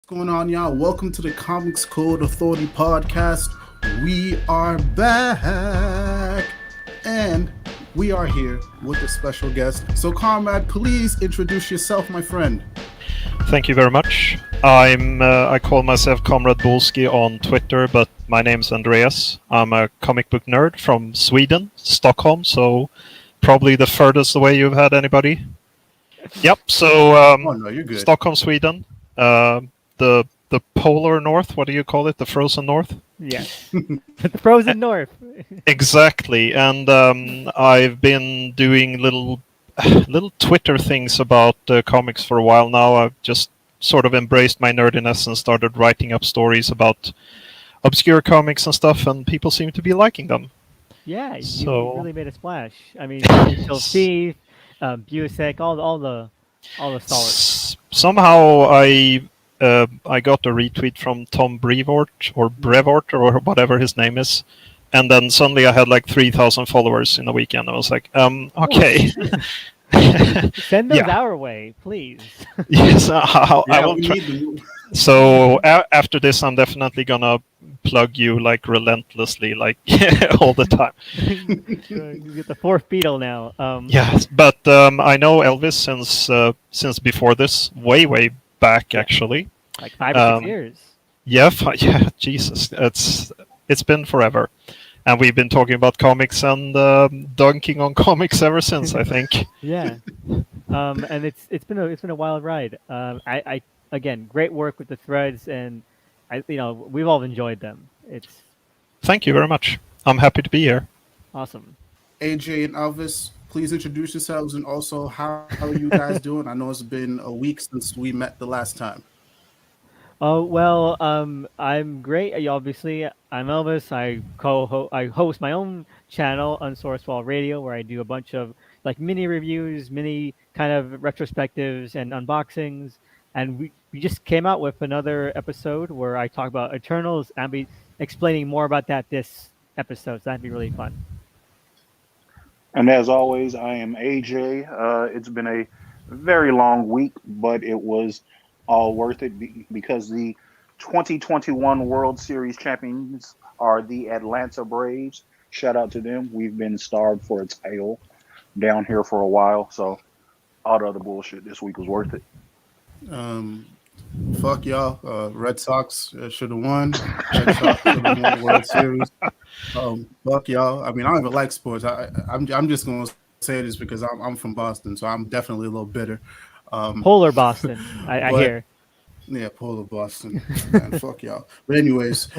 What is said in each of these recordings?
going on, y'all? Welcome to the Comics Code Authority podcast. We are back, and we are here with a special guest. So, Comrade, please introduce yourself, my friend. Thank you very much. I call myself Comrade Bullski on Twitter, but my name's Andreas. I'm a comic book nerd from Sweden, Stockholm, so probably the furthest away you've had anybody. Yep. So Oh no, you're good. Stockholm, Sweden. The polar north. What do you call it? The frozen north. Yes, the frozen north. Exactly. And I've been doing little Twitter things about comics for a while now. I've just sort of embraced my nerdiness and started writing up stories about obscure comics and stuff, and people seem to be liking them. Yeah, you So- really made a splash. I mean, Steve, Busek, all the stars. Somehow I got a retweet from Tom Brevoort or whatever his name is, and then suddenly I had like 3,000 followers in a weekend. I was like, okay. Send those Yeah. our way, please. Yes, I Yeah, will we try. need them. So after this, I'm definitely gonna plug you like relentlessly, like all the time. You get the fourth Beatle now. Yes, but I know Elvis since before this, way back actually. Like 5 or 6 um, years. Yeah, Jesus, it's been forever, and we've been talking about comics and dunking on comics ever since. I think. Yeah. And it's been a wild ride. I again, great work with the threads, and we've all enjoyed them. It's Thank you very much. I'm happy to be here. awesome. AJ and Elvis, please introduce yourselves, and also how are you guys doing? I know it's been a week since we met the last time. Oh well, I'm great. Obviously, I'm Elvis. I host my own channel, Unsourcewall Radio, where I do a bunch of like mini reviews, mini kind of retrospectives and unboxings. And we just came out with another episode where I talk about Eternals, and I'll be explaining more about that this episode. So that'd be really fun. And as always, I am AJ. It's been a very long week, but it was all worth it because the 2021 World Series champions are the Atlanta Braves. Shout out to them. We've been starved for a title down here for a while, so all the other bullshit this week was worth it. Fuck y'all. Red Sox should have won. Red Sox should have won the World Series. Fuck y'all. I mean, I don't even like sports. I'm just gonna say this because I'm from Boston, so I'm definitely a little bitter. Polar Boston, I But- hear. Yeah, polar Boston. Man, fuck y'all. But anyways,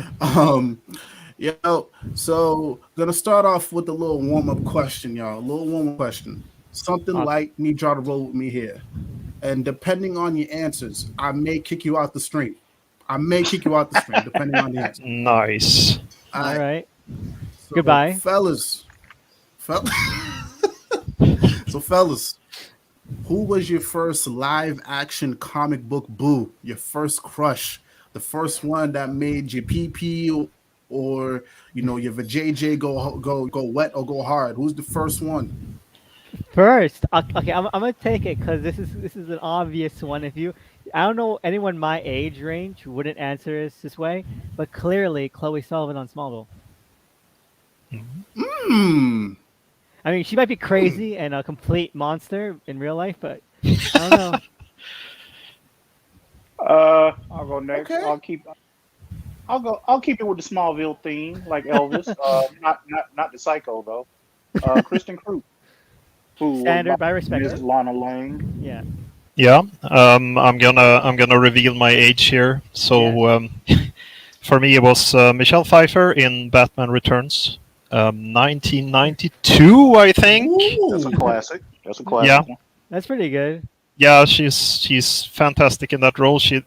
so gonna start off with a little warm-up question, y'all. A little warm-up question. Something Awesome. like need y'all to roll with me here. And depending on your answers, I may kick you out the stream. Depending on the answer. Nice. All Alright, right. so, Goodbye. fellas. So fellas, who was your first live action comic book boo? Your first crush? The first one that made you pee pee or your vajayjay go wet or go hard? Who's the first one? First, okay, I'm gonna take it because this is an obvious one. I don't know anyone my age range wouldn't answer this way, but clearly Chloe Sullivan on Smallville. Hmm. I mean, she might be crazy and a complete monster in real life, but I don't know. I'll go next. Okay. I'll keep it with the Smallville theme, like Elvis. Not the Psycho though. Kristen Krug, who Standard, I was respect Miss it. Lana Lang. Yeah, Yeah. I'm gonna reveal my age here. So for me, it was Michelle Pfeiffer in Batman Returns, 1992, I think. That's a Ooh. classic. Yeah. One. that's pretty good. Yeah, she's fantastic in that role. She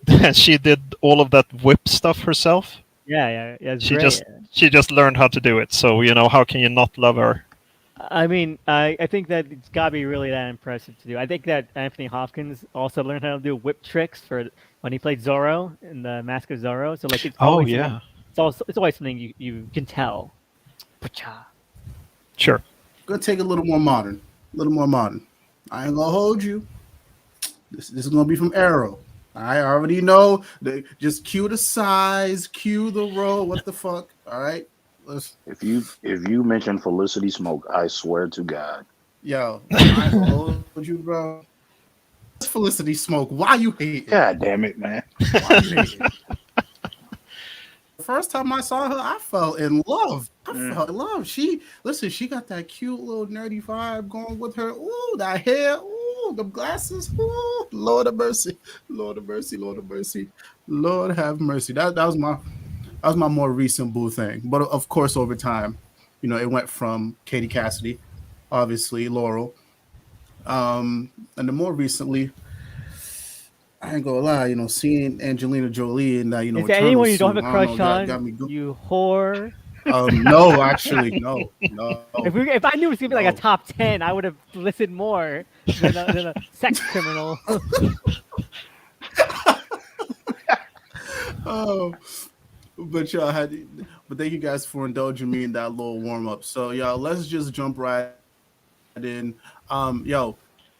did all of that whip stuff herself. Yeah, it's She great. she just learned how to do it. So how can you not love her? I mean, I think that it's gotta be really that impressive to do. I think that Anthony Hopkins also learned how to do whip tricks for when he played Zorro in the Mask of Zorro. So like, it's always it's always something you can tell. Pacha. Sure. Gonna take a little more modern. I ain't gonna hold you. This is gonna be from Arrow. I already know. Just cue the size, cue the roll. What the fuck? All right. Let's, If you mention Felicity Smoke, I swear to God. yo, I ain't gonna hold you, bro. Felicity Smoke. Why you hating? God damn it, man. Why you hating? The first time I saw her, I fell in love. I Mm. fell in love. She listen, she got that cute little nerdy vibe going with her. Ooh, that hair. Ooh, the glasses. Ooh, Lord of mercy. Lord of mercy. Lord of mercy. Lord have mercy. That was my more recent boo thing. But of course, over time, it went from Katie Cassidy, obviously, Laurel. And then more recently, I ain't gonna lie, seeing Angelina Jolie in that, Is there Eternal anyone you don't suit, have a I don't know, crush got on? me. You whore. No, actually, no, no, If I knew it was gonna be like a no. top 10, I would have listened more than a sex criminal. Oh, but y'all had, but thank you guys for indulging me in that little warm up. So y'all, let's just jump right in. Yo,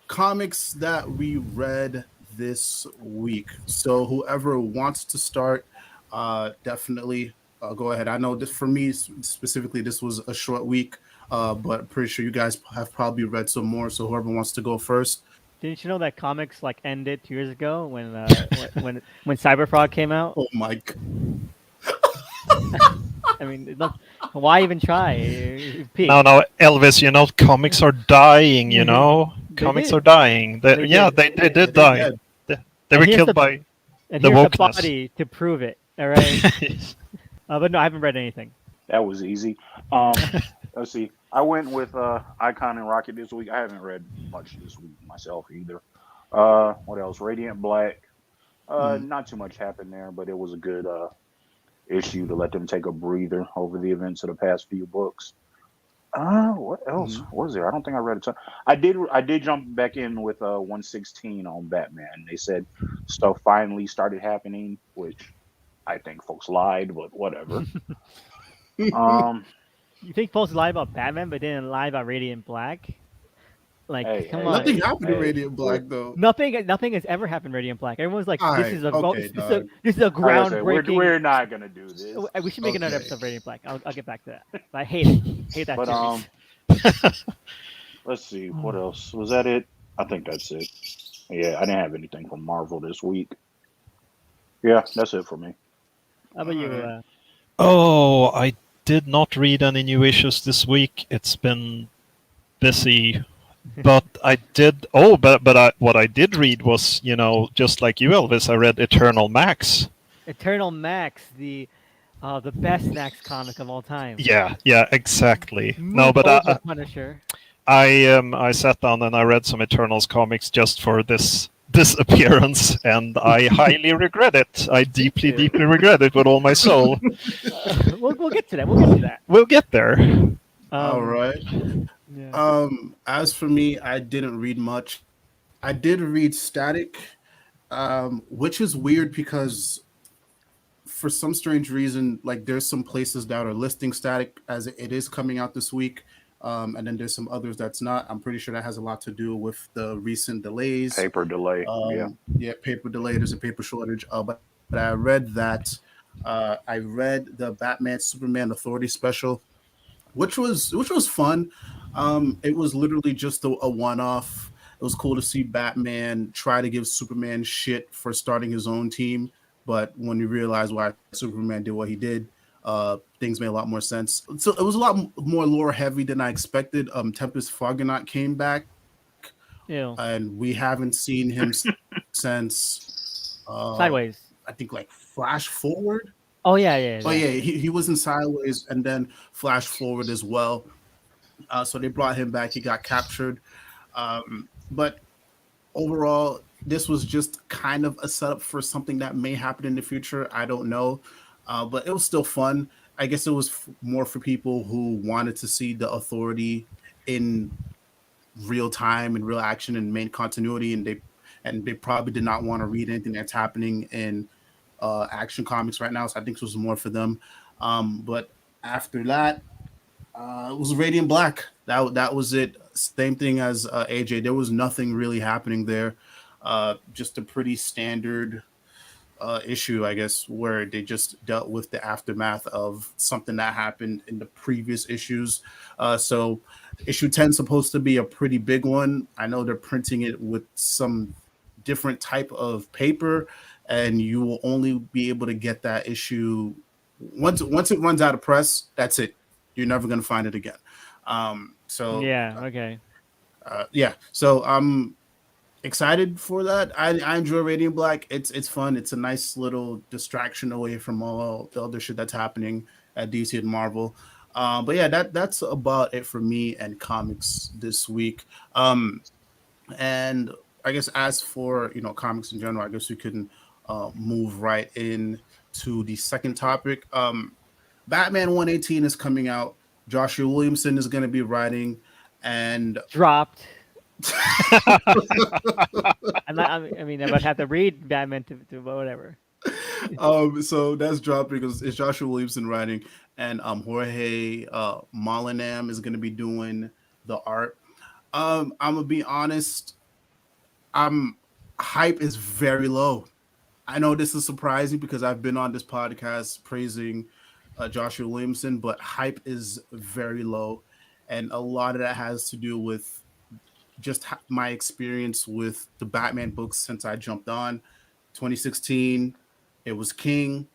comics that we read this week. So whoever wants to start, definitely go ahead. I know this for me specifically, this was a short week, but pretty sure you guys have probably read some more. So whoever wants to go first. Didn't you know that comics like ended 2 years ago when when Cyberfrog came out? Oh my God. I mean, why even try? It No, peaked. no, Elvis. Comics are dying. They Comics are did. dying. They Yeah, did. they did They die. dead. They And were here's killed the by and the here's the wokeness. body to prove it. All right. But no, I haven't read anything. That was easy. Yeah. Let's see. I went with Icon and Rocket this week. I haven't read much this week myself either. What else? Radiant Black. Mm, Not too much happened there, but it was a good issue to let them take a breather over the events of the past few books. What else mhm. was there? I don't think I read a ton. I did jump back in with 116 on Batman. They said stuff finally started happening, which I think folks lied, but whatever. Um, You think folks lie about Batman, but didn't lie about Radiant Black? Like, hey, come hey, Nothing on. hey, happened to hey. Radiant Black though. Nothing has ever happened in Radiant Black. Everyone's like, All this right, is a okay, dog. this is a Like I said, we're groundbreaking. we're not gonna do this. We should make another Okay. episode of Radiant Black. I'll get back to that. I hate it. Hate that But series. let's see, what else was that? It? I think that's it. Yeah, I didn't have anything from Marvel this week. Yeah, that's it for me. How about All you? right. Oh, I did not read any new issues this week. It's been busy, but I did. Oh, what I did read was, just like you, Elvis, I read Eternal Max. Eternal Max, the best Max comic of all time. Yeah, exactly. No, Move but over, Punisher. I sat down and I read some Eternals comics just for this appearance, and I highly regret it. I deeply, Yeah. deeply regret it with all my soul. We'll get to that. We'll get to that. We'll get there. All Um, right. yeah. As for me, I didn't read much. I did read Static, which is weird because for some strange reason, like there's some places that are listing Static as it is coming out this week, and then there's some others that's not. I'm pretty sure that has a lot to do with the recent delays. Paper delay. Yeah. Yeah, paper delay. There's a paper shortage. But I read that. I read the Batman Superman Authority special, which was fun. It was literally just a one off. It was cool to see Batman try to give Superman shit for starting his own team, but when you realize why Superman did what he did, things made a lot more sense. So it was a lot more lore heavy than I expected. Tempest Fogonaut came back, Ew. and we haven't seen him since Sideways. I think like Flash Forward. Oh yeah, Oh that. yeah, he was in Sideways and then Flash Forward as well. So they brought him back. He got captured, but overall, this was just kind of a setup for something that may happen in the future. I don't know, but it was still fun. I guess it was more for people who wanted to see the Authority in real time and real action and main continuity, and they probably did not want to read anything that's happening in action comics right now. So I think this was more for them. But after that, it was Radiant Black. That was it. Same thing as AJ. There was nothing really happening there. Just a pretty standard issue, I guess, where they just dealt with the aftermath of something that happened in the previous issues. So issue 10 is supposed to be a pretty big one. I know they're printing it with some different type of paper, and you will only be able to get that issue once it runs out of press. That's it. You're never going to find it again. So Yeah. Okay. yeah. So I'm excited for that. I enjoy Radiant Black. It's fun. It's a nice little distraction away from all the other shit that's happening at DC and Marvel. But yeah, that's about it for me and comics this week. And I guess as for comics in general, I guess we can move right in to the second topic. Batman 118 is coming out. Joshua Williamson is going to be writing, and Dropped. I mean, I would have to read Batman to whatever. So that's dropped because it's Joshua Williamson writing, and Jorge Molinam is going to be doing the art. I'm gonna be honest. I'm hype is very low. I know this is surprising because I've been on this podcast praising Joshua Williamson, but hype is very low, and a lot of that has to do with just my experience with the Batman books since I jumped on. 2016, it was King.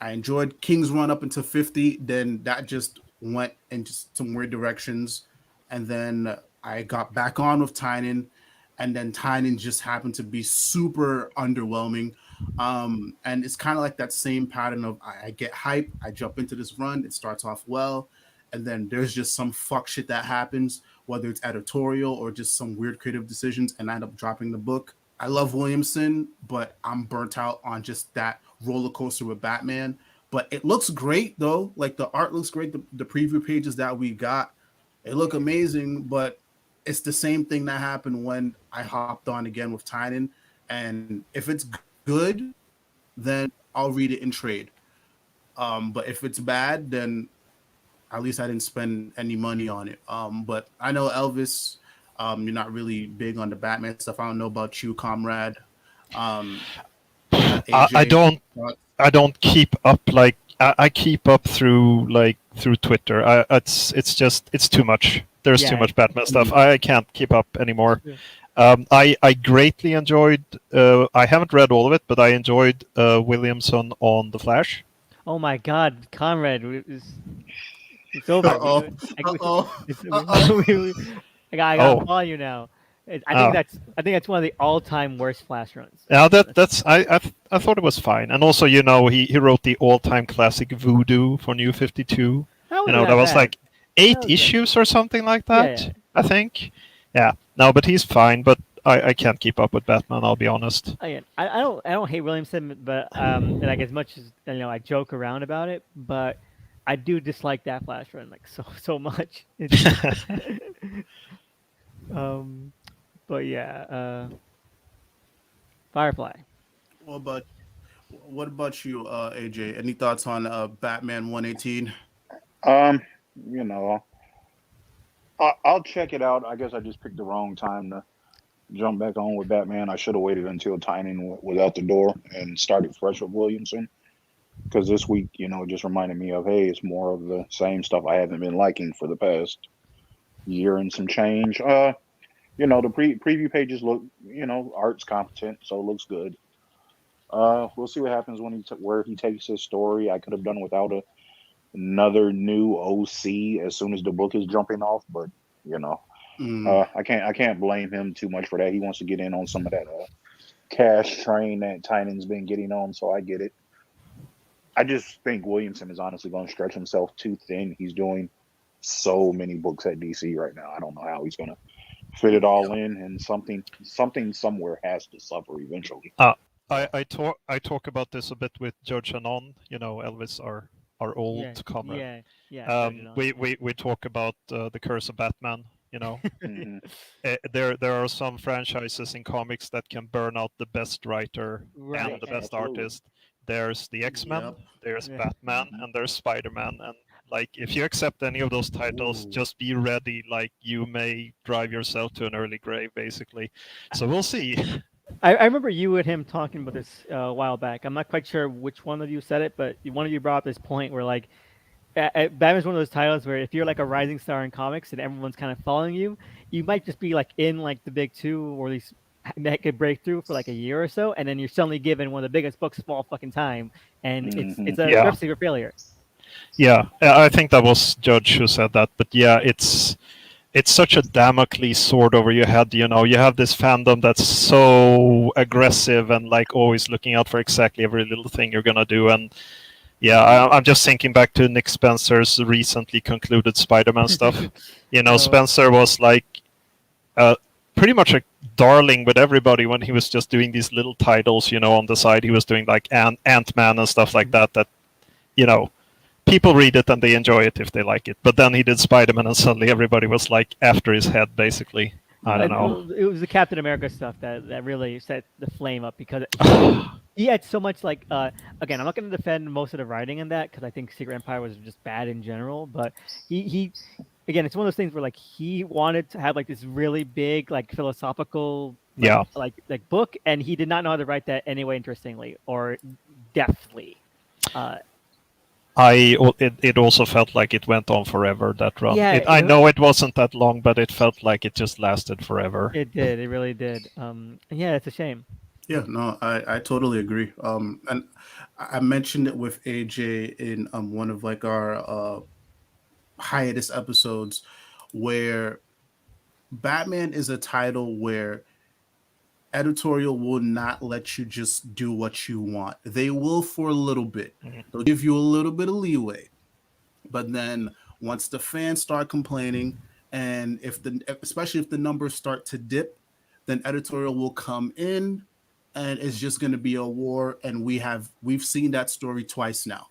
I enjoyed King's run up until 50. Then that just went in just some weird directions. And then I got back on with Tynan. And then Tynan just happened to be super underwhelming. And it's kind of like that same pattern of I get hype, I jump into this run, it starts off well. And then there's just some fuck shit that happens, whether it's editorial or just some weird creative decisions, and I end up dropping the book. I love Williamson, but I'm burnt out on just that roller coaster with Batman. But it looks great though. Like the art looks great. The preview pages that we got, they look amazing. But it's the same thing that happened when I hopped on again with Tynan. And if it's good, then I'll read it in trade. But if it's bad, then at least I didn't spend any money on it. But I know Elvis, you're not really big on the Batman stuff. I don't know about you, Comrade. I don't keep up like I keep up through Twitter. It's too much. There's too much Batman stuff. I can't keep up anymore. Yeah. I greatly enjoyed. I haven't read all of it, but I enjoyed Williamson on The Flash. Oh my God, Comrade, it's over. I gotta call you now. I think that's one of the all-time worst Flash runs. Yeah, I thought it was fine, and also he wrote the all-time classic Voodoo for New 52. That was bad. like 8 issues or something like that. Yeah. I think. Yeah, no, but he's fine. But I can't keep up with Batman. I'll be honest. Again, I don't hate Williamson, but like as much as I joke around about it, but I do dislike that Flash run like so much. But yeah, Firefly. What about you, AJ? Any thoughts on Batman 118? I'll check it out. I guess I just picked the wrong time to jump back on with Batman. I should have waited until Tynan was out the door and started fresh with Williamson. Because this week, it just reminded me of, hey, it's more of the same stuff I haven't been liking for the past year and some change. The preview pages look, art's competent, so it looks good. We'll see what happens when where he takes his story. I could have done without another new OC as soon as the book is jumping off, but I can't blame him too much for that. He wants to get in on some of that cash train that Tynan's been getting on, so I get it. I just think Williamson is honestly going to stretch himself too thin. He's doing so many books at DC right now. I don't know how he's going to fit it all in, and something somewhere has to suffer eventually. I talk about this a bit with George Shannon. Elvis, our old comrade. Yeah. We talk about the Curse of Batman. Mm-hmm. There are some franchises in comics that can burn out the best writer and the best artist. There's the X-Men, there's Batman, and there's Spider-Man. And if you accept any of those titles, just be ready. You may drive yourself to an early grave, basically. So we'll see. I remember you and him talking about this a while back. I'm not quite sure which one of you said it, but one of you brought up this point where like Batman's one of those titles where if you're like a rising star in comics and everyone's kind of following you, you might just be like in like the big two or at least make a breakthrough for like a year or so, and then you're suddenly given one of the biggest books of all fucking time, and it's a Yeah. recipe for failure. Yeah, I think that was Judge who said that. But yeah, it's such a Damocles sword over your head. You know, you have this fandom that's so aggressive and like always looking out for exactly every little thing you're gonna do. And yeah, I'm just thinking back to Nick Spencer's recently concluded Spider-Man stuff. You know, Oh. Spencer was like pretty much a darling with everybody when he was just doing these little titles. You know, on the side he was doing like Ant-Man and stuff like that. That you know people read it and they enjoy it if they like it. But then he did Spider-Man and suddenly everybody was like after his head, basically. I don't know. It was the Captain America stuff that really set the flame up because he had so much like again, I'm not going to defend most of the writing in that because I think Secret Empire was just bad in general, but he again, it's one of those things where like he wanted to have like this really big like philosophical Yeah. like book, and he did not know how to write that anyway interestingly or deftly. It also felt like it went on forever, that run. Yeah, I know it wasn't that long, but it felt like it just lasted forever. It did. It really did. Yeah, it's a shame. Yeah, no, I totally agree. And I mentioned it with AJ in one of like our hiatus episodes, where Batman is a title where editorial will not let you just do what you want. They will for a little bit. They'll give you a little bit of leeway. But then once the fans start complaining, and especially if the numbers start to dip, then editorial will come in and it's just going to be a war. And we've seen that story twice now.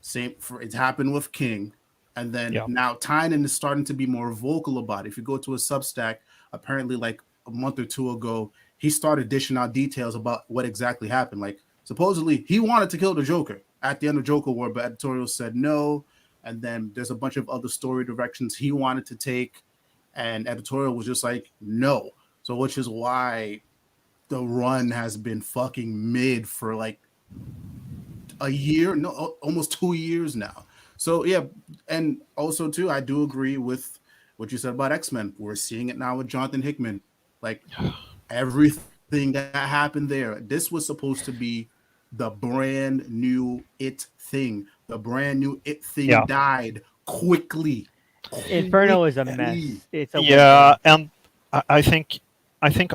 Same for it's happened with King. And then now Tynan is starting to be more vocal about it. If you go to a Substack, apparently like a month or two ago, he started dishing out details about what exactly happened. Like supposedly he wanted to kill the Joker at the end of Joker War, but editorial said no. And then there's a bunch of other story directions he wanted to take, and editorial was just like no. So which is why the run has been fucking mid for like a year, no, almost 2 years now. So yeah, and also too, I do agree with what you said about X-Men. We're seeing it now with Jonathan Hickman. Like everything that happened there, this was supposed to be the brand new It thing. The brand new It thing died quickly. Inferno is a mess. It's a and I think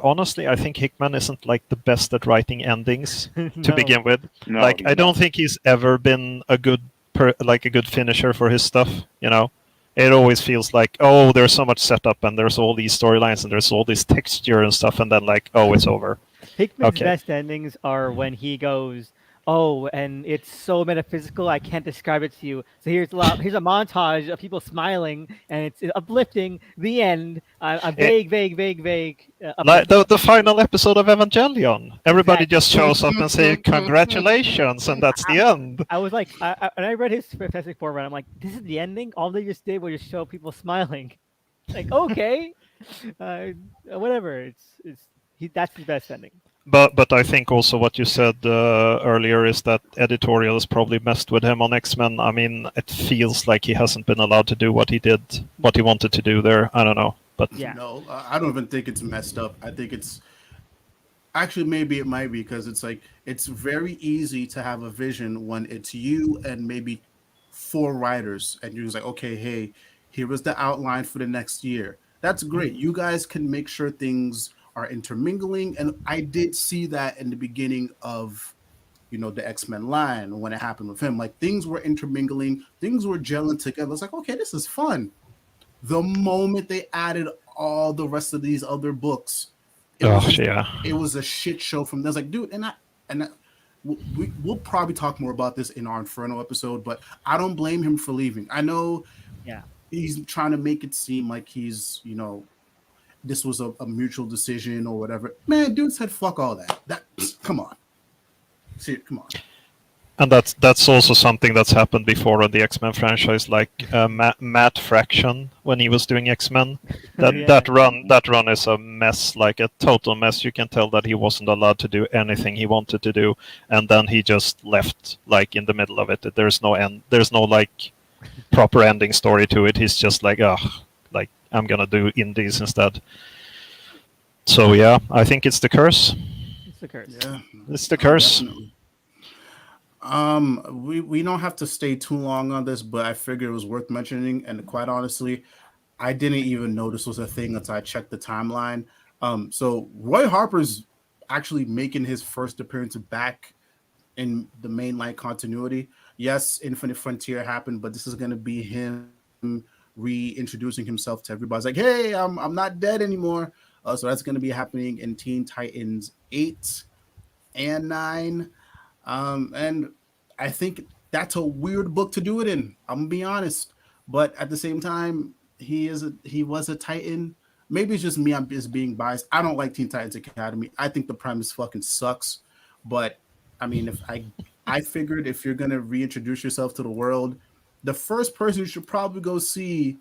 honestly, I think Hickman isn't like the best at writing endings to begin with. No, like I don't think he's ever been a good finisher for his stuff. You know, it always feels like, oh, there's so much setup and there's all these storylines and there's all this texture and stuff, and then like, oh, it's over. Hickman's best endings are when he goes, oh, and it's so metaphysical, I can't describe it to you. So here's a montage of people smiling, and it's uplifting. The end. I'm vague. Like the final episode of Evangelion. Everybody just shows up and say congratulations, and that's the end. I was like, and I read his Fantastic Four run. I'm like, this is the ending. All they just did was just show people smiling. Like, okay, whatever. That's his best ending. But I think also what you said earlier is that editorial has probably messed with him on X-Men. I mean, it feels like he hasn't been allowed to do what he wanted to do there. I don't know, but no, I don't even think it's messed up. I think it's actually maybe it might be because it's like it's very easy to have a vision when it's you and maybe 4 writers, and you're just like, okay, hey, here was the outline for the next year. That's great. You guys can make sure things are intermingling, and I did see that in the beginning of the X-Men line when it happened with him. Like things were intermingling, things were gelling together. It's like, okay, this is fun. The moment they added all the rest of these other books, it was a shit show from there. It's like, dude, we'll probably talk more about this in our Inferno episode, but I don't blame him for leaving. I know he's trying to make it seem like he's this was a mutual decision or whatever. Man, dude said fuck all that. Come on. See, come on. And that's also something that's happened before on the X-Men franchise, like Matt Fraction when he was doing X-Men. That Yeah. that run is a mess, like a total mess. You can tell that he wasn't allowed to do anything he wanted to do, and then he just left, like in the middle of it. There's no end. There's no like proper ending story to it. He's just like, like I'm gonna do indies instead. So yeah, I think it's the curse. It's the curse. Yeah, It's the curse. definitely. We don't have to stay too long on this, but I figured it was worth mentioning. And quite honestly, I didn't even know this was a thing until I checked the timeline. So Roy Harper's actually making his first appearance back in the mainline continuity. Yes, Infinite Frontier happened, but this is going to be him reintroducing himself to everybody. It's like, hey, I'm not dead anymore. So that's going to be happening in Teen Titans 8 and 9. And I think that's a weird book to do it in. I'm gonna be honest, but at the same time, he was a Titan. Maybe it's just me. I'm just being biased. I don't like Teen Titans Academy. I think the premise fucking sucks. But I mean, if I figured if you're gonna reintroduce yourself to the world, the first person you should probably go see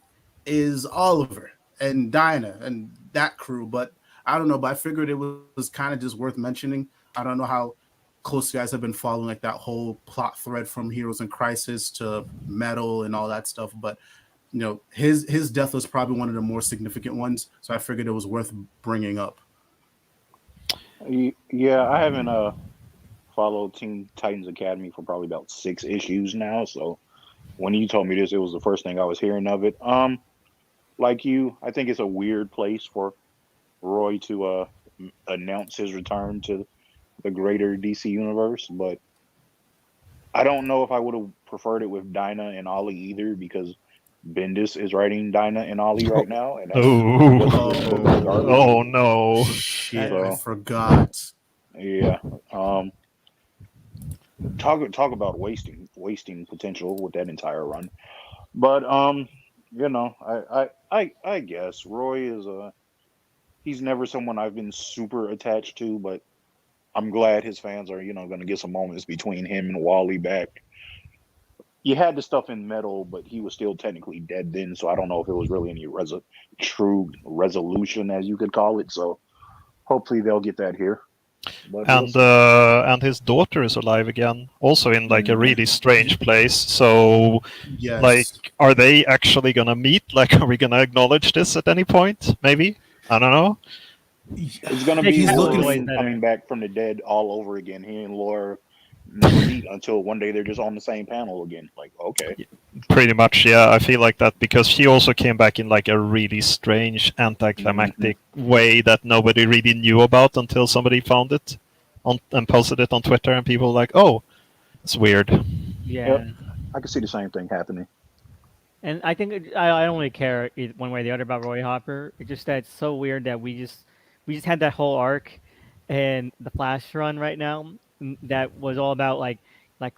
is Oliver and Dinah and that crew. But I don't know. But I figured it was kind of just worth mentioning. I don't know how close you guys have been following like that whole plot thread from Heroes in Crisis to Metal and all that stuff. But his death was probably one of the more significant ones, so I figured it was worth bringing up. Yeah, I haven't followed Teen Titans Academy for probably about 6 issues now. So when you told me this, it was the first thing I was hearing of it. Like you, I think it's a weird place for Roy to announce his return to the greater DC universe, but I don't know if I would have preferred it with Dinah and Ollie either, because Bendis is writing Dinah and Ollie right now, and that's Oh no! Shit, So, I forgot. Yeah. Talk about wasting potential with that entire run. But I guess Roy is he's never someone I've been super attached to, but I'm glad his fans are, going to get some moments between him and Wally back. You had the stuff in Metal, but he was still technically dead then, so I don't know if it was really any true resolution, as you could call it. So hopefully they'll get that here. But and his daughter is alive again, also in like a really strange place. So, Yes. like, are they actually gonna meet? Like, are we gonna acknowledge this at any point? Maybe, I don't know. It's gonna be He's looking Wolverine better. coming back from the dead all over again. He and Laura meet until one day they're just on the same panel again. Like, okay. Pretty much, yeah. I feel like that because she also came back in like a really strange anticlimactic way that nobody really knew about until somebody found it and posted it on Twitter, and people were like, "Oh, it's weird." Yeah. Yep. I can see the same thing happening. And I think I don't really care one way or the other about Roy Harper. It's just that it's so weird that we just had that whole arc and the Flash run right now that was all about like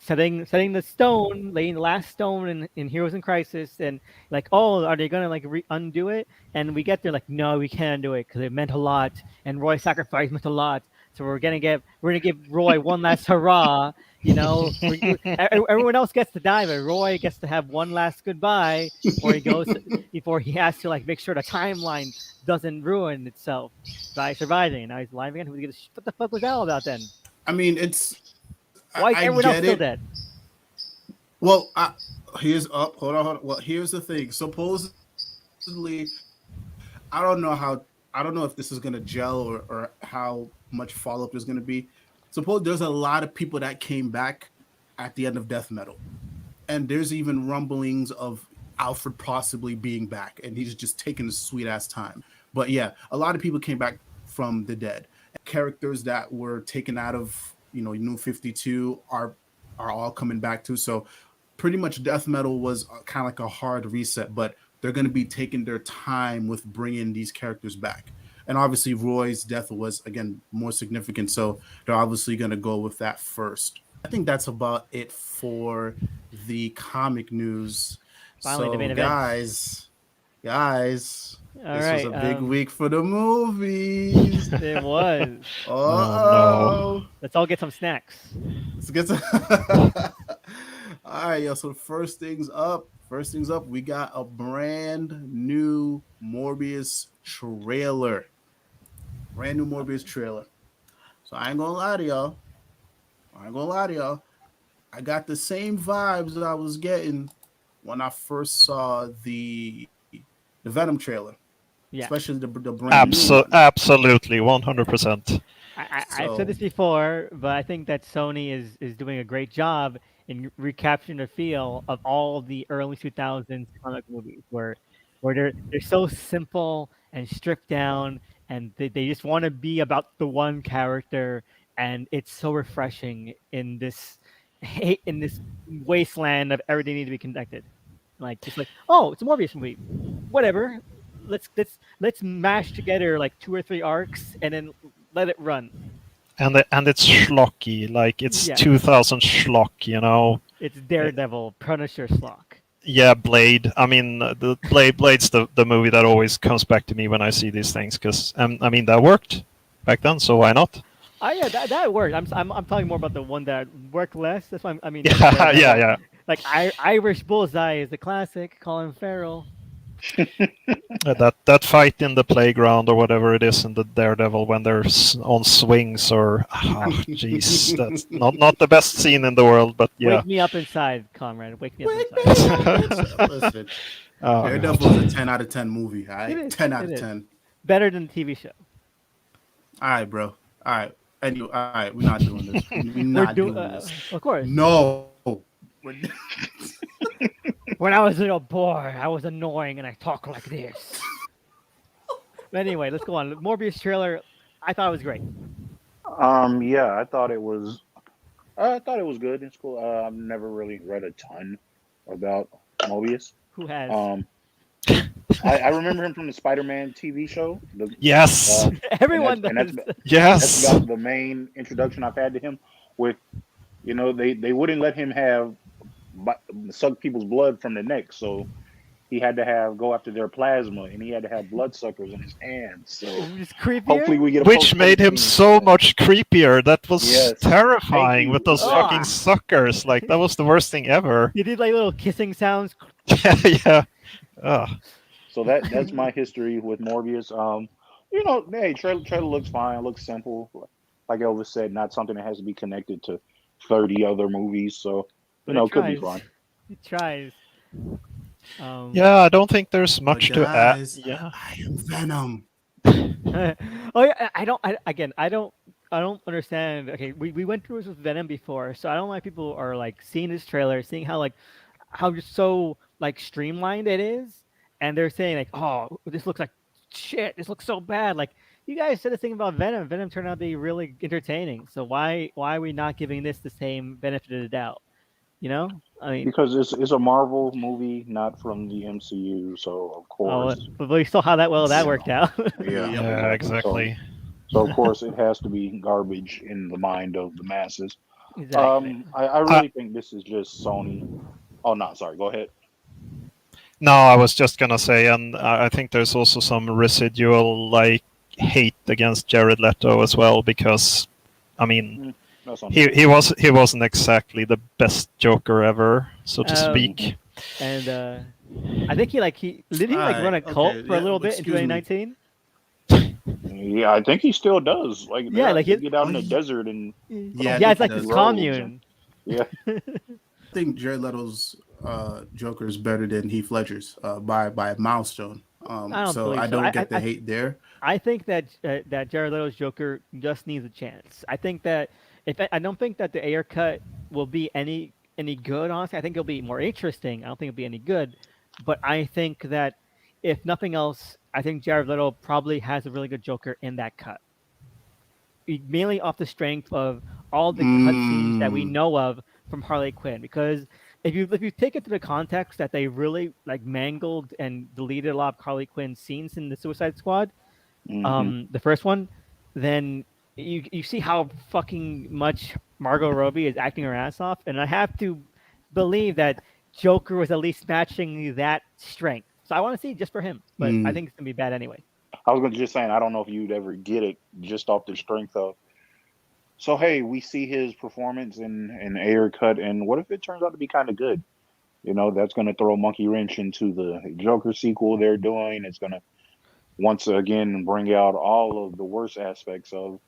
setting the stone, laying the last stone in Heroes in Crisis, and like, oh, are they gonna like undo it? And we get there like, no, we can't do it because it meant a lot, and Roy's sacrifice meant a lot. So we're gonna give Roy one last hurrah. Everyone else gets to die, but Roy gets to have one last goodbye before he has to like make sure the timeline doesn't ruin itself by surviving. And now he's alive again. What the fuck was that all about then? I mean, Why is everyone else still dead? Well, here's up. Hold on. Well, here's the thing. Supposedly, I don't know if this is gonna gel or how much follow up there's gonna be. Suppose there's a lot of people that came back at the end of Death Metal, and there's even rumblings of Alfred possibly being back, and he's just taking a sweet ass time. But yeah, a lot of people came back from the dead. Characters that were taken out of New 52 are all coming back too. So pretty much Death Metal was kind of like a hard reset, but they're going to be taking their time with bringing these characters back. And obviously Roy's death was, again, more significant, so they're obviously going to go with that first. I think that's about it for the comic news. Finally, the main event. Guys, All This was right. a big week for the movies. It was. Oh Oh, Let's all get some snacks. let's get to. All right, yo. So first things up, we got a brand new Morbius trailer. Brand new Morbius trailer. So I ain't gonna lie to y'all. I ain't gonna lie to y'all. I got the same vibes that I was getting when I first saw the Venom trailer, Yeah. especially the brand new one. Absolutely, 100%. I've said So this before, but I think that Sony is doing a great job in recapturing the feel of all the early 2000s comic movies, where they're so simple and stripped down, and they just want to be about the one character, and it's so refreshing in this in this wasteland of everything need to be connected. Like just like, oh, it's a Morbius movie, whatever. Let's mash together like two or three arcs and then let it run. And it's schlocky, like it's Yeah, 2000 schlock, you know. it's Daredevil, Punisher, Slock. Yeah, Blade. I mean, the Blade's the movie that always comes back to me when I see these things because I mean that worked back then, so why not? Oh yeah, that worked. I'm talking more about the one that worked less. That's why I mean, Yeah, Daredevil. yeah. Like Irish Bullseye is the classic. Colin Farrell. That fight in the playground or whatever it is in the Daredevil when they're on swings or jeez, that's not the best scene in the world, but yeah. Wake me up inside, Comrade. Wake me up Wake inside. listen, Oh, Daredevil is a 10 out of 10 movie. All It right, is. 10 out It of is 10. better than the TV show. All right, bro. All right, and you. All right, we're not doing this. We're We're not doing, doing this. of course. No. When I was a little boy, I was annoying and I talk like this. But anyway, let's go on. Morbius trailer, I thought it was great. Yeah, I thought it was good. It's cool. I've never really read a ton about Mobius. Who has? Um, I remember him from the Spider-Man TV show. yes, Everyone and that's does. yes. about the main introduction I've had to him. With they wouldn't let him have suck people's blood from the neck, so he had to go after their plasma, and he had to have bloodsuckers in his hands. So It's creepier. hopefully we get a Which made him post-credit scene. so much creepier. That was Yes. terrifying Thank with you. those Ah. fucking suckers. Like that was the worst thing ever. He did like little kissing sounds. Yeah, yeah. Ugh. So that's my history with Morbius. Hey, trailer looks fine, looks simple. Like Elvis said, not something that has to be connected to 30 other movies. So But it could be tries. fun. It tries. Yeah, I don't think there's much But to add. guys, Yeah. I am Venom. Oh yeah, I don't understand. Okay, we went through this with Venom before, so I don't know why people are like seeing this trailer, seeing how just so like streamlined it is, and they're saying like, oh, this looks like shit. This looks so bad. Like you guys said the thing about Venom. Venom turned out to be really entertaining. So why are we not giving this the same benefit of the doubt? You know, I mean, Because it's a Marvel movie, not from the MCU. So of course, but we saw how that worked out. yeah, Yeah, exactly. So of course it has to be garbage in the mind of the masses. Exactly. I really think this is just Sony. Oh no, sorry. Go ahead. No, I was just gonna say, and I think there's also some residual like hate against Jared Leto as well because, I mean, That's he wasn't exactly the best Joker ever, so to speak. And I think he did he like run a cult for a little bit in 2019. Yeah, I think he still does. Like Yeah, like he get out in the desert and Yeah, Yeah, it's I like think this he does. commune. yeah. I think Jared Leto's Joker is better than Heath Ledger's by a milestone. I don't So believe I so. don't get the hate there. I think that that Jared Leto's Joker just needs a chance. I think that I don't think that the Ayer cut will be any good. Honestly, I think it'll be more interesting. I don't think it'll be any good, but I think that if nothing else, I think Jared Leto probably has a really good Joker in that cut. Mainly off the strength of all the cutscenes that we know of from Harley Quinn. Because if you take it to the context that they really like mangled and deleted a lot of Harley Quinn scenes in the Suicide Squad, the first one, then you see how fucking much Margot Robbie is acting her ass off, and I have to believe that Joker was at least matching that strength. So I want to see it just for him, but I think it's gonna be bad anyway. I was gonna just saying, I don't know if you'd ever get it just off the strength of. So hey, we see his performance in Air Cut, and what if it turns out to be kind of good? That's going to throw a monkey wrench into the Joker sequel they're doing. It's going to once again bring out all of the worst aspects of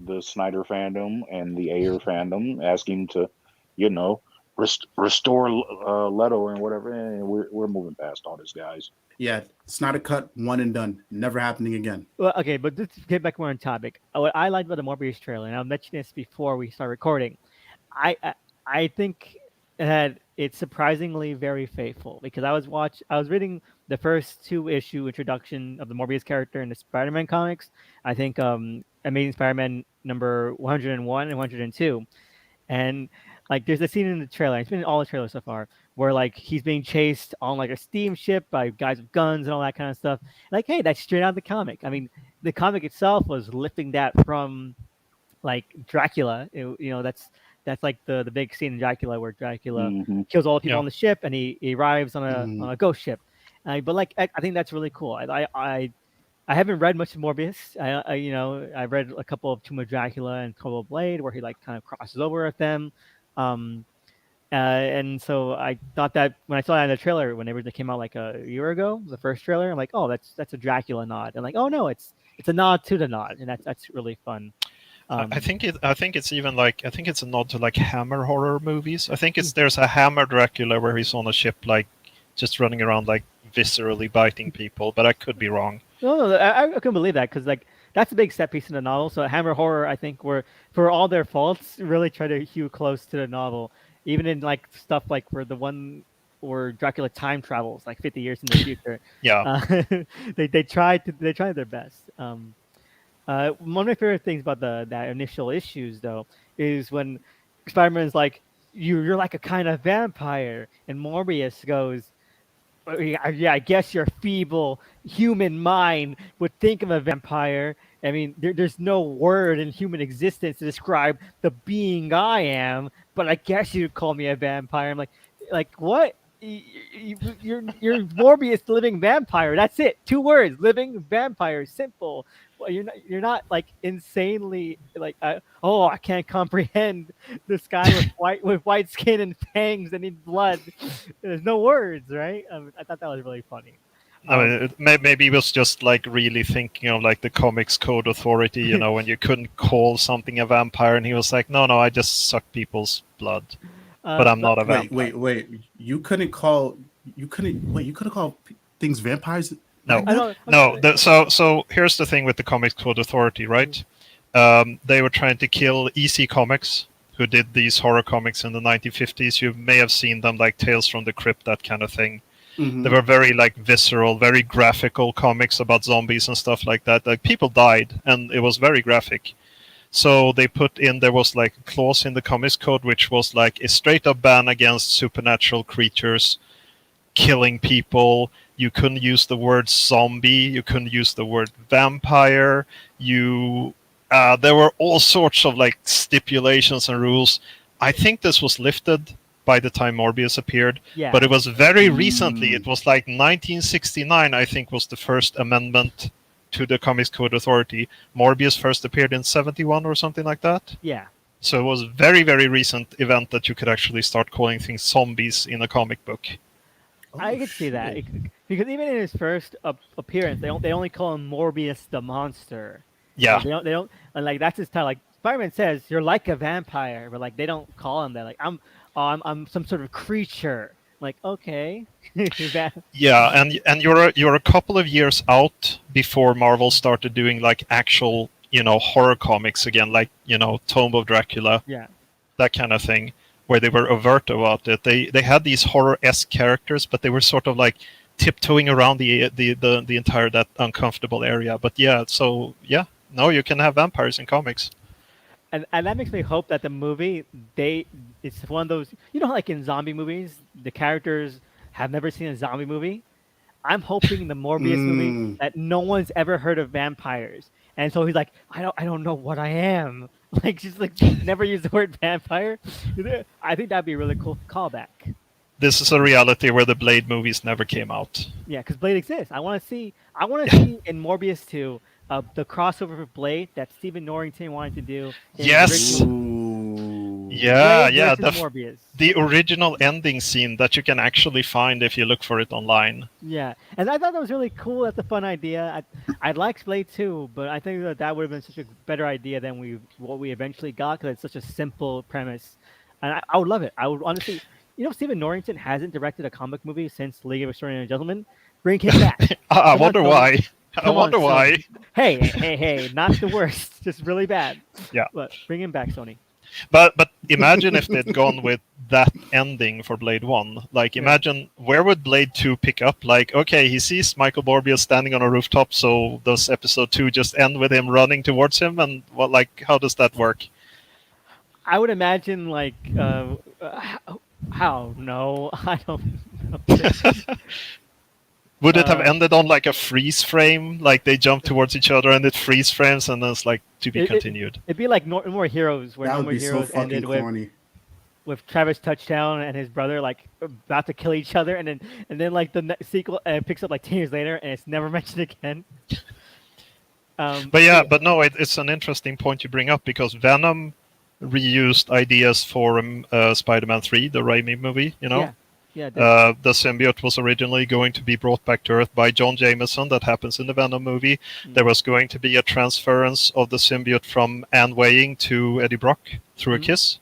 the Snyder fandom and the Ayer fandom, asking to, you know, restore Leto and whatever. And we're moving past all this, guys. Yeah, Snyder cut, one and done, never happening again. Well, okay, but let's get back more on topic. What I liked about the Morbius trailer, and I mentioned this before we start recording, I think that it's surprisingly very faithful because I was reading the first 2-issue introduction of the Morbius character in the Spider-Man comics. I think Amazing Spider-Man number 101 and 102, and like there's a scene in the trailer. It's been in all the trailers so far where like he's being chased on like a steamship by guys with guns and all that kind of stuff. Like, hey, that's straight out of the comic. I mean, the comic itself was lifting that from like Dracula. That's like the big scene in Dracula where Dracula kills all the people on the ship and he arrives on a ghost ship. But like I think that's really cool. I haven't read much of Morbius. I read a couple of Tomb of Dracula and Cold Blade where he like kind of crosses over with them. And so I thought that when I saw that in the trailer, whenever they came out like a year ago, the first trailer, I'm like, oh, that's a Dracula nod. And like, oh no, it's a nod to the nod, and that's really fun. I think it's even like it's a nod to like Hammer horror movies. I think there's a Hammer Dracula where he's on a ship like just running around like viscerally biting people, but I could be wrong. No, I couldn't believe that because like that's a big set piece in the novel. So Hammer horror, I think, were for all their faults, really try to hew close to the novel, even in like stuff like for the one where Dracula time travels like 50 years in the future. Yeah, they tried their best. One of my favorite things about that initial issues though is when Spider-Man's like, you're like a kind of vampire, and Morbius goes, yeah, I guess your feeble human mind would think of a vampire. I mean, there's no word in human existence to describe the being I am, but I guess you'd call me a vampire. I'm like what? You're Morbius, the living vampire. That's it. 2 words: living vampire. Simple. Well, you're not like insanely like I can't comprehend this guy with white skin and fangs and in blood. There's no words, right? I thought that was really funny. I mean, maybe he was just like really thinking of like the Comics Code Authority, when you couldn't call something a vampire, and he was like, no, I just suck people's blood, but I'm not a vampire. Wait, you couldn't call things vampires? No. So here's the thing with the Comics Code Authority, right? They were trying to kill EC Comics, who did these horror comics in the 1950s. You may have seen them, like Tales from the Crypt, that kind of thing. Mm-hmm. They were very like visceral, very graphical comics about zombies and stuff like that. Like people died, and it was very graphic. So they put in, there was like a clause in the Comics Code which was like a straight up ban against supernatural creatures killing people. You couldn't use the word zombie. You couldn't use the word vampire. There were all sorts of like stipulations and rules. I think this was lifted by the time Morbius appeared, but it was very recently. It was like 1969, I think, was the first amendment to the Comics Code Authority. Morbius first appeared in 71 or something like that. Yeah. So it was a very, very recent event that you could actually start calling things zombies in a comic book. I could see that because even in his first appearance, they only call him Morbius the monster. Yeah, like, they don't, and like that's his title. Like Spider-Man says, you're like a vampire, but like they don't call him that. Like I'm some sort of creature. Like okay, yeah, and you're a couple of years out before Marvel started doing like actual horror comics again, like Tomb of Dracula, that kind of thing, where they were overt about it. They had these horror-esque characters, but they were sort of like tiptoeing around the entire that uncomfortable area. But no, you can have vampires in comics. And that makes me hope that the movie, it's one of those, like in zombie movies, the characters have never seen a zombie movie. I'm hoping the Morbius movie that no one's ever heard of vampires. And so he's like, I don't know what I am. Like, just like never use the word vampire. I think that'd be a really cool callback. this is a reality where the Blade movies never came out. Yeah, because Blade exists. I want to see in Morbius 2 the crossover with Blade that Stephen Norrington wanted to do. In Yes. his original Ooh. Yeah, Blade yeah. versus Morbius. The original ending scene that you can actually find if you look for it online. Yeah, and I thought that was really cool. That's a fun idea. I liked Blade too, but I think that would have been such a better idea than what we eventually got because it's such a simple premise, and I would love it. I would honestly, Stephen Norrington hasn't directed a comic movie since League of Extraordinary Gentlemen. Bring him back. I wonder why. I wonder why. Hey, not the worst, just really bad. Yeah. But bring him back, Sony. But imagine if they'd gone with that ending for Blade 1. Like, imagine where would Blade 2 pick up? Like, okay, he sees Michael Morbius standing on a rooftop, so does episode 2 just end with him running towards him? And how does that work? I would imagine how? No, I don't know. Would it have ended on like a freeze frame? Like they jump towards each other and it freeze frames and then it's like to be continued. It'd be like No More Heroes, where That No would More be so Heroes fucking ended corny. with Travis Touchdown and his brother like about to kill each other, and then like the sequel picks up like 10 years later and it's never mentioned again. But no, it's an interesting point you bring up because Venom reused ideas for Spider-Man 3, the Raimi movie. Yeah. The symbiote was originally going to be brought back to Earth by John Jameson. That happens in the Venom movie. There was going to be a transference of the symbiote from Anne Weying to Eddie Brock through a kiss.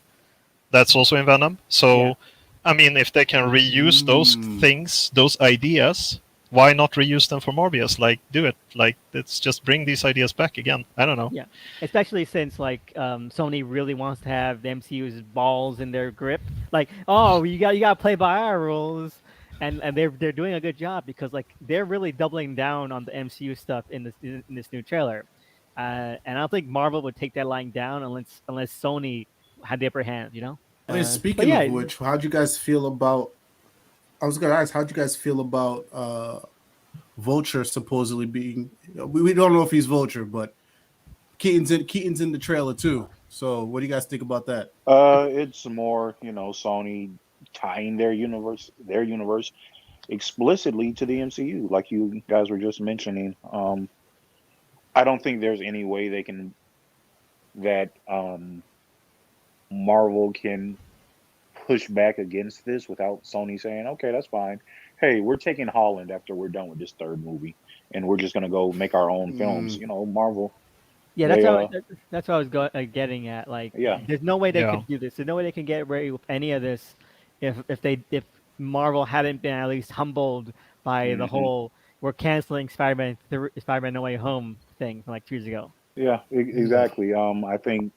That's also in Venom. So, I mean, if they can reuse those things, those ideas, why not reuse them for Morbius? Like, do it. Like, let's just bring these ideas back again. I don't know. Yeah, especially since Sony really wants to have the MCU's balls in their grip. Like, oh, you got to play by our rules, and they're doing a good job because they're really doubling down on the MCU stuff in this new trailer, and I don't think Marvel would take that line down unless Sony had the upper hand. Hey, speaking of which, how'd you guys feel about? I was gonna ask, how'd you guys feel about Vulture supposedly being? We don't know if he's Vulture, but Keaton's in the trailer too. So, what do you guys think about that? It's more, Sony tying their universe explicitly to the MCU, like you guys were just mentioning. I don't think there's any way that Marvel can push back against this without Sony saying, okay, that's fine. Hey, we're taking Holland after we're done with this third movie, and we're just going to go make our own films. Marvel. Yeah, that's what I was getting at. There's no way they could do this. There's no way they can get away with any of this if Marvel hadn't been at least humbled by the whole we're canceling Spider-Man No Way Home thing from 2 years ago. Yeah, exactly. I think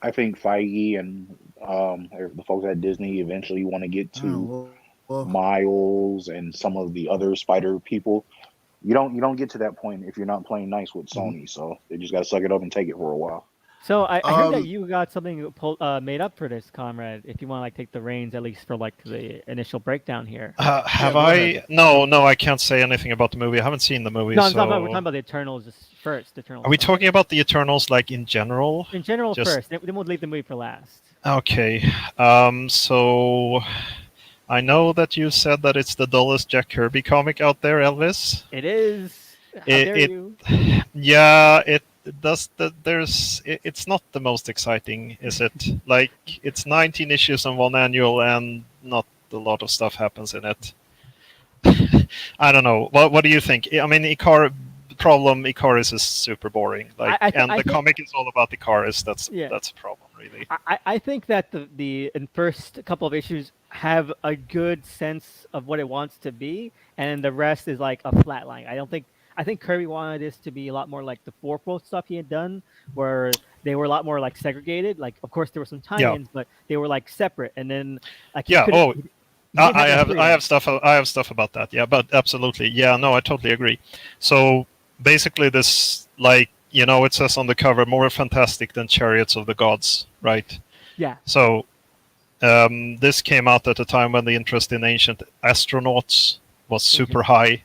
Feige and the folks at Disney eventually want to get to Miles and some of the other Spider people. You don't get to that point if you're not playing nice with Sony. So they just got to suck it up and take it for a while. So I heard that you got something made up for this, Comrade. If you want to take the reins at least for the initial breakdown here. Have I? No, I can't say anything about the movie. I haven't seen the movie. No, we're talking about the Eternals first. Are we talking about the Eternals in general? In general first. Then we'll leave the movie for last. Okay. So I know that you said that it's the dullest Jack Kirby comic out there, Elvis. It is. How dare you? Yeah, it does. It's not the most exciting, is it? It's 19 issues on one annual, and not a lot of stuff happens in it. I don't know. What do you think? I mean, Icarus is super boring. The comic is all about Icarus. That's a problem, really. I think that the first couple of issues have a good sense of what it wants to be, and the rest is like a flat line. I think Kirby wanted this to be a lot more like the fourfold stuff he had done, where they were a lot more segregated. Of course, there were some tie-ins, but they were separate. And then I have stuff about that. Yeah, but absolutely. Yeah, no, I totally agree. So basically, this it says on the cover, more fantastic than Chariots of the Gods, right? Yeah. So this came out at a time when the interest in ancient astronauts was super high.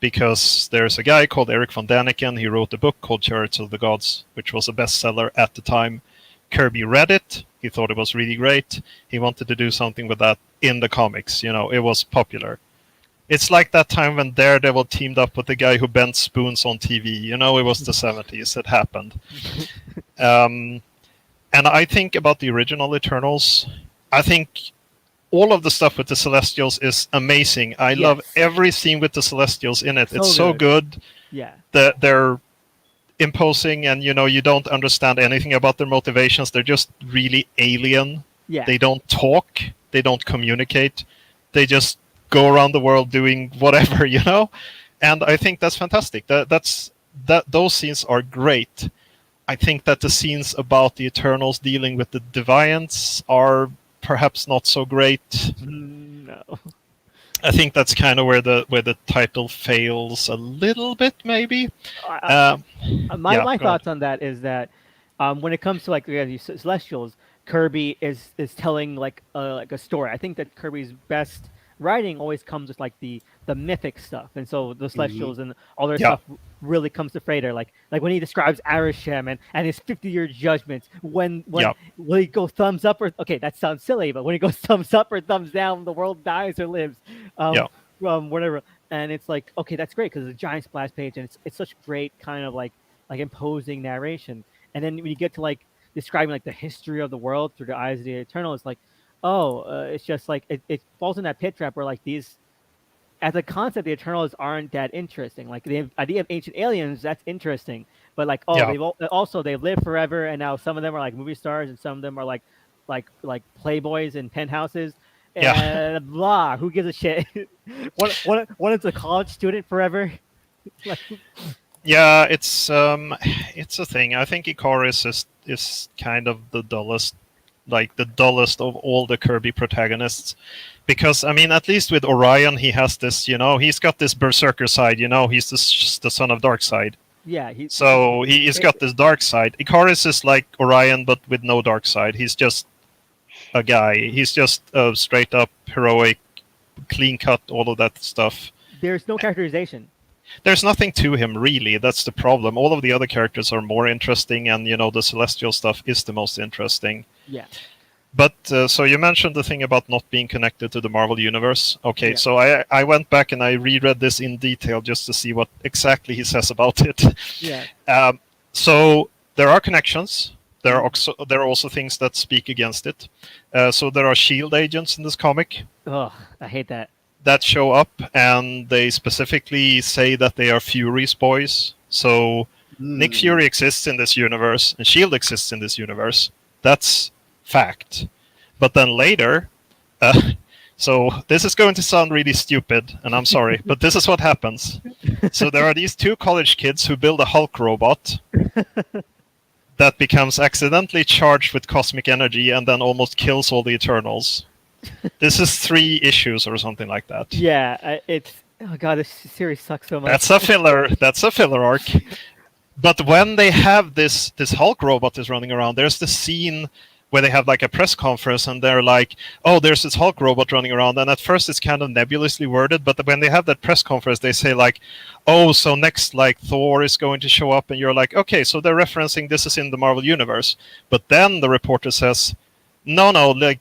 Because there's a guy called Eric von Daniken. He wrote a book called Chariots of the Gods, which was a bestseller at the time. Kirby read it. He thought it was really great. He wanted to do something with that in the comics. It was popular. It's like that time when Daredevil teamed up with the guy who bent spoons on TV. It was the 70s. It happened. And I think about the original Eternals. I think all of the stuff with the Celestials is amazing. I love every scene with the Celestials in it. It's so good. Yeah. They're imposing, and you don't understand anything about their motivations. They're just really alien. Yeah. They don't talk. They don't communicate. They just go around the world doing whatever, and I think that's fantastic. Those scenes are great. I think that the scenes about the Eternals dealing with the Deviants are perhaps not so great. No. I think that's kind of where the title fails a little bit, maybe. My thoughts on that is that when it comes to like the Celestials, Kirby is telling like a story. I think that Kirby's best writing always comes with like the mythic stuff, and so the Celestials and all their stuff really comes to Frater. Like when he describes Arishem and his 50-year judgments, when will he go thumbs up or okay, that sounds silly, but when he goes thumbs up or thumbs down, the world dies or lives. Whatever. And it's like, okay, that's great because it's a giant splash page and it's such great kind of like imposing narration. And then when you get to like describing like the history of the world through the eyes of the Eternal, it's like, it's just like it falls in that pit trap where like these, as a concept, the Eternals aren't that interesting. Like the idea of ancient aliens, that's interesting, but like they've lived forever, and now some of them are like movie stars, and some of them are like playboys in penthouses, and blah. Who gives a shit? One is a college student forever. Yeah, it's a thing. I think Icarus is kind of the dullest of all the Kirby protagonists, because I mean, at least with Orion, he has this, he's got this berserker side. He's the son of Darkseid. Yeah. He's got this dark side. Icarus is like Orion, but with no dark side. He's just a guy. He's just straight up heroic, clean cut, all of that stuff. There's no characterization. There's nothing to him, really. That's the problem. All of the other characters are more interesting, and the Celestial stuff is the most interesting. Yeah. But so you mentioned the thing about not being connected to the Marvel Universe. Okay, so I went back and I reread this in detail just to see what exactly he says about it. Yeah. So there are connections. There are also things that speak against it. So there are SHIELD agents in this comic. Oh, I hate that. That show up, and they specifically say that they are Fury's boys. So Nick Fury exists in this universe, and SHIELD exists in this universe. That's fact. But then later, so this is going to sound really stupid, and I'm sorry, but this is what happens. So there are these two college kids who build a Hulk robot that becomes accidentally charged with cosmic energy and then almost kills all the Eternals. This is 3 issues or something like that. Yeah, oh god, this series sucks so much. That's a filler arc. But when they have this Hulk robot is running around, there's the scene where they have like a press conference and they're like, oh, there's this Hulk robot running around. And at first it's kind of nebulously worded, but when they have that press conference, they say like, oh, so next like Thor is going to show up, and you're like, okay, so they're referencing this is in the Marvel Universe. But then the reporter says, no, like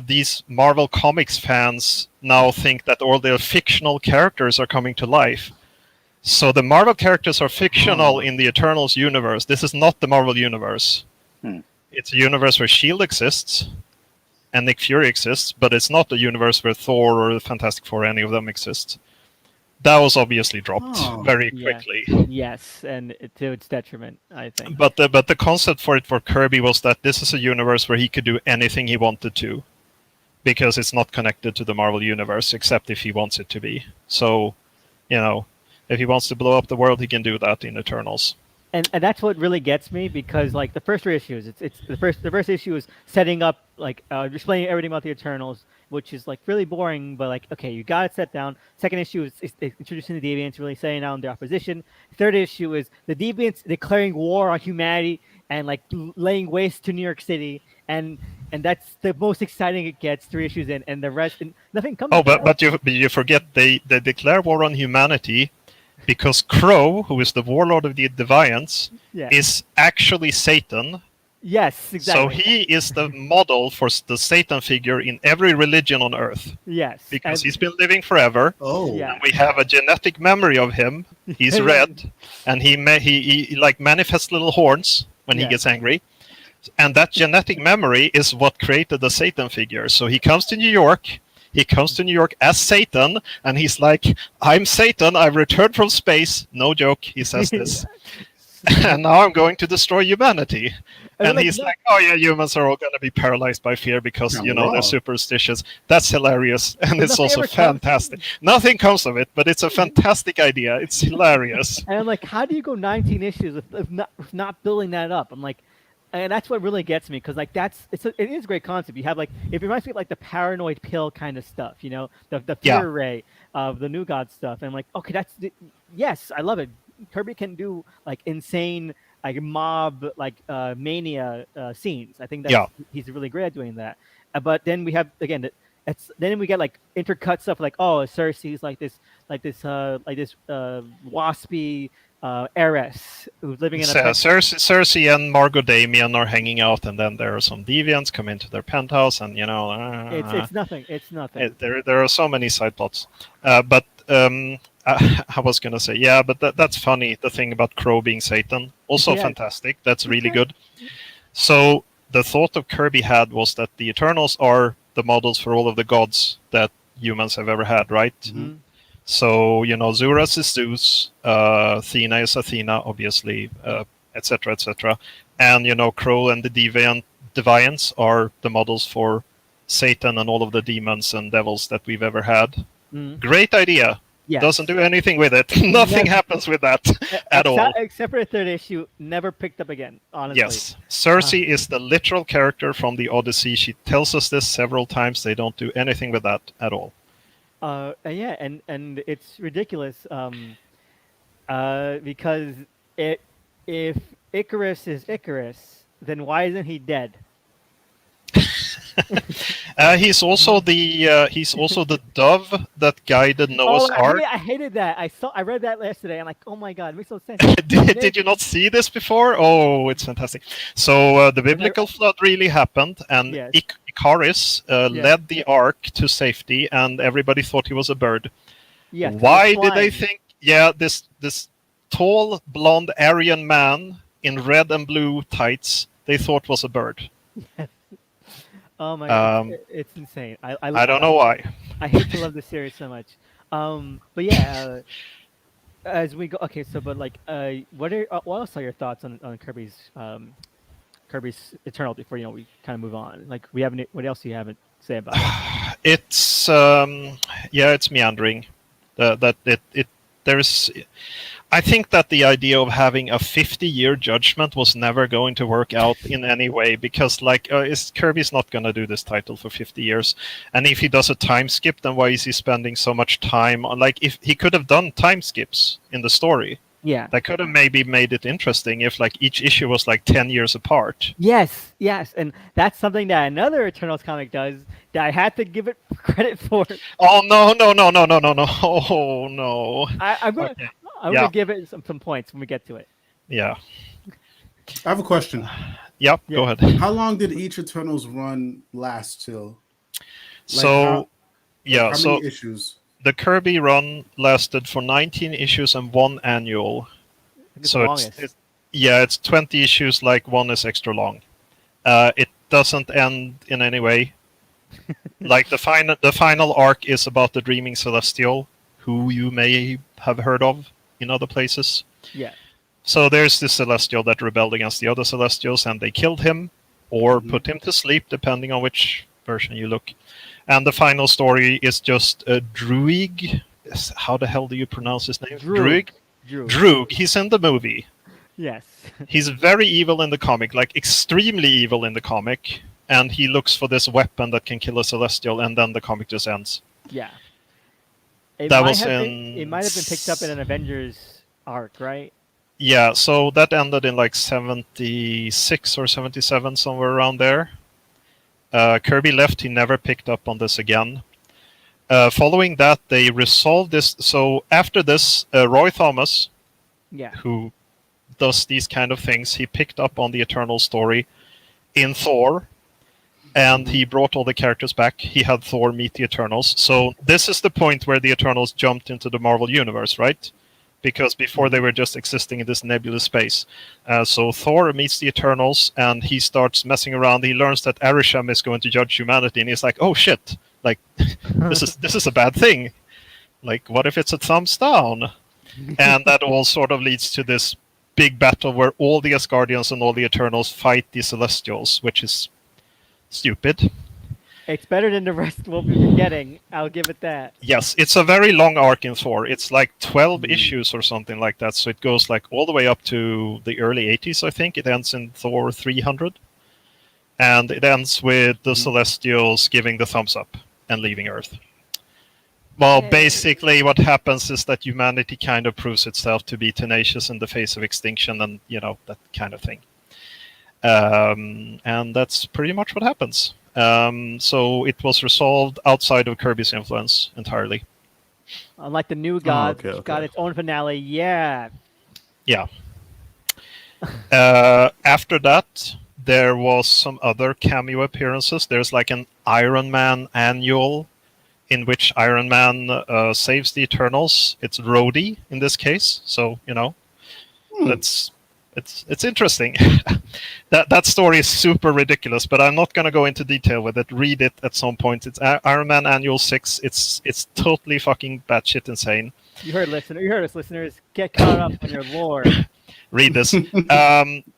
these Marvel Comics fans now think that all their fictional characters are coming to life. So the Marvel characters are fictional in the Eternals universe. This is not the Marvel universe. It's a universe where SHIELD exists and Nick Fury exists, but it's not a universe where Thor or the Fantastic Four, any of them exist. That was obviously dropped very quickly. Yes, and to its detriment, I think. But the concept for Kirby was that this is a universe where he could do anything he wanted to, because it's not connected to the Marvel Universe, except if he wants it to be. So, if he wants to blow up the world, he can do that in Eternals. And that's what really gets me, because like the first 3 issues, it's the first issue is setting up like explaining everything about the Eternals, which is like really boring, but like, okay, you got it set down. Second issue is introducing the Deviants, really saying out their opposition. Third issue is the Deviants declaring war on humanity and like laying waste to New York City, and that's the most exciting it gets. 3 issues in, and the rest, and nothing comes. Oh, but you forget they declare war on humanity because Crow, who is the warlord of the Deviants, is actually Satan. Yes, So exactly. he is the model for the Satan figure in every religion on Earth Yes. because he's been living forever. Oh, Yeah. We have a genetic memory of him. He's red, and he like manifests little horns when he Yes. gets angry. And that genetic memory is what created the Satan figure. So he comes to New York. He comes to New York as Satan, and he's like, "I'm Satan. I've returned from space." No joke. He says this. And now I'm going to destroy humanity. And he's like, "Oh yeah, humans are all going to be paralyzed by fear because they're superstitious." That's hilarious, and it's also fantastic. Nothing comes of it, but it's a fantastic idea. It's hilarious. And I'm like, how do you go 19 issues of not building that up? I'm like, and that's what really gets me because like it is a great concept. You have like it reminds me of like the paranoid pill kind of stuff, the fear ray of the New God stuff. And I'm like, okay, yes, I love it. Kirby can do like insane like mob like mania scenes. I think that he's really great at doing that. But then we have again then we get like intercut stuff like Cersei's like this waspy heiress who's living in a Cersei and Margot Damien are hanging out, and then there are some deviants come into their penthouse, and it's nothing. There are so many side plots, but I was gonna say but that's funny. The thing about Crow being Satan, also fantastic. That's really good. So the thought of Kirby had was that the Eternals are the models for all of the gods that humans have ever had, right? Mm-hmm. So, Zeus is Zeus, Athena is Athena, obviously, etc., etc. And, Crow and the Deviants are the models for Satan and all of the demons and devils that we've ever had. Mm. Great idea. Yes. Doesn't do anything with it. Nothing happens with that at all. Except for the third issue, never picked up again, honestly. Yes. Cersei is the literal character from the Odyssey. She tells us this several times. They don't do anything with that at all. And it's ridiculous because if Icarus is Icarus, then why isn't he dead? He's also the dove that guided Noah's Ark. I hated that. I read that yesterday. I'm like, oh my god, it makes no sense. Did you not see this before? Oh, it's fantastic. So the biblical flood really happened, and Icarus led the ark to safety, and everybody thought he was a bird. Yeah. Why did they think? Yeah, this tall, blonde Aryan man in red and blue tights they thought was a bird. Oh my god, it's insane. I don't know why. I hate to love this series so much. But yeah, as we go, okay. So, but like, what else are your thoughts on Kirby's Eternal before we kind of move on? Like, what else do you have to say about it? It's it's meandering. There's. I think that the idea of having a 50-year judgment was never going to work out in any way because, Kirby's not going to do this title for 50 years. And if he does a time skip, then why is he spending so much time on, if he could have done time skips in the story. Yeah. That could have maybe made it interesting if, each issue was, 10 years apart. Yes. And that's something that another Eternals comic does that I had to give it credit for. Oh, no. Oh, no. I'm going to give it some points when we get to it. Yeah. I have a question. Yep, go ahead. How long did each Eternals run last till? How many issues? The Kirby run lasted for 19 issues and one annual. It's 20 issues, one is extra long. It doesn't end in any way. The final arc is about the Dreaming Celestial, who you may have heard of in other places. Yeah. So there's this Celestial that rebelled against the other Celestials, and they killed him or put him to sleep, depending on which version you look. And the final story is just a Druig. How the hell do you pronounce his name? Druig. Druig. He's in the movie. Yes. He's very evil in the comic, extremely evil in the comic. And he looks for this weapon that can kill a Celestial, and then the comic just ends. Yeah. It might have been picked up in an Avengers arc, right? Yeah, so that ended in 76 or 77, somewhere around there. Kirby left, he never picked up on this again. Following that, they resolved this. So after this, Roy Thomas, who does these kind of things, he picked up on the Eternal story, in Thor, and he brought all the characters back. He had Thor meet the Eternals. So this is the point where the Eternals jumped into the Marvel Universe, right? Because before they were just existing in this nebulous space. So Thor meets the Eternals, and he starts messing around. He learns that Arishem is going to judge humanity, and he's like, "Oh shit! Like, this is a bad thing. Like, what if it's a thumbs down?" And that all sort of leads to this big battle where all the Asgardians and all the Eternals fight the Celestials, which is stupid. It's better than the rest we'll be getting. I'll give it that. Yes, it's a very long arc in Thor. It's like 12 issues or something like that. So it goes like all the way up to the early 80s, I think. It ends in Thor 300. And it ends with the Celestials giving the thumbs up and leaving Earth. Well, basically what happens is that humanity kind of proves itself to be tenacious in the face of extinction and, that kind of thing. And that's pretty much what happens. So it was resolved outside of Kirby's influence entirely. Unlike the New Gods, which got its own finale. Yeah. Yeah. After that, there was some other cameo appearances. There's like an Iron Man annual in which Iron Man saves the Eternals. It's Rhodey in this case. So, It's interesting. that story is super ridiculous, but I'm not going to go into detail with it. Read it at some point. It's Iron Man Annual 6. It's totally fucking batshit insane. You heard us, listeners. Get caught up on your lore. Read this.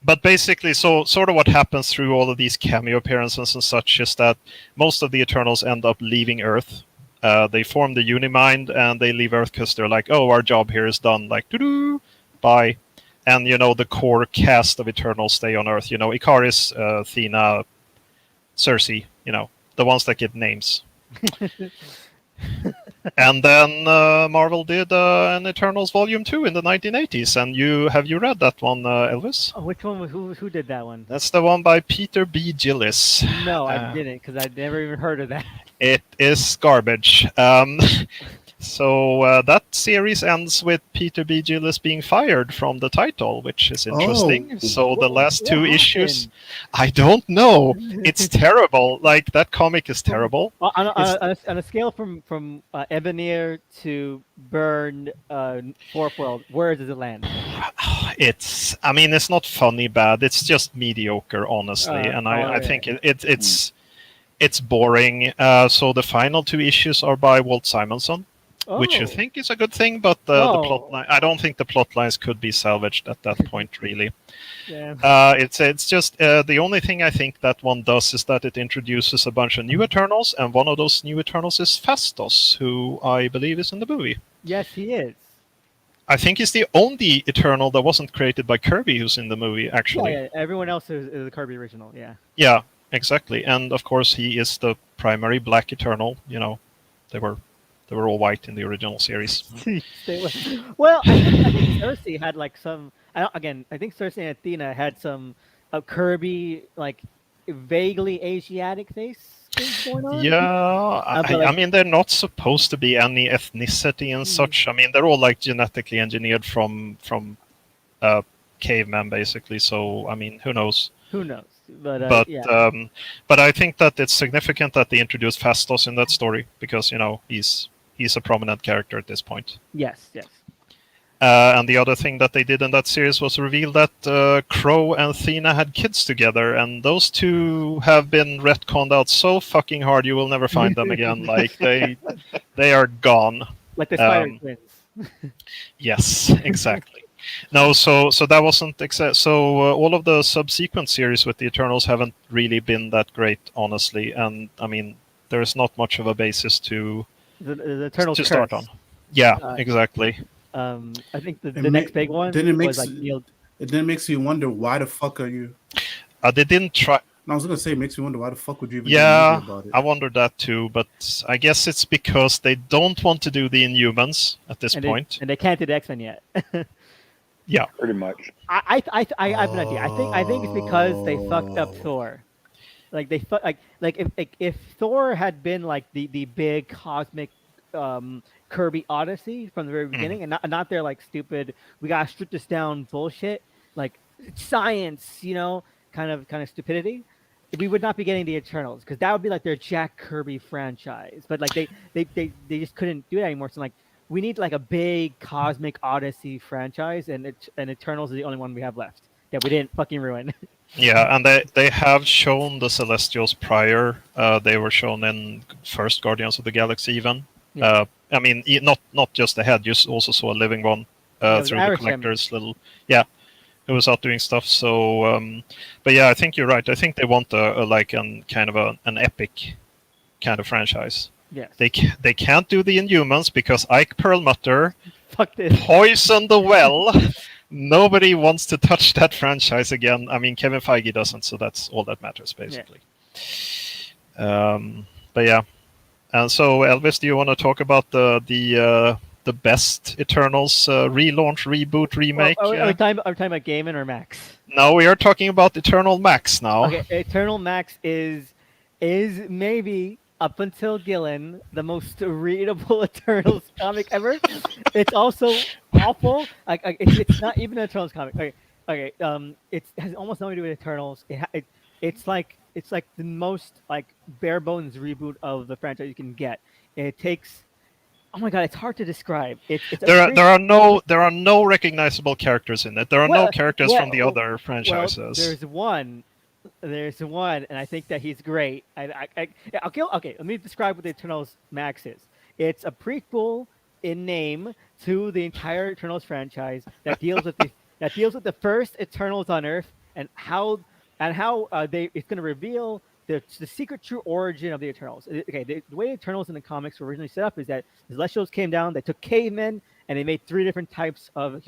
But basically, so sort of what happens through all of these cameo appearances and such is that most of the Eternals end up leaving Earth. They form the Unimind, and they leave Earth because they're like, oh, our job here is done. Like, doo-doo, bye. And, the core cast of Eternals stay on Earth. Ikaris, Athena, Cersei, the ones that get names. And then Marvel did an Eternals Volume 2 in the 1980s. And have you read that one, Elvis? Oh, which one? Who did that one? That's the one by Peter B. Gillis. No, I didn't, because I'd never even heard of that. It is garbage. So that series ends with Peter B. Gillis being fired from the title, which is interesting. Oh. So the last two happened? issues, I don't know. It's terrible. Like, that comic is terrible. On a scale from Ebonier to Burn, Fourth World, where does it land? It's not funny bad. It's just mediocre, honestly. And I think it's boring. So the final two issues are by Walt Simonson. Which I think is a good thing, but the plot line, I don't think the plot lines could be salvaged at that point, really. Yeah. It's just the only thing I think that one does is that it introduces a bunch of new Eternals, and one of those new Eternals is Phastos, who I believe is in the movie. Yes, he is. I think he's the only Eternal that wasn't created by Kirby who's in the movie, actually. Yeah. Everyone else is a Kirby original, yeah. Yeah, exactly. And, of course, he is the primary Black Eternal. They were all white in the original series. Well, I think Cersei had like some. I think Cersei and Athena had some Kirby, like vaguely Asiatic things going on. Yeah, they're not supposed to be any ethnicity and such. They're all like genetically engineered from cavemen, basically. So, who knows? Who knows? But I think that it's significant that they introduced Phastos in that story because he's a prominent character at this point. Yes. And the other thing that they did in that series was reveal that Crow and Athena had kids together, and those two have been retconned out so fucking hard you will never find them again. Like they are gone. Like the Spider Twins. Yes, exactly. No, so that wasn't so all of the subsequent series with the Eternals haven't really been that great, honestly, and there's not much of a basis to Eternals to start on. Yeah, exactly. I think the next big one was like Neil. It then makes you wonder why the fuck are you? They didn't try. No, I was gonna say it makes you wonder why the fuck would you even Yeah, do about it? I wondered that too, but I guess it's because they don't want to do the Inhumans at this point, and they can't do the X-Men yet. Yeah, pretty much. I have an idea. I think it's because they fucked up Thor. Like they if Thor had been like the big cosmic Kirby Odyssey from the very beginning, and not their like stupid we gotta strip this down bullshit like science, kind of stupidity. we would not be getting the Eternals because that would be like their Jack Kirby franchise. But like they just couldn't do it anymore. So like we need like a big cosmic Odyssey franchise, and Eternals is the only one we have left that we didn't fucking ruin. Yeah, and they have shown the Celestials prior. They were shown in first Guardians of the Galaxy even. Yeah. I mean, not just the head. You also saw a living one Yeah, it was through the Arishem. collector's little. Yeah, who was out doing stuff. So, but yeah, I think you're right. I think they want a like an kind of an epic kind of franchise. Yes. They can't do the Inhumans because Ike Perlmutter Fuck this. poisoned the well. Nobody wants to touch that franchise again. I mean, Kevin Feige doesn't, so that's all that matters, basically. Yeah. But yeah, and so Elvis, do you want to talk about the best Eternals relaunch, reboot, remake? Are we talking about Gaiman or Max? No, we are talking about Eternal Max now. Okay, Eternal Max is maybe up until Gillen the most readable Eternals comic ever. It's also awful. Like it's not even an Eternals comic. Okay. It has almost nothing to do with Eternals. It's like the most like bare bones reboot of the franchise you can get. It takes. Oh my god, it's hard to describe. There are no recognizable characters in it. There are no characters from the other franchises. Well, there's one, and I think that he's great. Okay. Let me describe what the Eternals Max is. It's a prequel in name to the entire Eternals franchise that deals with the first Eternals on Earth and how it's going to reveal the secret true origin of the Eternals. Okay, the way Eternals in the comics were originally set up is that the Celestials came down, they took cavemen, and they made 3 different types of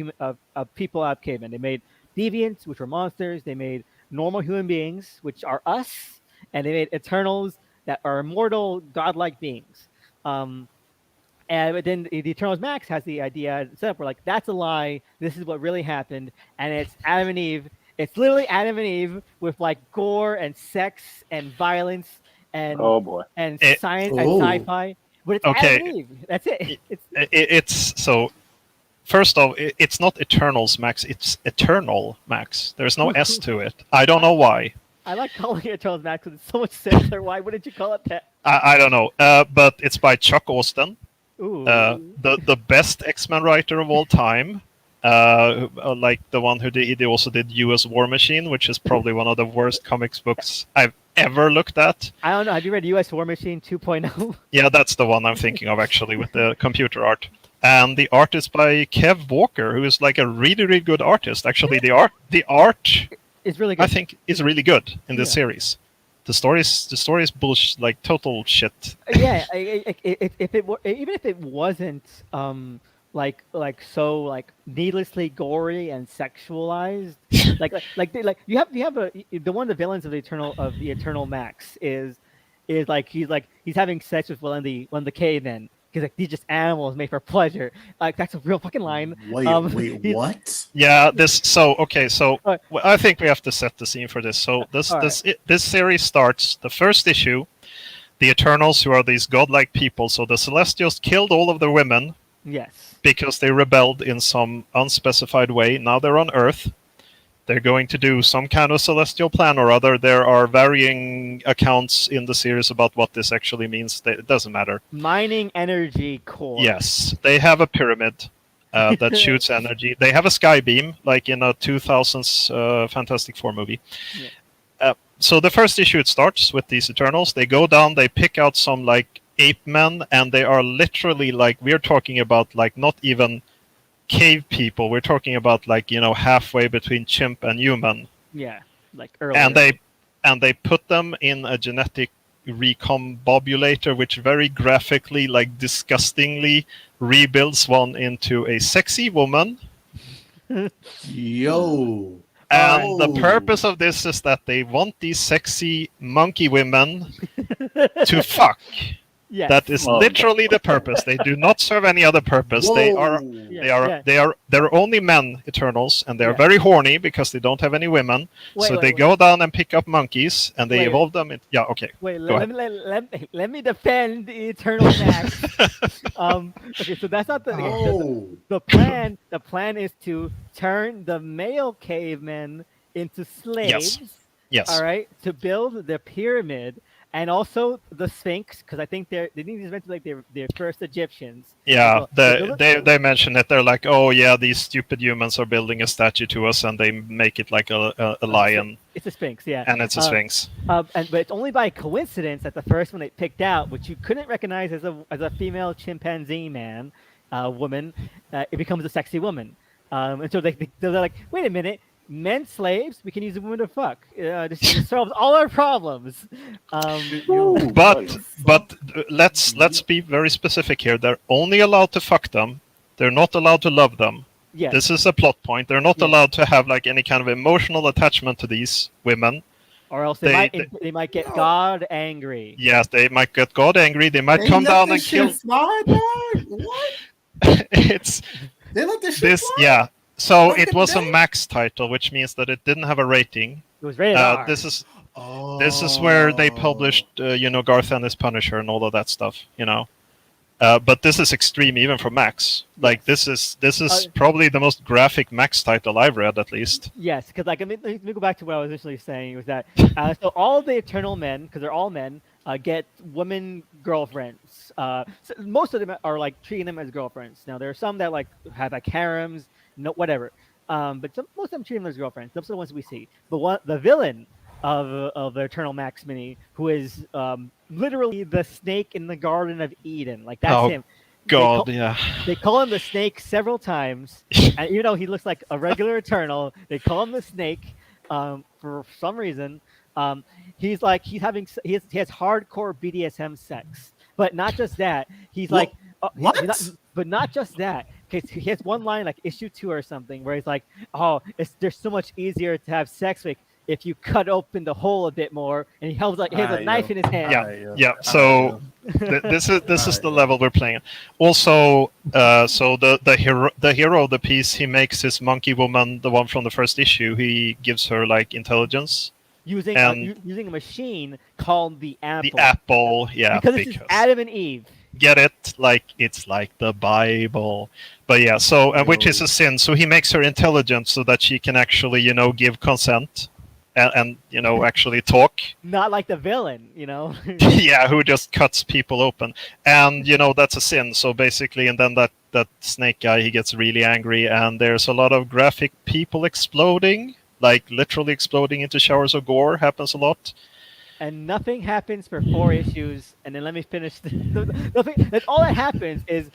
people out of cavemen. They made deviants, which were monsters. They made normal human beings, which are us, and they made Eternals that are immortal, godlike beings. But then the Eternals Max has the idea set up where like that's a lie. This is what really happened, and it's Adam and Eve. It's literally Adam and Eve with like gore and sex and violence and science and sci-fi. But it's Adam and Eve. That's it. It's so. First off, it's not Eternals Max, it's Eternal Max. There's no S to it. I don't know why. I like calling it Eternals Max because it's so much simpler. Why wouldn't you call it that? I don't know. But it's by Chuck Austen, Ooh. the best X-Men writer of all time. Like the one who he also did U.S. War Machine, which is probably one of the worst comics books I've ever looked at. I don't know. Have you read U.S. War Machine 2.0? Yeah, that's the one I'm thinking of actually with the computer art. And the art is by Kev Walker, who is like a really, really good artist. Actually, the art is really good. I think is really good in this series. The story is bullshit, like total shit. Yeah, even if it wasn't like needlessly gory and sexualized, like you have the one of the villains of the Eternal Max is like he's having sex with one of the cavemen. Because like these just animals made for pleasure. Like that's a real fucking line. Wait, what? Yeah, I think we have to set the scene for this. So this series starts the first issue. The Eternals, who are these godlike people, so the Celestials killed all of their women. Yes. Because they rebelled in some unspecified way. Now they're on Earth. They're going to do some kind of celestial plan or other. There are varying accounts in the series about what this actually means. It doesn't matter. Mining energy core. Yes, they have a pyramid that shoots energy. They have a sky beam, like in a 2000s Fantastic Four movie. Yeah. So the first issue, it starts with these Eternals. They go down, they pick out some like ape men, and they are literally like, we're talking about like not even cave people. We're talking about like, halfway between chimp and human. Yeah, like earlier. And they put them in a genetic recombobulator, which very graphically, like disgustingly, rebuilds one into a sexy woman. Yo. And the purpose of this is that they want these sexy monkey women to fuck. Yes. That is literally the purpose. They do not serve any other purpose. Whoa. They're only men Eternals, and they are very horny because they don't have any women. They go down and pick up monkeys, and they evolve them. Let me defend the Eternal Max. Okay, so that's not the plan. The plan is to turn the male cavemen into slaves. Yes. Yes. all right, to build the pyramid and also the Sphinx, because I think they need to invent like their first Egyptians. Yeah, They build it. they mention it. They're like, oh yeah, these stupid humans are building a statue to us, and they make it like a lion, It's a Sphinx, yeah. and it's a sphinx. But it's only by coincidence that the first one they picked out, which you couldn't recognize as a female chimpanzee woman, it becomes a sexy woman. And so they're like, wait a minute, men slaves, we can use a woman to fuck. This solves all our problems. But let's be very specific here. They're only allowed to fuck them. They're not allowed to love them. Yes. This is a plot point. They're not allowed to have like any kind of emotional attachment to these women. Or else they might get God angry. Yes, they might get God angry. They might come down and kill. Fly, dog? What? It's They let this shit this, fly? yeah. So Back it in was the a day? max title, which means that it didn't have a rating. It was rated R. This is where they published, Garth and his Punisher and all of that stuff. But this is extreme even for Max. Like this is probably the most graphic Max title I've read, at least. Yes, because let me go back to what I was initially saying. Was that so all the Eternal men, because they're all men, get women girlfriends. So most of them are like treating them as girlfriends. Now there are some that like have like harems, whatever. But most of them treat them as girlfriends. Those are the ones we see. But the villain of the Eternal Max mini, who is literally the snake in the Garden of Eden, like that's him. God, They call him the Snake several times, and even though he looks like a regular Eternal, they call him the Snake for some reason. He has hardcore BDSM sex, but not just that. He's like, what? But not just that. Because he has one line like issue 2 or something where he's like, "Oh, they're so much easier to have sex with if you cut open the hole a bit more." And he has a knife in his hand. Yeah. So this is the level we're playing. Also, so the hero of the piece, he makes his monkey woman, the one from the first issue. He gives her like intelligence using a machine called the Apple. The Apple, yeah, because it's Adam and Eve. Get it? Like it's like the Bible. But yeah, so which is a sin. So he makes her intelligent so that she can actually, give consent and actually talk. Not like the villain, Yeah, who just cuts people open. And that's a sin. So basically, and then that snake guy, he gets really angry, and there's a lot of graphic people exploding, like literally exploding into showers of gore, happens a lot. And nothing happens for 4 issues, and then let me finish. That's all that happens is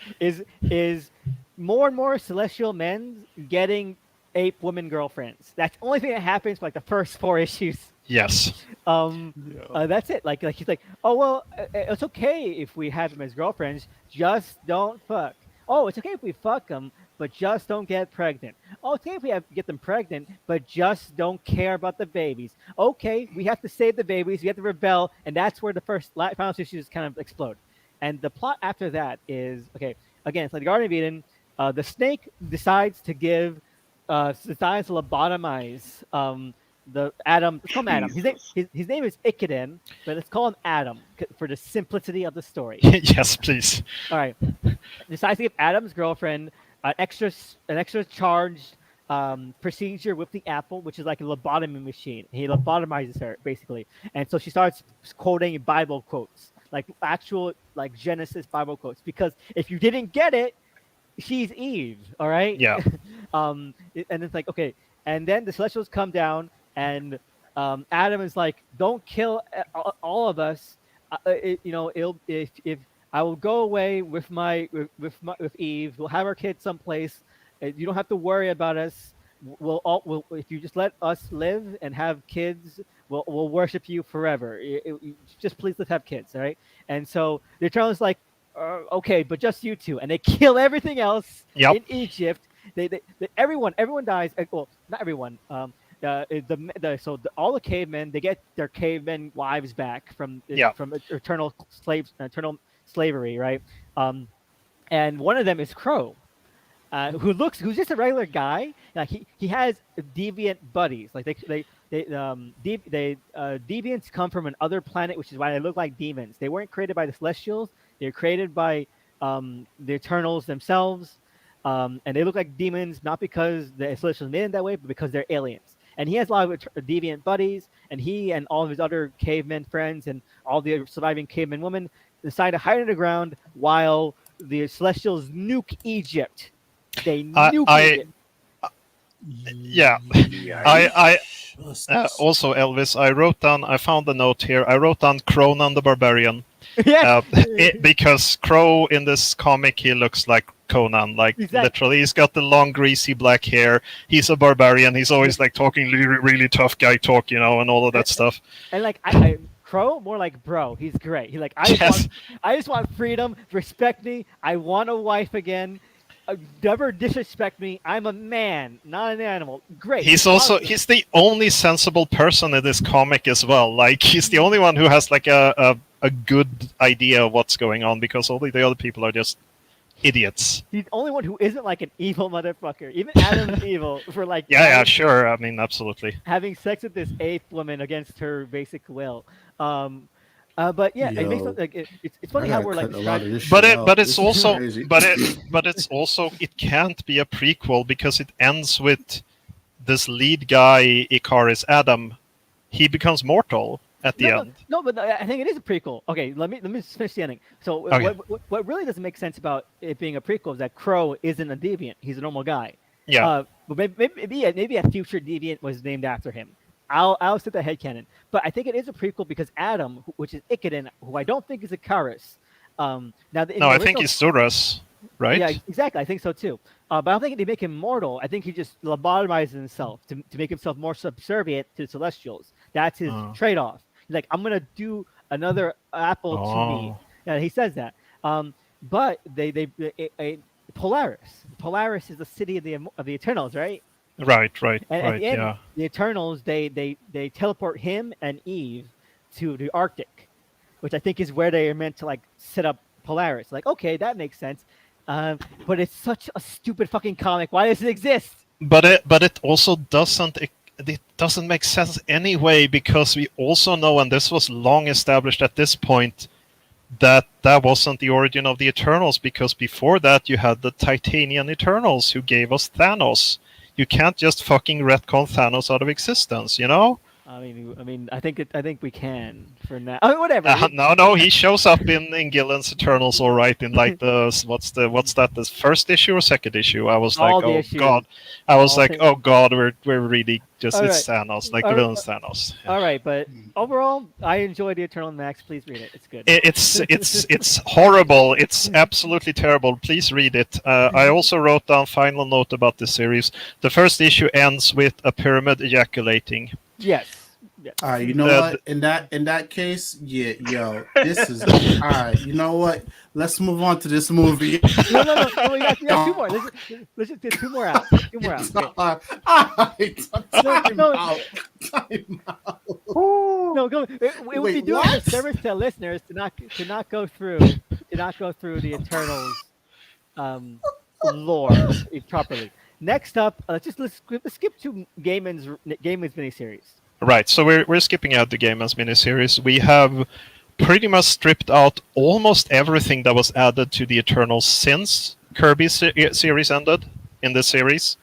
more and more celestial men getting ape women girlfriends. That's the only thing that happens for like the first 4 issues. Yes. That's it. Like he's like, oh well, it's okay if we have them as girlfriends, just don't fuck. Oh, it's okay if we fuck them, but just don't get pregnant. Oh, it's okay if we get them pregnant, but just don't care about the babies. Okay, we have to save the babies, we have to rebel, and that's where the final issues kind of explode. And the plot after that is, okay, again, it's like the Garden of Eden. The snake decides to lobotomize the Adam. Let's call him Adam. His name is Icodin, but let's call him Adam for the simplicity of the story. Yes, please. All right. Decides to give Adam's girlfriend an extra charged procedure with the Apple, which is like a lobotomy machine. He lobotomizes her basically, and so she starts quoting Bible quotes, like actual like Genesis Bible quotes. Because if you didn't get it, she's Eve. All right. Yeah. And it's like, okay, and then the Celestials come down, and Adam is like, "Don't kill all of us. If I will go away with Eve, we'll have our kids someplace. You don't have to worry about us. We'll if you just let us live and have kids, we'll worship you forever. Just please let's have kids, all right?" And so the Eternals like, okay, but just you two, and they kill everything else in Egypt. Everyone dies. Well, not everyone. All the cavemen, they get their cavemen wives back from eternal slavery, right? And one of them is Crow, who's just a regular guy. Like he has deviant buddies. Like deviants come from another planet, which is why they look like demons. They weren't created by the Celestials. They're created by the Eternals themselves. And they look like demons not because the Celestials made them that way, but because they're aliens. and he has a lot of deviant buddies, and he and all of his other caveman friends and all the surviving caveman women decide to hide underground while the Celestials nuke Egypt. They nuke Egypt. Yeah. I also, Elvis, I found a note here. I wrote down Cronan the Barbarian. Yes. Because Crow in this comic, he looks like Conan. Like, literally, he's got the long, greasy black hair. He's a barbarian. He's always like talking really tough guy talk, and all of that stuff. And like, I Crow, more like bro. He's great. He's like, I just want freedom. Respect me. I want a wife again. Never disrespect me. I'm a man, not an animal. Great. He's the only sensible person in this comic as well. Like, he's the only one who has like a good idea of what's going on, because all the other people are just idiots. He's the only one who isn't like an evil motherfucker. Even Adam's evil for like sure. I mean, absolutely. Having sex with this 8th woman against her basic will. But yeah, it makes like it's funny how we're like, but it's also it can't be a prequel because it ends with this lead guy Icarus Adam. He becomes mortal at the end. No, but I think it is a prequel. Okay, let me finish the ending. So what really doesn't make sense about it being a prequel is that Crow isn't a deviant; he's a normal guy. Yeah. But maybe a future deviant was named after him. I'll set that headcanon. But I think it is a prequel because Adam, which is Icodin, who I don't think is Icarus. I think he's Zuras, right? Yeah, exactly. I think so too. But I don't think they make him mortal. I think he just lobotomizes himself to make himself more subservient to the Celestials. That's his trade-off. He's like, I'm going to do another apple to me. Yeah, he says that. But Polaris is the city of the Eternals, right? Right. And at the end, the Eternals, they teleport him and Eve to the Arctic, which I think is where they are meant to like set up Polaris. Like, okay, that makes sense. But it's such a stupid fucking comic. Why does it exist? But it also doesn't. It doesn't make sense anyway, because we also know, and this was long established at this point, that wasn't the origin of the Eternals, because before that you had the Titanian Eternals who gave us Thanos. You can't just fucking retcon Thanos out of existence, I mean, I think we can for now. I mean, whatever. No, he shows up in Gillen's Eternals, all right. In like the the first issue or second issue? I was like, oh god. I was like, oh god, we're really just it's Thanos, like the villain's Thanos. All right, but overall, I enjoy the Eternal Max. Please read it. It's good. It's horrible. It's absolutely terrible. Please read it. I also wrote down final note about this series. The first issue ends with a pyramid ejaculating. Yes. All right, you know what? In that case, this is all right. You know what? Let's move on to this movie. No. We got 2 more. Let's just get 2 more out. 2 more out. Time out. No, go. It would be doing a service to listeners to not go through the Eternals lore properly. Next up, let's skip to Gaiman's miniseries. Right, so we're skipping out the Gaiman's miniseries. We have pretty much stripped out almost everything that was added to the Eternals since Kirby's series ended in this series.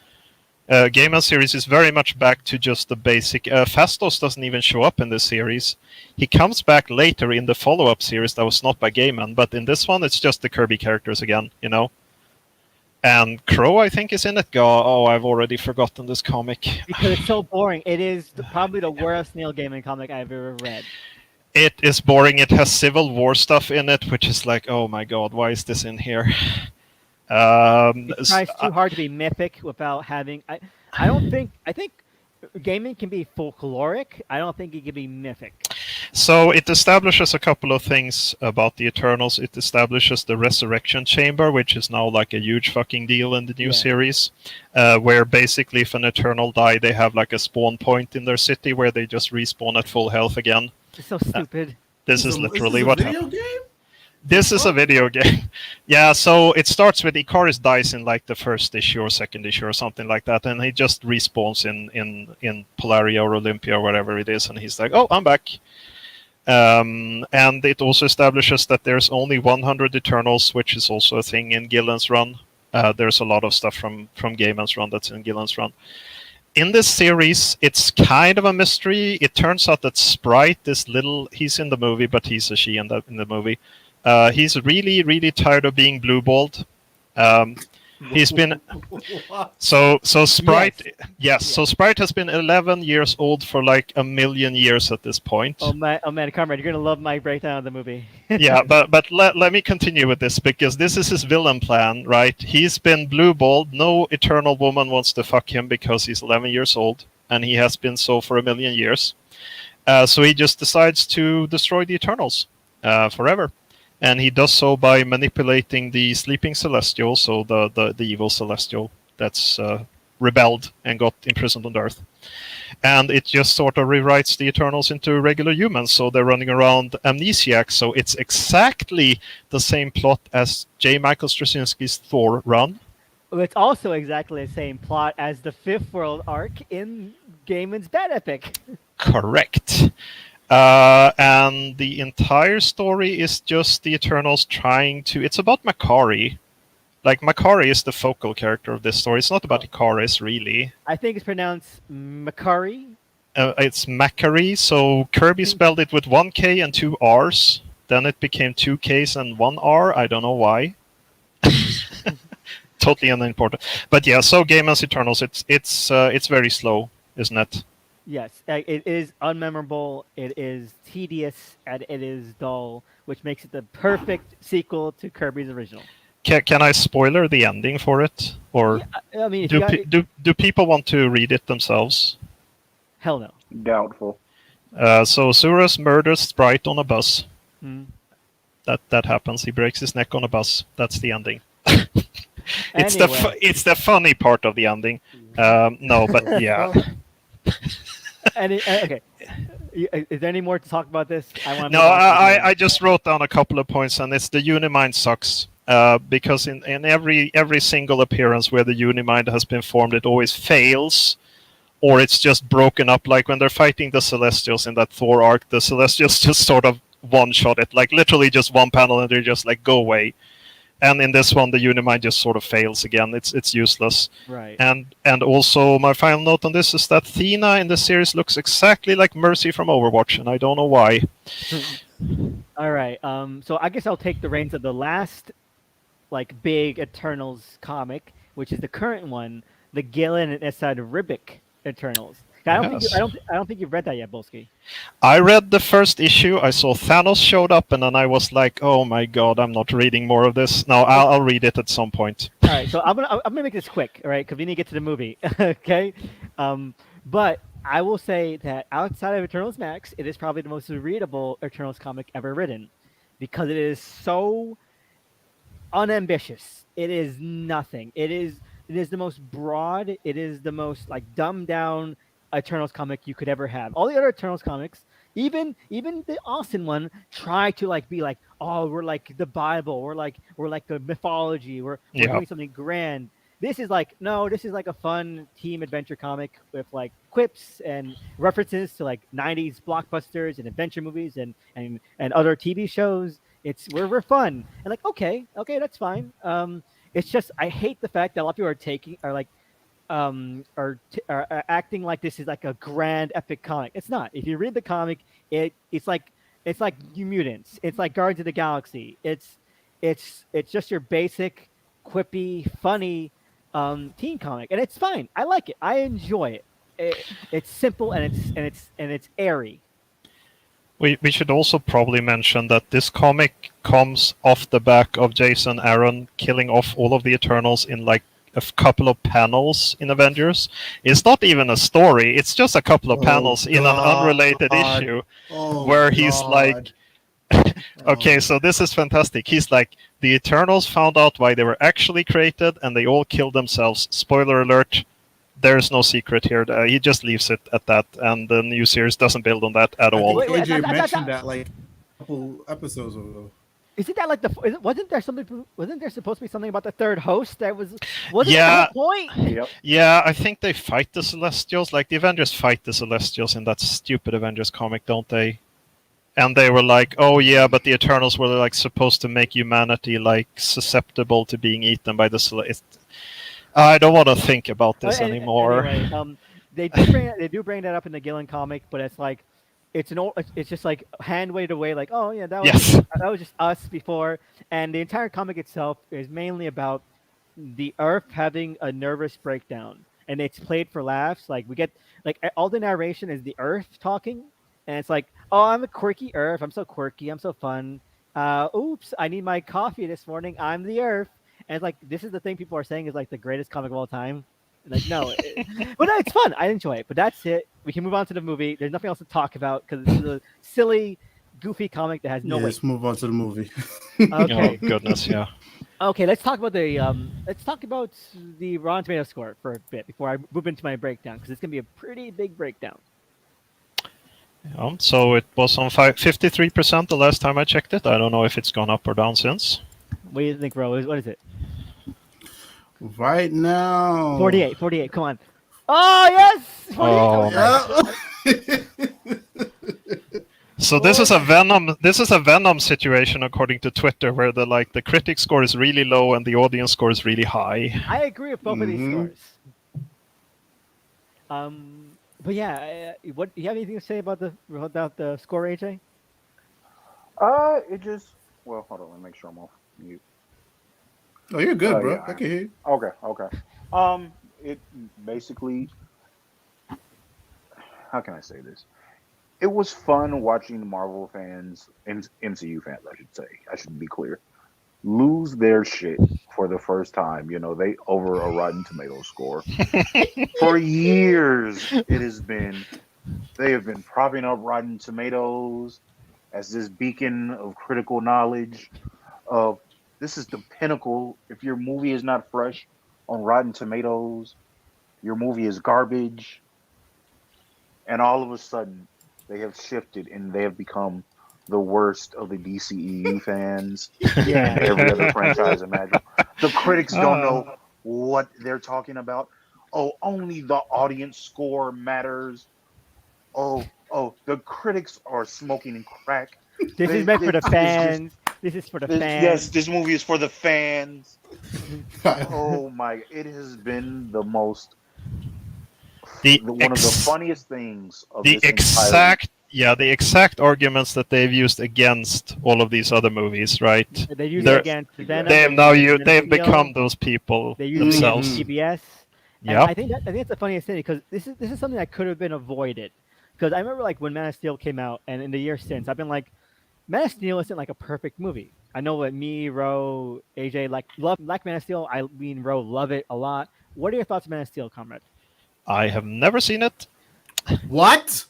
Gaiman's series is very much back to just the basic. Phastos doesn't even show up in this series. He comes back later in the follow-up series that was not by Gaiman, but in this one it's just the Kirby characters again, And Crow, I think, is in it. I've already forgotten this comic. Because it's so boring. It is probably the worst Neil Gaiman comic I've ever read. It is boring. It has Civil War stuff in it, which is like, oh my god, why is this in here? It tries too hard to be mythic without having... I think Gaiman can be folkloric. I don't think he can be mythic. So it establishes a couple of things about the Eternals. It establishes the Resurrection Chamber, which is now like a huge fucking deal in the new series, where basically if an Eternal die, they have like a spawn point in their city where they just respawn at full health again. It's so stupid. This is literally what happened. This is a video game. Yeah, so it starts with Icarus dies in like the first issue or second issue or something like that, and he just respawns in Polaria or Olympia or whatever it is, and he's like, oh, I'm back. And it also establishes that there's only 100 Eternals, which is also a thing in Gillen's run. There's a lot of stuff from Gaiman's run that's in Gillen's run. in this series, it's kind of a mystery. It turns out that Sprite, he's in the movie, but he's a she in the movie. He's really, really tired of being blue-balled. He's been so Sprite. Yes, so Sprite has been 11 years old for like a million years at this point. Oh man, Comrade, you're gonna love my breakdown of the movie. Yeah, but let me continue with this, because this is his villain plan, right? He's been blue-balled. No eternal woman wants to fuck him because he's 11 years old, and he has been so for a million years. So he just decides to destroy the Eternals forever. And he does so by manipulating the sleeping Celestial, so the evil Celestial that's rebelled and got imprisoned on Earth. And it just sort of rewrites the Eternals into regular humans, so they're running around amnesiacs. So it's exactly the same plot as J. Michael Straczynski's Thor run. It's also exactly the same plot as the Fifth World arc in Gaiman's Bat Epic. Correct. And the entire story is just the Eternals trying to... It's about Makari. Like, Makari is the focal character of this story. It's not about Ikaris, really. I think it's pronounced Makari. It's Makari, so Kirby spelled it with one K and two R's. Then it became two Ks and one R. I don't know why. Totally unimportant. But yeah, so Gaiman's Eternals, it's very slow, isn't it? Yes, it is unmemorable, it is tedious, and it is dull, which makes it the perfect sequel to Kirby's original. Can I spoiler the ending for it? Or I mean, do people want to read it themselves? Hell no. Doubtful. So Surus murders Sprite on a bus. Mm. That happens. He breaks his neck on a bus. That's the ending. It's the funny part of the ending. No, but yeah. Okay. Is there any more to talk about this? I just wrote down a couple of points, and it's the Unimind sucks. Because in every single appearance where the Unimind has been formed, it always fails, or it's just broken up. Like when they're fighting the Celestials in that Thor arc, the Celestials just sort of one-shot it, like literally just one panel, and they're just like, go away. And in this one, the Unimind just sort of fails again. It's useless. Right. And also, my final note on this is that Thena in the series looks exactly like Mercy from Overwatch, and I don't know why. All right. So I guess I'll take the reins of the last, like, big Eternals comic, which is the current one, the Gillen and Esad Ribic Eternals. I don't think you've read that yet, Bullski. I read the first issue. I saw Thanos showed up, and then I was like, "Oh my god, I'm not reading more of this." No, I'll read it at some point. All right, so I'm gonna make this quick, all right, because we need to get to the movie, okay? But I will say that outside of Eternals Max, it is probably the most readable Eternals comic ever written, because it is so unambitious. It is nothing. It is the most broad. It is the most like dumbed down Eternals comic you could ever have. All the other Eternals comics, even the Austin one, try to like be like, oh, we're like the Bible, we're like the mythology, we're doing something grand. This is like, no, this is like a fun team adventure comic with like quips and references to like 90s blockbusters and adventure movies and other TV shows. We're fun and like okay, that's fine. It's just I hate the fact that a lot of people are acting like this is like a grand epic comic. It's not. If you read the comic, it's like New Mutants. It's like Guardians of the Galaxy. It's just your basic, quippy, funny teen comic, and it's fine. I like it. I enjoy it. It's simple and it's airy. We should also probably mention that this comic comes off the back of Jason Aaron killing off all of the Eternals in like a couple of panels in Avengers. It's not even a story. It's just a couple of panels in an unrelated issue where he's like, okay, so this is fantastic. He's like, the Eternals found out why they were actually created and they all killed themselves. Spoiler alert. There's no secret here. He just leaves it at that, and the new series doesn't build on that at all. AJ mentioned that like a couple episodes ago. Isn't that like wasn't there supposed to be something about the third host that wasn't yeah, the whole point? Yep. Yeah, I think they fight the Celestials. Like the Avengers fight the Celestials in that stupid Avengers comic, don't they? And they were like, oh yeah, but the Eternals were like supposed to make humanity like susceptible to being eaten by the Celestials. I don't want to think about this anymore. Anyway, they do bring that up in the Gillen comic, but it's like it's just like hand waved away, like, oh yeah, Yes. that was just us before, and the entire comic itself is mainly about the Earth having a nervous breakdown, and it's played for laughs. Like we get like all the narration is the Earth talking, and it's like, oh, I'm a quirky Earth, I'm so quirky, I'm so fun. Oops, I need my coffee this morning. I'm the Earth, and it's like this is the thing people are saying is like the greatest comic of all time. Like no, but no, it's fun. I enjoy it. But that's it. We can move on to the movie. There's nothing else to talk about because this is a silly, goofy comic that has no Yeah, weight. let's move on to the movie. Okay. Oh goodness, yeah. Okay, let's talk about the Rotten Tomatoes score for a bit before I move into my breakdown because it's gonna be a pretty big breakdown. So it was on 53% the last time I checked it. I don't know if it's gone up or down since. What do you think, bro? What is it? Right now, 48. Come on. Oh yes. 48. Oh, So this is a Venom situation according to Twitter, where the critic score is really low and the audience score is really high. I agree with both of these Mhm. scores. But yeah, what do you have anything to say about the score, AJ? It just well, hold on, let me make sure I'm off mute. Oh, you're good, bro. Yeah, I can hear you. Okay. It basically, how can I say this? It was fun watching Marvel fans and MCU fans, I should say. I should be clear. Lose their shit for the first time. You know, they over a Rotten Tomatoes score. For years, they have been propping up Rotten Tomatoes as this beacon of critical knowledge. Of this is the pinnacle. If your movie is not fresh on Rotten Tomatoes, your movie is garbage. And all of a sudden, they have shifted and they have become the worst of the DCEU fans Yeah. and every other franchise imaginable. The critics don't know what they're talking about. Oh, only the audience score matters. Oh, the critics are smoking crack. This is meant for the It's just- fans. This is for the fans. Yes, this movie is for the fans. Oh my! It has been the most one of the funniest things of the this entire. exact arguments that they've used against all of these other movies, right? They use They're- it against Venom. They've become those people They use it themselves. against PBS. And Yeah. I think it's the funniest thing because this is something that could have been avoided. Because I remember like when Man of Steel came out, and in the year since, I've been like, Man of Steel isn't like a perfect movie. I know that me, Ro, AJ love Man of Steel. I mean, Ro love it a lot. What are your thoughts on Man of Steel, Comrade? I have never seen it. What?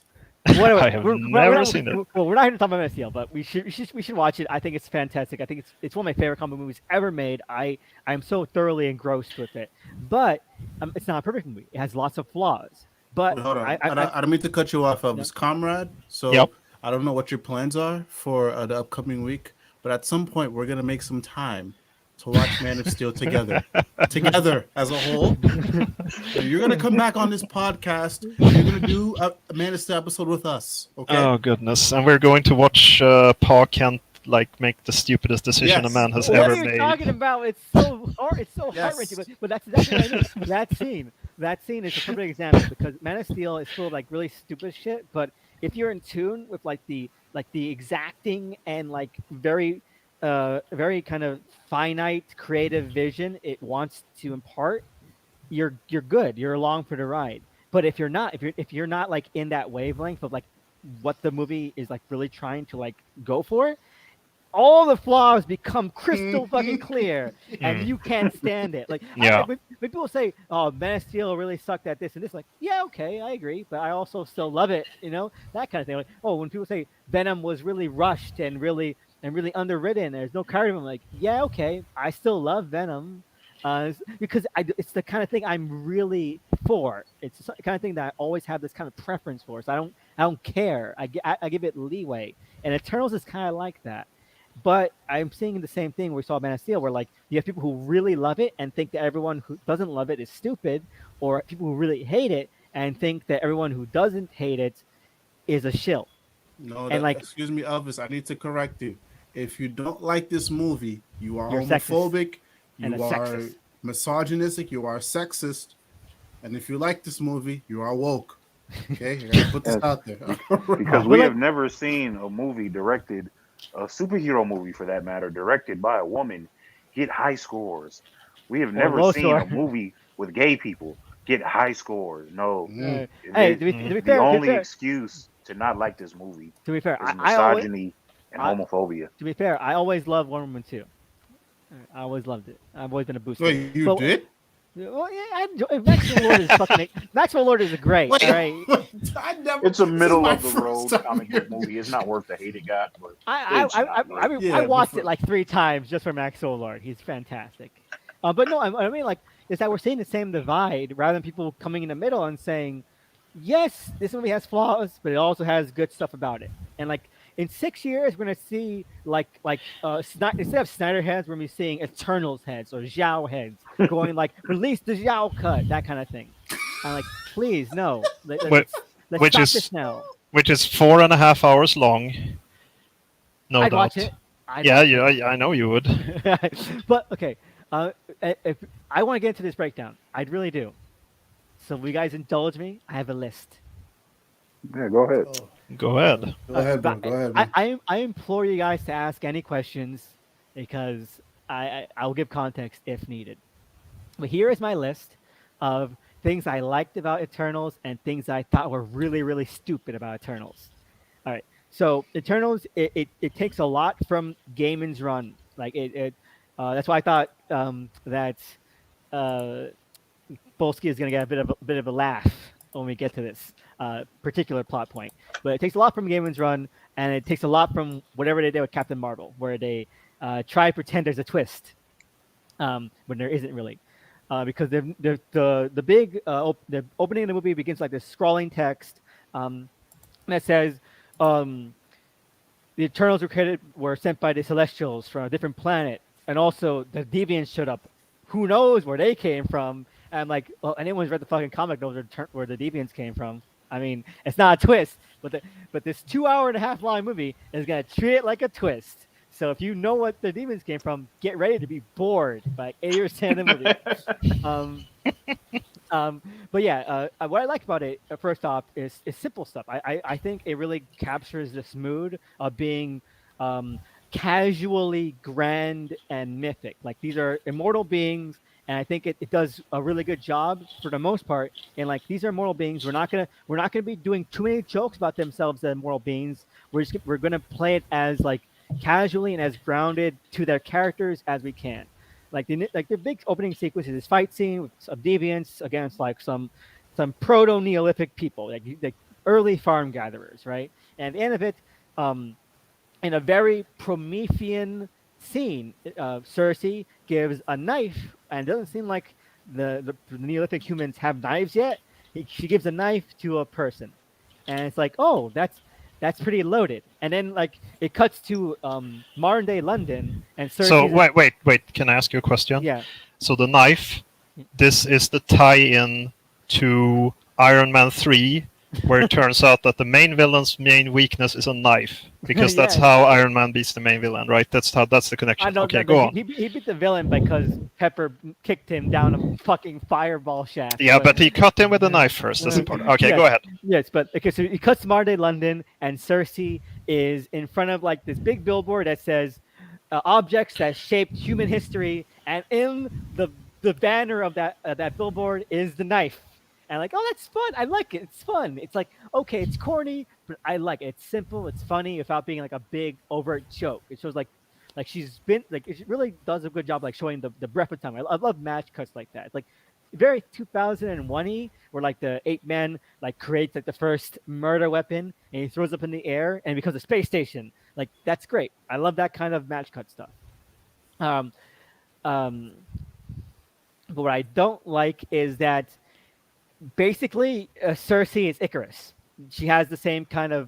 I have never seen it. Well, we're not here to talk about Man of Steel, but we should watch it. I think it's fantastic. I think it's one of my favorite comic movies ever made. I'm so thoroughly engrossed with it. But it's not a perfect movie. It has lots of flaws. But Hold on. I I don't mean to cut you off, Elvis. Comrade. So Yep. I don't know what your plans are for the upcoming week, but at some point we're gonna make some time to watch Man of Steel together as a whole. So you're gonna come back on this podcast. And you're gonna do a Man of Steel episode with us. Okay. Oh goodness! And we're going to watch Pa Kent make the stupidest decision a Yes. man has what ever are you made. talking about? It's so Yes. heart-wrenching. But that's exactly what I mean. That scene is a perfect example because Man of Steel is full of like really stupid shit. But if you're in tune with like the exacting and like very kind of finite creative vision it wants to impart, you're good. You're along for the ride. But if you're not, if you're not like in that wavelength of like what the movie is like really trying to like go for, all the flaws become crystal fucking clear, and you can't stand it. Like, Yeah. when people say, "Oh, Man of Steel really sucked at this and this," like, yeah, okay, I agree, but I also still love it. You know, that kind of thing. Like, oh, when people say Venom was really rushed and really underwritten, there's no character, I'm like, yeah, okay, I still love Venom. Because it's the kind of thing I'm really for. It's the kind of thing that I always have this kind of preference for. So I don't care. I give it leeway, and Eternals is kind of like that. But I'm seeing the same thing we saw Man of Steel, where like you have people who really love it and think that everyone who doesn't love it is stupid, or people who really hate it and think that everyone who doesn't hate it is a shill. No, And, like- excuse me, Elvis. I need to correct you. If you don't like this movie, you are You're sexist. homophobic. And You a are sexist. misogynistic. You are sexist. And if you like this movie, you are woke. Okay, I gotta put this Yes, out there. because But we like, have never seen a movie directed, a superhero movie for that matter, directed by a woman, get high scores. We have or never low seen score. a movie with gay people get high scores. No, Mm. Hey, they, to be the fair, only excuse to not like this movie to be fair, is I always, misogyny and I, homophobia. to be fair, I always loved Wonder Woman 2. I always loved it. I've always been a booster. Wait, you But did? well, yeah, I enjoy, Maxwell Lord is fucking. Maxwell Lord is great. Wait, All right. I never. It's a This is middle my of the first road time comic book hearing movie. It's this. not worth the hate it got, but I it's not great. I Yeah, watched it like 3 times just for Max Lord. He's fantastic. But no, I mean like is that we're seeing the same divide rather than people coming in the middle and saying, yes, this movie has flaws, but it also has good stuff about it. And like in 6 years, we're gonna see instead of Snyder heads, we're gonna be seeing Eternals heads or Zhao heads going like release the Zhao cut, that kind of thing. I'm like, please no, Wh- let's which stop this is now. 4.5 hours long, no I'd watch doubt. it. I'd Yeah, watch yeah, it. I know you would. But okay, if I want to get into this breakdown, I really do. So will you guys indulge me? I have a list. Yeah, go ahead. Oh, Go ahead. go ahead, bro. But Go ahead, man. I implore you guys to ask any questions because I'll give context if needed. But here is my list of things I liked about Eternals and things I thought were really, really stupid about Eternals. All right. So Eternals, it takes a lot from Gaiman's run. Like that's why I thought that uh, Bullski is going to get a bit of a laugh when we get to this particular plot point. But it takes a lot from Gaiman's run, and it takes a lot from whatever they did with Captain Marvel, where they try to pretend there's a twist when there isn't really. Because the opening of the movie begins like this scrawling text that says the Eternals were sent by the Celestials from a different planet, and also the Deviants showed up. Who knows where they came from? And I'm like, well, anyone who's read the fucking comic knows where the Deviants came from. I mean, it's not a twist, but this 2.5 hour long movie is gonna treat it like a twist. So if you know what the demons came from, get ready to be bored by 80% of the movie. But yeah, what I like about it, first off, is simple stuff. I think it really captures this mood of being casually grand and mythic. Like these are immortal beings, and I think it does a really good job for the most part. And like these are immortal beings. We're not gonna be doing too many jokes about themselves as immortal beings. We're gonna play it as like casually and as grounded to their characters as we can. Like the big opening sequence is this fight scene of deviants against like some proto Neolithic people, like early farm gatherers, right? And at the end of it, in a very Promethean scene, Cersei gives a knife, and it doesn't seem like the Neolithic humans have knives yet. She gives a knife to a person, and it's like, oh, that's pretty loaded. And then like it cuts to modern day London, and Cersei. So wait. Can I ask you a question? Yeah. So the knife, this is the tie-in to Iron Man 3, where it turns out that the main villain's main weakness is a knife, because that's Yeah. how Iron Man beats the main villain, right? That's the connection. I don't Okay, know. go on. He beat the villain because Pepper kicked him down a fucking fireball shaft. Yeah, but he cut him with a knife first. That's important. Okay, yes, go ahead. Yes, but okay, so he cuts to modern day London, and Cersei is in front of like this big billboard that says objects that shaped human history, and in the banner of that billboard is the knife. And like, oh, that's fun. I like it. It's fun. It's like, okay, it's corny, but I like it. It's simple. It's funny without being like a big overt joke. It shows like she's been like it really does a good job like showing the breadth of time. I love match cuts like that. It's like very 2001-y, where like the ape man like creates like the first murder weapon and he throws up in the air and it becomes a space station. Like that's great. I love that kind of match cut stuff. Um, um, but what I don't like is that basically Cersei is Icarus. She has the same kind of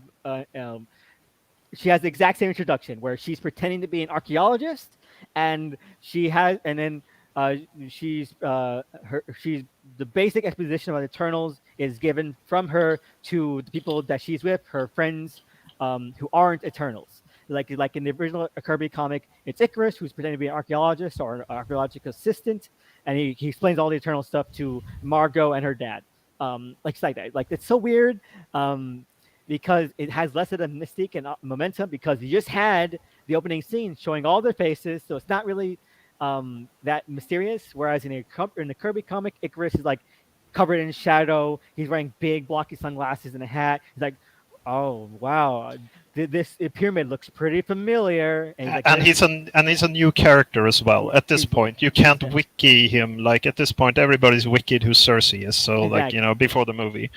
she has the exact same introduction where she's pretending to be an archaeologist, and then she's the basic exposition of the Eternals is given from her to the people that she's with, her friends who aren't Eternals. Like in the original Kirby comic, it's Icarus who's pretending to be an archaeologist or an archaeological assistant, and he explains all the Eternal stuff to Margot and her dad. Like it's like that. Like it's so weird. Because it has less of the mystique and momentum because you just had the opening scene showing all their faces, so it's not really that mysterious. Whereas in the Kirby comic, Icarus is like covered in shadow. He's wearing big blocky sunglasses and a hat. He's like, oh wow, this pyramid looks pretty familiar. And he's a new character as well. At this point, you can't exactly. wiki him. Like at this point, everybody's wikied who Cersei is. So like Exactly. before the movie.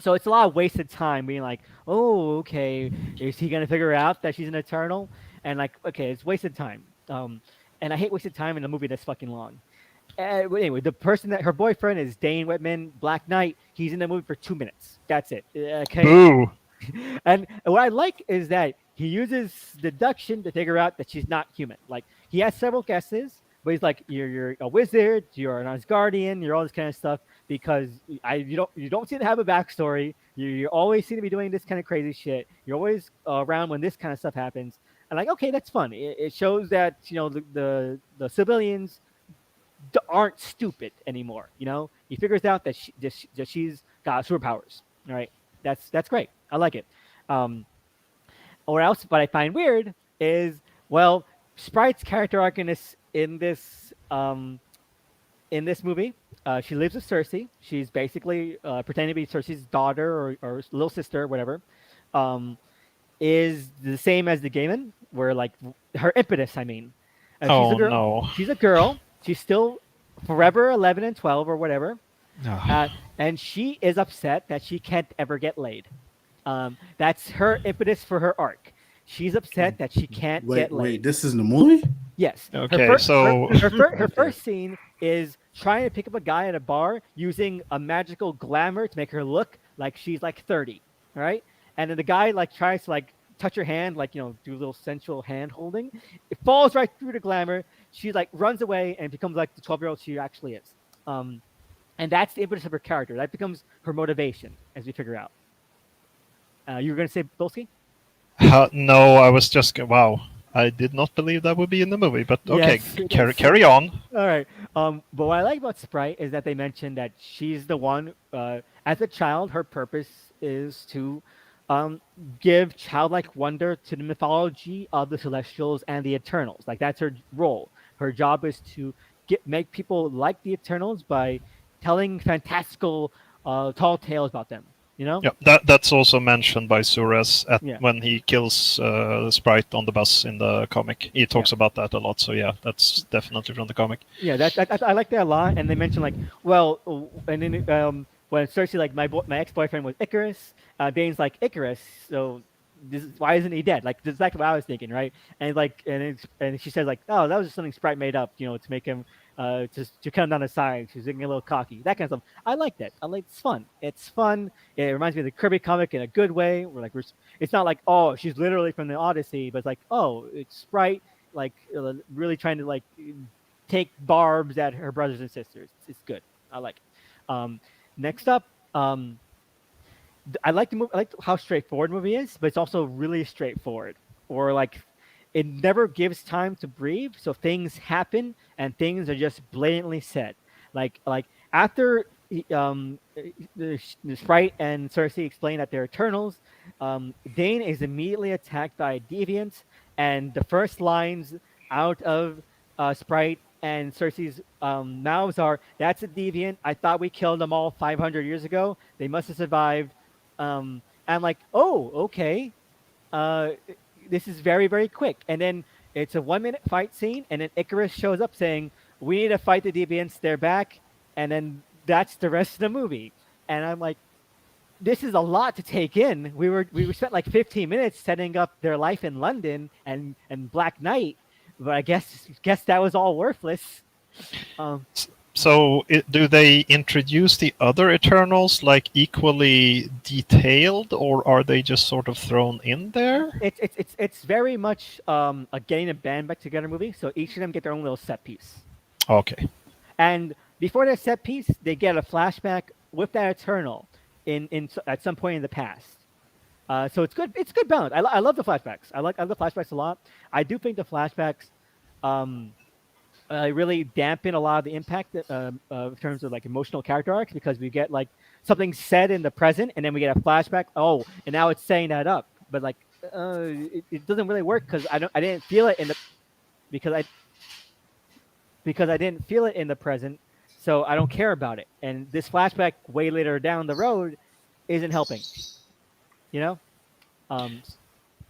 So it's a lot of wasted time being like, oh, okay, is he gonna figure out that she's an Eternal? And like, okay, it's wasted time. And I hate wasted time in a movie that's fucking long. Anyway, the person that her boyfriend is Dane Whitman, Black Knight. He's in the movie for 2 minutes. That's it. Okay. Boo. And what I like is that he uses deduction to figure out that she's not human. Like he has several guesses, but he's like, you're a wizard, you're an Asgardian, you're all this kind of stuff because you don't seem to have a backstory. You always seem to be doing this kind of crazy shit. You're always around when this kind of stuff happens. And like, okay, that's fun. It shows that the civilians aren't stupid anymore. He figures out that she's got superpowers. All right, that's great. I like it. Or else, what I find weird is, well, Sprite's character arc in this movie, she lives with Cersei. She's basically pretending to be Cersei's daughter or little sister, or whatever. Is the same as the Gaiman, where like her impetus. I mean, she's a girl. No. She's a girl. She's still forever 11 and 12 or whatever. And she is upset that she can't ever get laid. That's her impetus for her arc. She's upset that she can't get laid. Wait, this is in the movie? Yes. Okay, her first scene is trying to pick up a guy at a bar using a magical glamour to make her look like she's like 30. All right. And then the guy like tries to like touch her hand, like, do a little sensual hand holding. It falls right through the glamour. She like runs away and becomes like the 12-year-old she actually is. And that's the impetus of her character. That becomes her motivation, as we figure out. You were going to say Bullski? No, I was just wow. I did not believe that would be in the movie, but okay, yes. carry on. All right. But what I like about Sprite is that they mentioned that she's the one. As a child, her purpose is to give childlike wonder to the mythology of the Celestials and the Eternals. Like that's her role. Her job is to make people like the Eternals by telling fantastical, tall tales about them. Yeah, that's also mentioned by Suarez when he kills Sprite on the bus in the comic. He talks about that a lot. So yeah, that's definitely from the comic. Yeah, I like that a lot. And they mention like, well, and then when Cersei like my ex-boyfriend was Icarus, Dane's like Icarus, so why isn't he dead? Like that's exactly what I was thinking, right? And like and she says like, oh, that was just something Sprite made up, to make him to come down the side. She's getting a little cocky, that kind of stuff. I like that. It's fun. It's fun. It reminds me of the Kirby comic in a good way. It's not like, oh, she's literally from the Odyssey, but it's like, oh, it's Sprite like really trying to like take barbs at her brothers and sisters. It's good. I like it. Next up, I like the movie. I like how straightforward the movie is, but it's also really straightforward. Or like, it never gives time to breathe, so things happen and things are just blatantly said. Like after the Sprite and Cersei explain that they're Eternals, Dane is immediately attacked by a deviant, and the first lines out of Sprite and Cersei's mouths are, "That's a deviant. I thought we killed them all 500 years ago. They must have survived." I'm like, oh, okay. This is very, very quick. And then it's a 1-minute fight scene, and then Icarus shows up saying, "We need to fight the deviants. They're back." And then that's the rest of the movie. And I'm like, this is a lot to take in. We spent like 15 minutes setting up their life in London and Black Knight, but I guess that was all worthless. So do they introduce the other Eternals like equally detailed, or are they just sort of thrown in there? It's very much a getting a band back together movie. So each of them get their own little set piece. Okay. And before their set piece, they get a flashback with that Eternal at some point in the past. So it's good. It's good balance. I love the flashbacks. I love the flashbacks a lot. I do think the flashbacks um, really dampen a lot of the impact in terms of like emotional character arcs because we get like something said in the present and then we get a flashback. Oh, and now it's saying that up, but like it doesn't really work because I didn't feel it in the because I didn't feel it in the present, so I don't care about it. And this flashback way later down the road isn't helping. You know, um,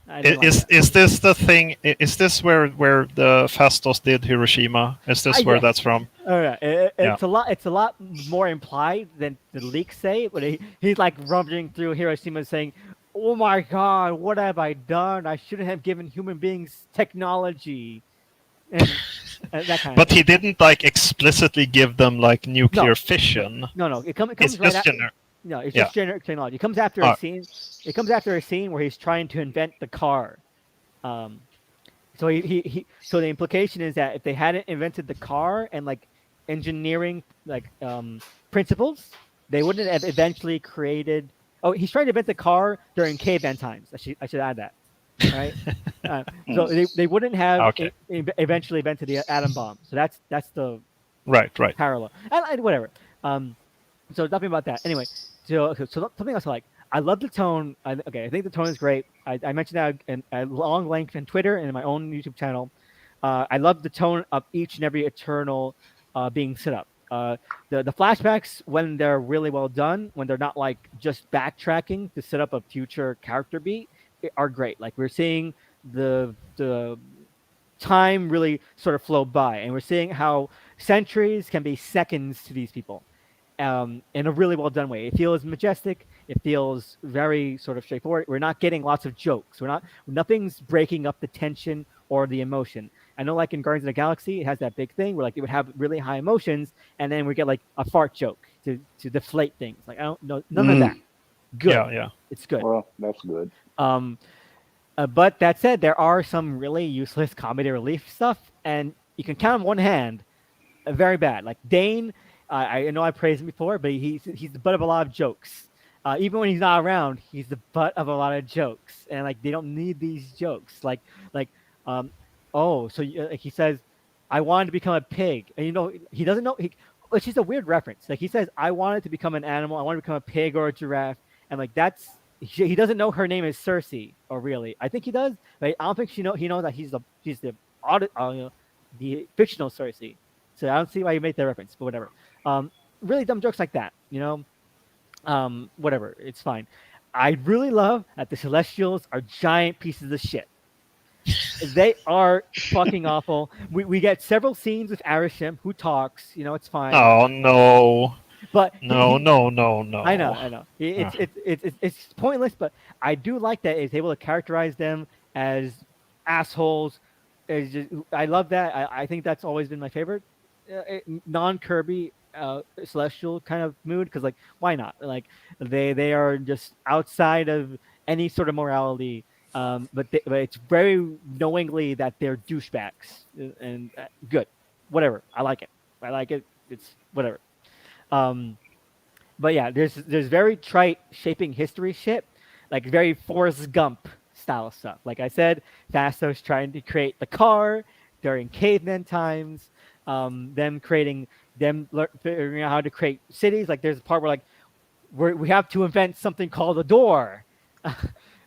I didn't like that. Is this the thing? Is this where the Fastos did Hiroshima? Is this where Yes. that's from? Oh yeah, Yeah. it's a lot. It's a lot more implied than the leaks say. But he's like rummaging through Hiroshima, saying, "Oh my God, what have I done? I shouldn't have given human beings technology," and that kind of But thing. he didn't like explicitly give them like nuclear fission. No. It It's comes right just after. No, it's Yeah. just generic technology. It comes after a Alright. scene. It comes after a scene where he's trying to invent the car. Um, so so the implication is that if they hadn't invented the car and like engineering like principles, they wouldn't have eventually created. Oh, he's trying to invent the car during caveman times. I should add that. Right. So they wouldn't have Okay. eventually invented the atom bomb. So that's the Right. parallel. And whatever. So nothing about that. Anyway, so something else I like. I love the tone. I think the tone is great. I mentioned that at long length on Twitter and in my own YouTube channel. I love the tone of each and every Eternal being set up. The flashbacks when they're really well done, when they're not like just backtracking to set up a future character beat, are great. Like we're seeing the time really sort of flow by, and we're seeing how centuries can be seconds to these people in a really well done way. It feels majestic. It feels very sort of straightforward. We're not getting lots of jokes. Nothing's breaking up the tension or the emotion. I know, like in Guardians of the Galaxy, it has that big thing where like it would have really high emotions, and then we get like a fart joke to deflate things. Like I don't know, none of that. Good. Yeah. It's good. Well, that's good. But that said, there are some really useless comedy relief stuff, and you can count on one hand. Very bad. Like Dane, I know I praised him before, but he's the butt of a lot of jokes. Even when he's not around, he's the butt of a lot of jokes, and like they don't need these jokes. Like like he says, "I wanted to become a pig," and he doesn't know. Which is a weird reference. Like he says, "I wanted to become an animal. I wanted to become a pig or a giraffe," and like that's. He doesn't know her name is Cersei, or really. I think he does, but I don't think he knows that he's the fictional Cersei. So I don't see why you made that reference, but whatever. Really dumb jokes like that, whatever. It's fine. I really love that the Celestials are giant pieces of shit. They are fucking awful. We get several scenes with Arisham who talks. It's fine. Oh no. But No. I know. It's pointless, but I do like that he's able to characterize them as assholes. I love that. I think that's always been my favorite non-Kirby Celestial kind of mood because like why not? Like they are just outside of any sort of morality. But it's very knowingly that they're douchebags and good. Whatever. I like it. It's whatever. But yeah, there's very trite shaping history shit, like very Forrest Gump style stuff. Like I said, Fastos trying to create the car during caveman times, them figuring out how to create cities. Like there's a part where like we have to invent something called a door,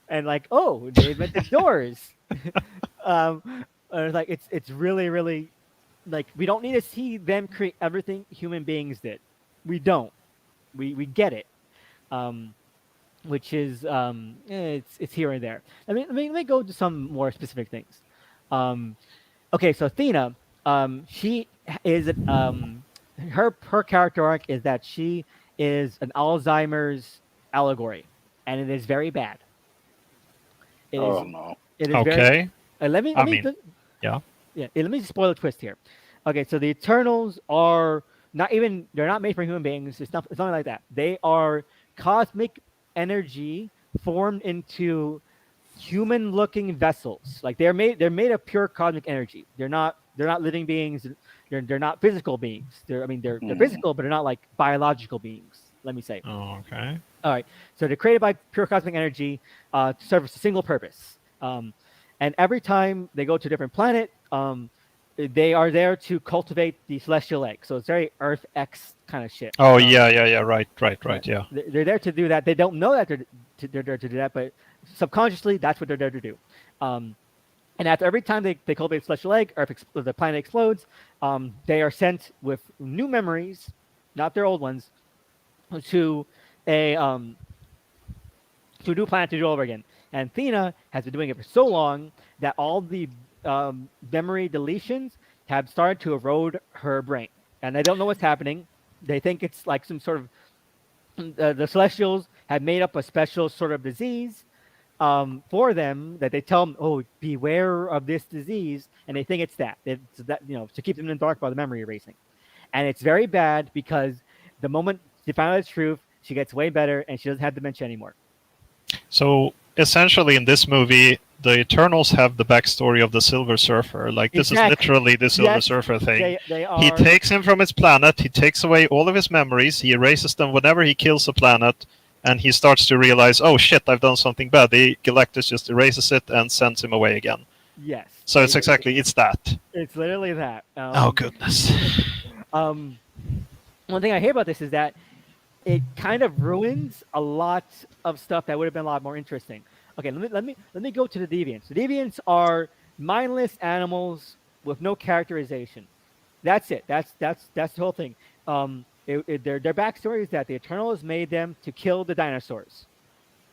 and like they invented doors. Like it's really really like we don't need to see them create everything human beings did. We don't. We get it, which is it's here and there. Let me go to some more specific things. Okay, so Athena, she is her character arc is that she is an Alzheimer's allegory, and it is very bad. No. It is Okay. Very. Yeah. Let me spoil the twist here. Okay, so the Eternals are they're not made for human beings. It's nothing like that. They are cosmic energy formed into human-looking vessels. Like they're made of pure cosmic energy. They're not living beings. They're not physical beings. They're physical, but they're not like biological beings. let me say. Okay. All right. So they're created by pure cosmic energy to serve a single purpose. And every time they go to a different planet, they are there to cultivate the celestial egg. So it's very Earth X kind of shit. Oh yeah. Right. Yeah. They're there to do that. They don't know that they're there to do that, but subconsciously, that's what they're there to do. And after every time they cultivate a celestial egg, the planet explodes, they are sent with new memories, not their old ones, to a to a new planet to do over again. And Athena has been doing it for so long that all the memory deletions have started to erode her brain, and they don't know what's happening. They think it's like some sort of the Celestials have made up a special sort of disease for them that they tell them, oh, beware of this disease, and they think it's that. It's that, to keep them in the dark about the memory erasing. And it's very bad because the moment she finds out the truth, she gets way better and she doesn't have dementia anymore. So essentially, in this movie, the Eternals have the backstory of the Silver Surfer. Like, this is literally the Silver Surfer thing. They are... He takes him from his planet, he takes away all of his memories, he erases them whenever he kills a planet, and he starts to realize, oh shit, I've done something bad. The Galactus just erases it and sends him away again. Yes. So it's that. It's literally that. Oh, goodness. One thing I hear about this is that it kind of ruins a lot of stuff that would have been a lot more interesting. Okay, let me go to the Deviants. The Deviants are mindless animals with no characterization. That's it. That's the whole thing. Their backstory is that the Eternals made them to kill the dinosaurs.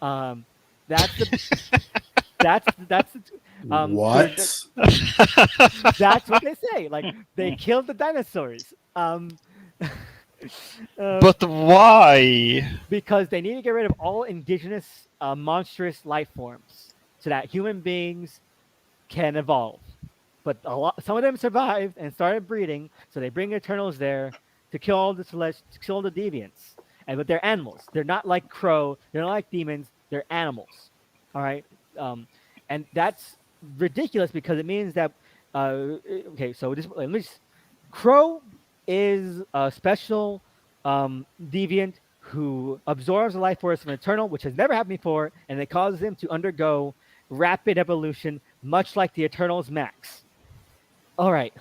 That's what? That's what they say. Like, they killed the dinosaurs. But why? Because they need to get rid of all indigenous monstrous life forms so that human beings can evolve. But some of them survived and started breeding, so they bring Eternals there to kill all the deviants. But they're animals. They're not like Crow. They're not like demons. They're animals. All right. And that's ridiculous because it means that. Okay, so Crow is a special deviant who absorbs the life force of an Eternal, which has never happened before, and it causes him to undergo rapid evolution, much like the Eternals Max. All right,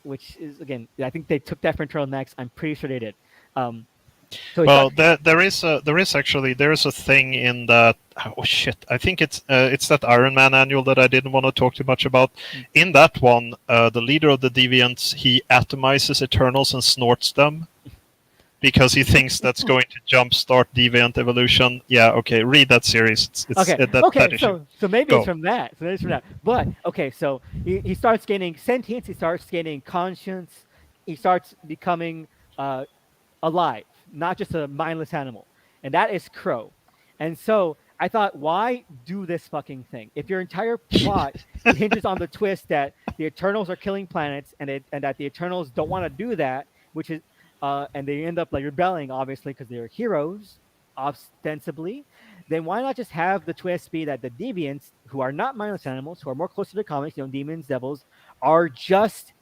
which is, again, I think they took that from Eternal Max. I'm pretty sure they did. There is a thing in that. Oh shit! I think it's that Iron Man annual that I didn't want to talk too much about. In that one, the leader of the Deviants, he atomizes Eternals and snorts them because he thinks that's going to jumpstart Deviant evolution. Yeah, okay. Read that series. So maybe it's from that. But okay, so he starts gaining sentience. He starts gaining conscience. He starts becoming alive, not just a mindless animal, and that is Crow. And so I thought, why do this fucking thing? If your entire plot hinges on the twist that the Eternals are killing planets and that the Eternals don't want to do that, which is, and they end up like rebelling, obviously, because they're heroes, ostensibly, then why not just have the twist be that the Deviants, who are not mindless animals, who are more close to the comics, demons, devils, are just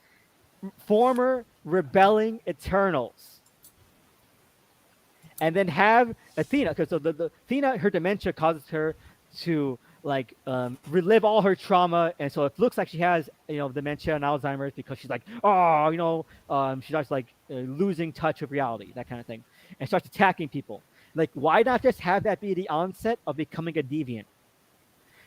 former rebelling Eternals? And then have Athena, because the Athena, her dementia causes her to relive all her trauma, and so it looks like she has dementia and Alzheimer's because she's like, she starts losing touch with reality, that kind of thing, and starts attacking people. Like, why not just have that be the onset of becoming a deviant,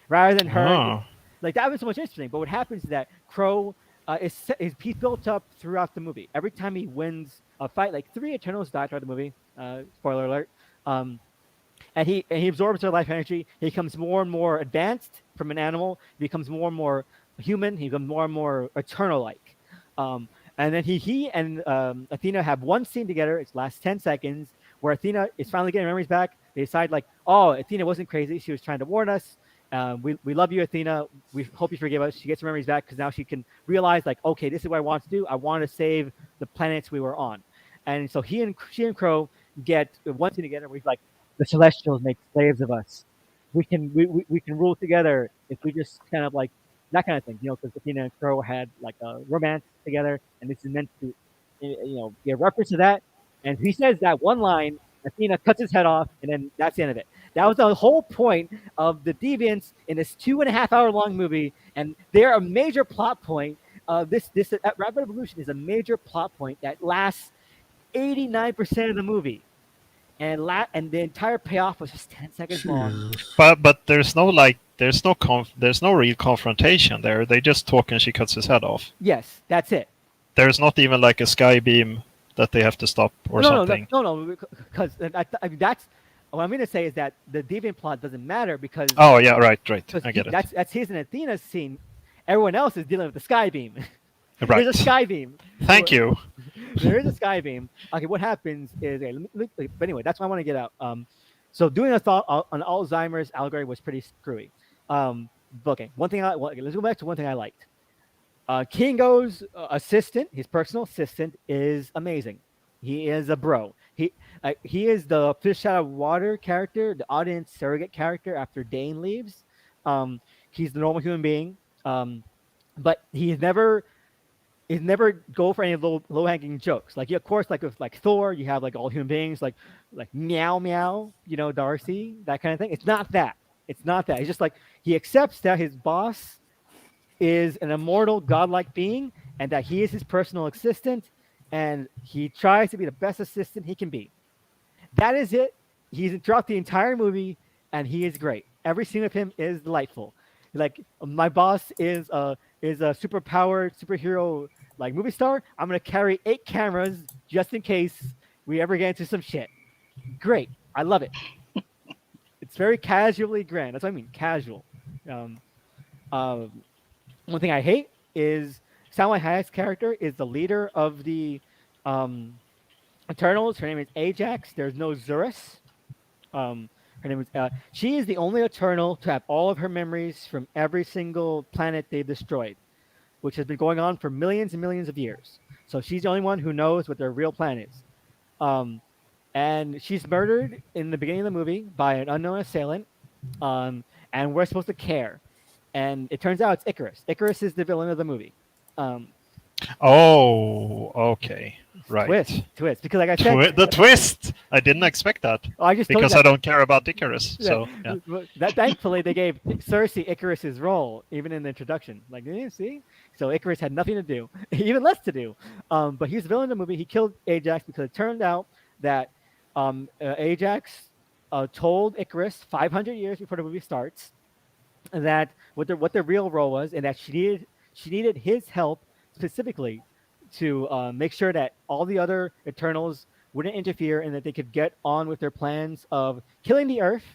rather than her? Like, that was so much interesting. But what happens is that Crow he's built up throughout the movie. Every time he wins a fight, like 3 Eternals die throughout the movie. Spoiler alert. And he absorbs their life energy. He becomes more and more advanced from an animal. He becomes more and more human. He becomes more and more Eternal-like. And then he and Athena have one scene together. It lasts 10 seconds, where Athena is finally getting memories back. They decide Athena wasn't crazy. She was trying to warn us. We love you, Athena. We hope you forgive us. She gets her memories back because now she can realize, okay, this is what I want to do. I want to save the planets we were on. And so she and Crow get one scene together where he's like, the Celestials make slaves of us. We can rule together if we just kind of that kind of thing, because Athena and Crow had a romance together, and this is meant to, be a reference to that. And he says that one line Athena cuts his head off, and then that's the end of it. That was the whole point of the Deviants in this 2.5-hour long movie, and they're a major plot point. This Rapid Evolution is a major plot point that lasts 89% of the movie, and the entire payoff was just 10 seconds long. But there's no there's no real confrontation there. They just talk and she cuts his head off. Yes, that's it. There's not even like a sky beam that they have to stop or something. No, because I mean, that's what I'm going to say is that the Deviant plot doesn't matter because. Oh yeah, right. I get it. That's his and Athena's scene. Everyone else is dealing with the sky beam. Right. There's a sky beam. Thank you. There is a sky beam. Okay, what happens is, but anyway, that's what I want to get out. So doing a thought on Alzheimer's allegory was pretty screwy. Okay, let's go back to one thing I liked. Kingo's assistant, his personal assistant, is amazing. He is a bro. He is the fish out of water character, the audience surrogate character after Dane leaves. He's the normal human being, but he's never go for any low hanging jokes. Like of course, like with like Thor, you have like all human beings, like meow meow, Darcy, that kind of thing. It's not that. It's just like he accepts that his boss is an immortal godlike being and that he is his personal assistant, and he tries to be the best assistant he can be. That is it. He's throughout the entire movie, and he is great. Every scene of him is delightful. Like, my boss is a superpowered superhero like movie star. I'm gonna carry 8 cameras just in case we ever get into some shit. Great. I love it. It's very casually grand. That's what I mean, casual. One thing I hate is Salma Hayek's character is the leader of the Eternals. Her name is Ajax. There's no Zurus. Her name is. She is the only Eternal to have all of her memories from every single planet they've destroyed, which has been going on for millions and millions of years. So she's the only one who knows what their real plan is. And she's murdered in the beginning of the movie by an unknown assailant, and we're supposed to care. And it turns out it's Icarus. Icarus is the villain of the movie. Oh, okay. Right. Twist. Because like I said... the twist! I didn't expect that. Because I don't care about Icarus. Yeah. So, yeah. Thankfully, they gave Cersei Icarus's role, even in the introduction. Like, see? So Icarus had nothing to do. Even less to do. But he's the villain of the movie. He killed Ajax because it turned out that Ajax told Icarus 500 years before the movie starts that what the real role was, and that she needed his help specifically to make sure that all the other Eternals wouldn't interfere and that they could get on with their plans of killing the Earth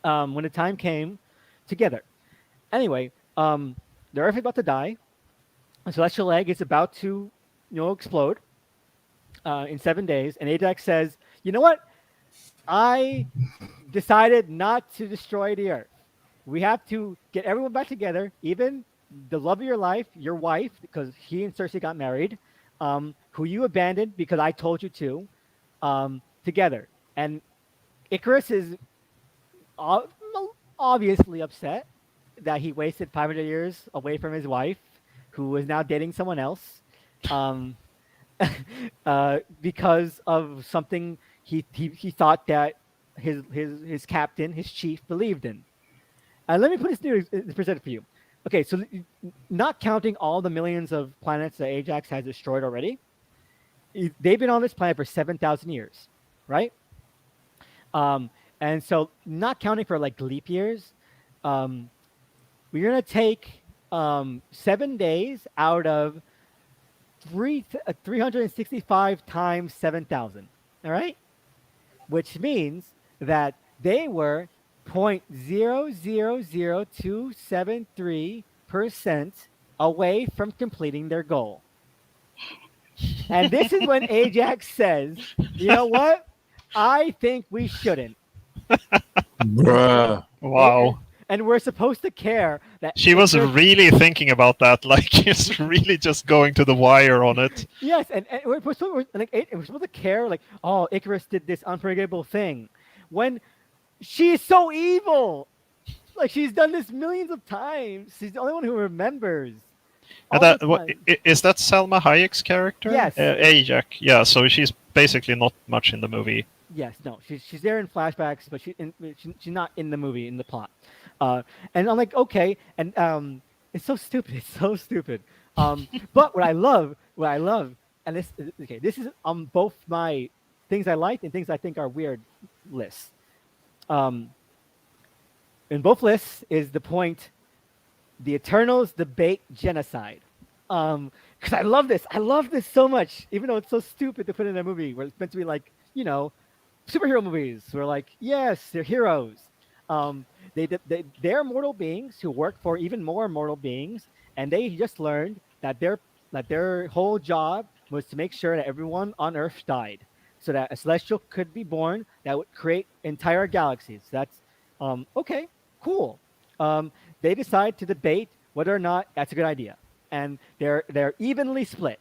when the time came together. Anyway, the Earth is about to die. A celestial egg is about to explode in 7 days, and Ajax says, you know what? I decided not to destroy the Earth. We have to get everyone back together, even the love of your life, your wife, because he and Cersei got married, who you abandoned because I told you to, together. And Icarus is obviously upset that he wasted 500 years away from his wife, who is now dating someone else, because of something he thought that his captain, his chief, believed in. Let me put this present for you. Okay, so not counting all the millions of planets that Ajax has destroyed already, they've been on this planet for 7,000 years, right? And so not counting for like leap years, we're gonna take 7 days out of 365 times 7,000. All right, which means that they were 0.000273% away from completing their goal. And this is when Ajax says, you know what? I think we shouldn't. Bruh. Wow. And we're supposed to care that she was really thinking about that, like it's really just going to the wire on it. Yes, and we're supposed to care, like, oh, Icarus did this unforgivable thing, when she's so evil. Like, she's done this millions of times. She's the only one who remembers. Is that Salma Hayek's character? Yes. Ajax. Yeah, so she's basically not much in the movie Yes, no, she's there in flashbacks, but she's not in the movie in the plot. And I'm like, okay, and it's so stupid. It's so stupid. But what I love, and this okay, this is on both my things I like and things I think are weird lists. Um, in both lists is the point the Eternals debate genocide. Because I love this. I love this so much, even though it's so stupid to put in a movie where it's meant to be like, superhero movies. Where like, yes, they're heroes. Um, they're mortal beings who work for even more mortal beings, and they just learned that their whole job was to make sure that everyone on Earth died, so that a celestial could be born that would create entire galaxies. That's okay, cool. Um, they decide to debate whether or not that's a good idea, and they're evenly split,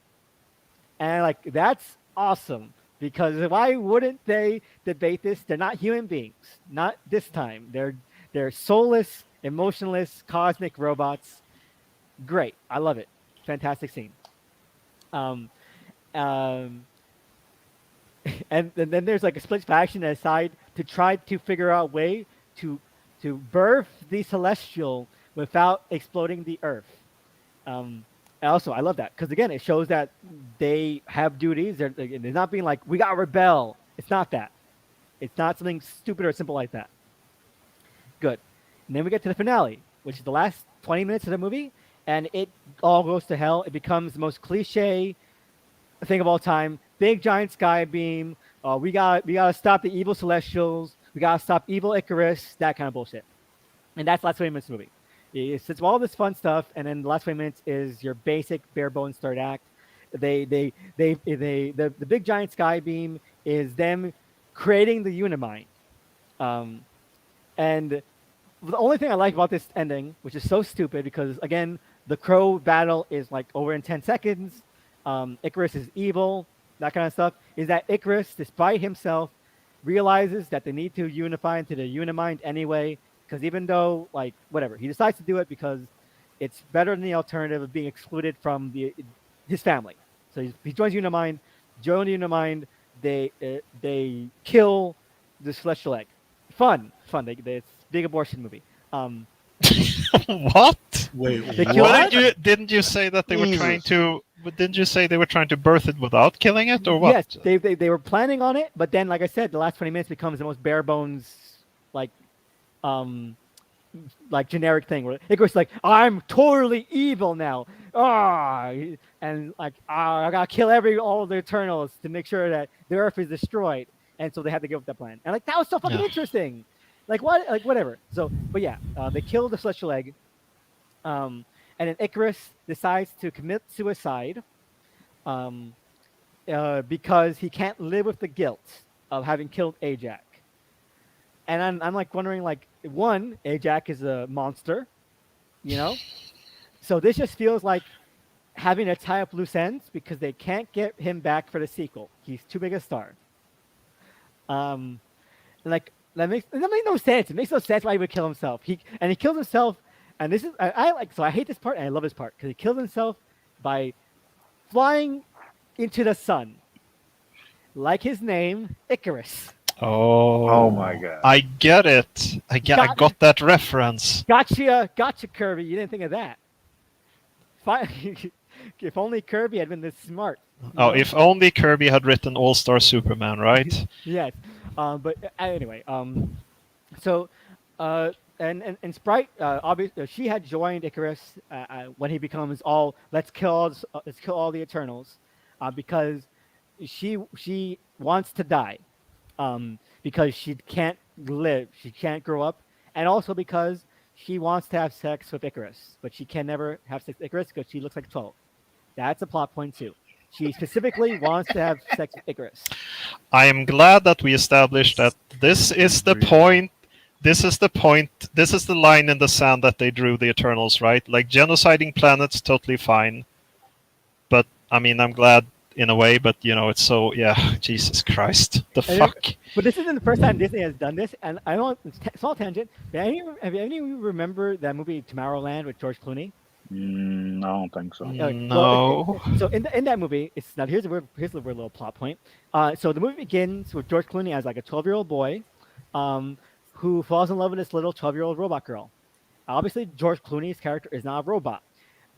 and like that's awesome because why wouldn't they debate this? They're not human beings, not this time. They're soulless, emotionless, cosmic robots. Great, I love it. Fantastic scene. Um, um, and then there's like a split faction that decide to try to figure out a way to birth the celestial without exploding the Earth. And also, I love that because again, it shows that they have duties. They're not being like we got to rebel. It's not that. It's not something stupid or simple like that. Good. And then we get to the finale, which is the last 20 minutes of the movie, and it all goes to hell. It becomes the most cliche thing of all time. Big giant sky beam. We gotta stop the evil Celestials. We gotta stop evil Icarus. That kind of bullshit. And that's the last 20 minutes of the movie. It's all this fun stuff, and then the last 20 minutes is your basic bare bones third act. The big giant sky beam is them creating the Unimind. And the only thing I like about this ending, which is so stupid because again, the Crow battle is like over in 10 seconds. Icarus is evil, that kind of stuff, is that Icarus, despite himself, realizes that they need to unify into the Unimind anyway, because even though, like, whatever, he decides to do it because it's better than the alternative of being excluded from his family. So he joins Unimind, Unimind, they kill the Celestial Egg. Fun. It's a big abortion movie. What? Wait, They what? kill Didn't you say that they were Jesus. trying to? Didn't you say they were trying to birth it without killing it, or what? Yes, they were planning on it, but then, like I said, the last 20 minutes becomes the most bare bones, like, generic thing where Icarus like, I'm totally evil now, and like, I gotta kill all the Eternals to make sure that the Earth is destroyed, and so they had to give up that plan. And like that was so fucking interesting. Like what? Like whatever. So, but yeah, they kill the Celestial Egg. And then Icarus decides to commit suicide because he can't live with the guilt of having killed Ajax. And I'm like wondering, like, one, Ajax is a monster, So this just feels like having to tie up loose ends because they can't get him back for the sequel. He's too big a star. Like that makes no sense. It makes no sense why he would kill himself. He kills himself. And this is I hate this part and I love this part because he kills himself by flying into the sun, like his name, Icarus. Oh my God! I get it. I got that reference. Gotcha, Kirby. You didn't think of that. If only Kirby had been this smart. Oh, if only Kirby had written All-Star Superman, right? Yes. But anyway, so. And Sprite, obviously, she had joined Icarus when he becomes let's kill all the Eternals, because she wants to die, because she can't live, she can't grow up, and also because she wants to have sex with Icarus, but she can never have sex with Icarus because she looks like 12. That's a plot point too. She specifically wants to have sex with Icarus. I am glad that we established that this is the point. This is the point. This is the line in the sand that they drew the Eternals, right? Like genociding planets, totally fine. But I mean, I'm glad in a way. But it's so Jesus Christ, the fuck. But this isn't the first time Disney has done this. And I know it's small tangent. But have any of you remember that movie Tomorrowland with George Clooney? I don't think so. Well, No. so in that movie, it's now here's a weird little plot point. So the movie begins with George Clooney as like a 12-year-old boy, who falls in love with this little 12-year-old robot girl. Obviously, George Clooney's character is not a robot,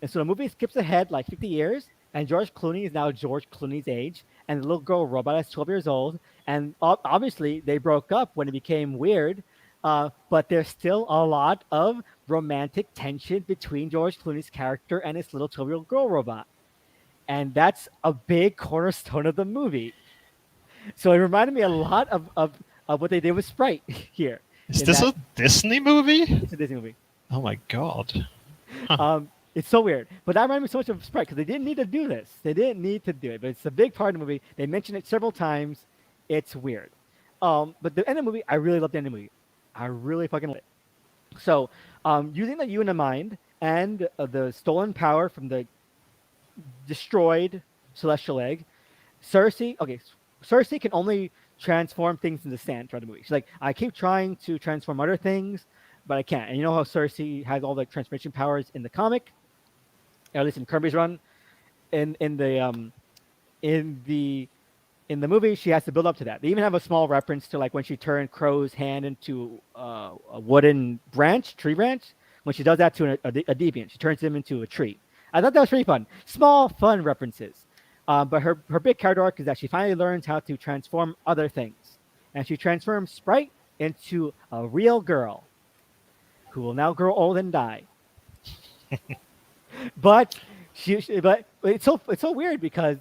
and so the movie skips ahead like 50 years, and George Clooney is now George Clooney's age, and the little girl robot is 12 years old, and obviously they broke up when it became weird. But there's still a lot of romantic tension between George Clooney's character and his little 12-year-old girl robot. And that's a big cornerstone of the movie. So it reminded me a lot of what they did with Sprite here. Is this a Disney movie? It's a Disney movie. Oh my god. It's so weird. But that reminded me so much of Sprite because they didn't need to do this. They didn't need to do it. But it's a big part of the movie. They mention it several times. It's weird. But the end of the movie, I really loved the end of the movie. I really fucking love it. So, using the Una mind and the stolen power from the destroyed celestial egg, Cersei can only transform things into sand throughout the movie. She's like, I keep trying to transform other things, but I can't. And you know how Cersei has all the transformation powers in the comic, or at least in Kirby's run. In the movie, she has to build up to that. They even have a small reference to like when she turned Crow's hand into a wooden tree branch. When she does that to a deviant, she turns him into a tree. I thought that was pretty fun. Small, fun references. But her big character arc is that she finally learns how to transform other things. And she transforms Sprite into a real girl who will now grow old and die. but it's so weird because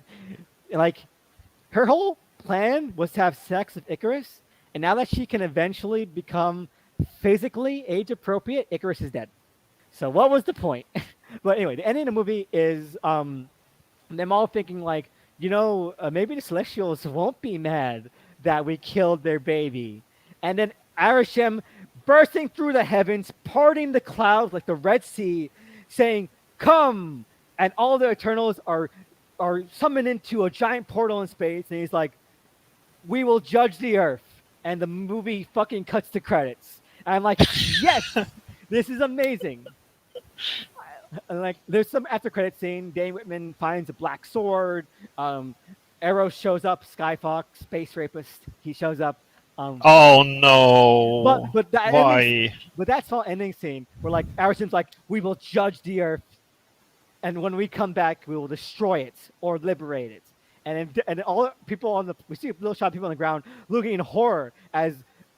like her whole plan was to have sex with Icarus, and now that she can eventually become physically age appropriate, Icarus is dead. So what was the point? But anyway, the ending of the movie is them all thinking like, maybe the Celestials won't be mad that we killed their baby. And then Arishem bursting through the heavens, parting the clouds like the Red Sea, saying, "Come!" And all the Eternals are summoned into a giant portal in space, and he's like, "We will judge the Earth." And the movie fucking cuts to credits. And I'm like, yes, this is amazing. And like, there's some after credit scene. Dane Whitman finds a black sword. Arrow shows up. Skyfox, space rapist. He shows up. Oh no! But that why? But that small ending scene where like Arishem's like, "We will judge the Earth, and when we come back, we will destroy it or liberate it." And all people we see a little shot of people on the ground looking in horror as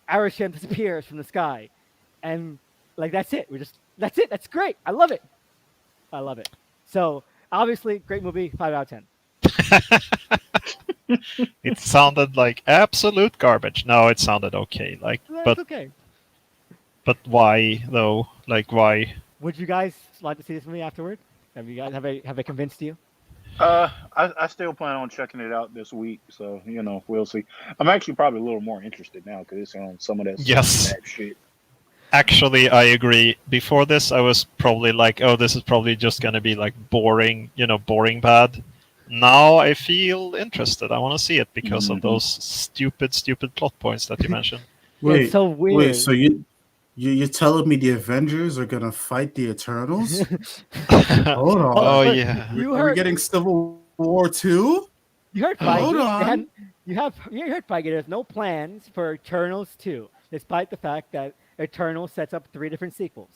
Arishem disappears from the sky, and like that's it. That's it. That's great. I love it. So obviously, great movie. 5 out of 10. It sounded like absolute garbage. No, it sounded okay. That's okay. But why though? Like why? Would you guys like to see this movie afterward? Have you guys have I convinced you? I still plan on checking it out this week, so we'll see. I'm actually probably a little more interested now because it's on some of that bad shit. Actually, I agree. Before this, I was probably like, "Oh, this is probably just gonna be like boring, boring bad." Now I feel interested. I want to see it because of those stupid plot points that you mentioned. Wait, it's so weird. Wait, so you're telling me the Avengers are gonna fight the Eternals? Hold on. Oh yeah. Are we getting Civil War 2? You heard Hold Feige. on. You heard Feige. There's no plans for Eternals 2, despite the fact that Eternals sets up 3 different sequels.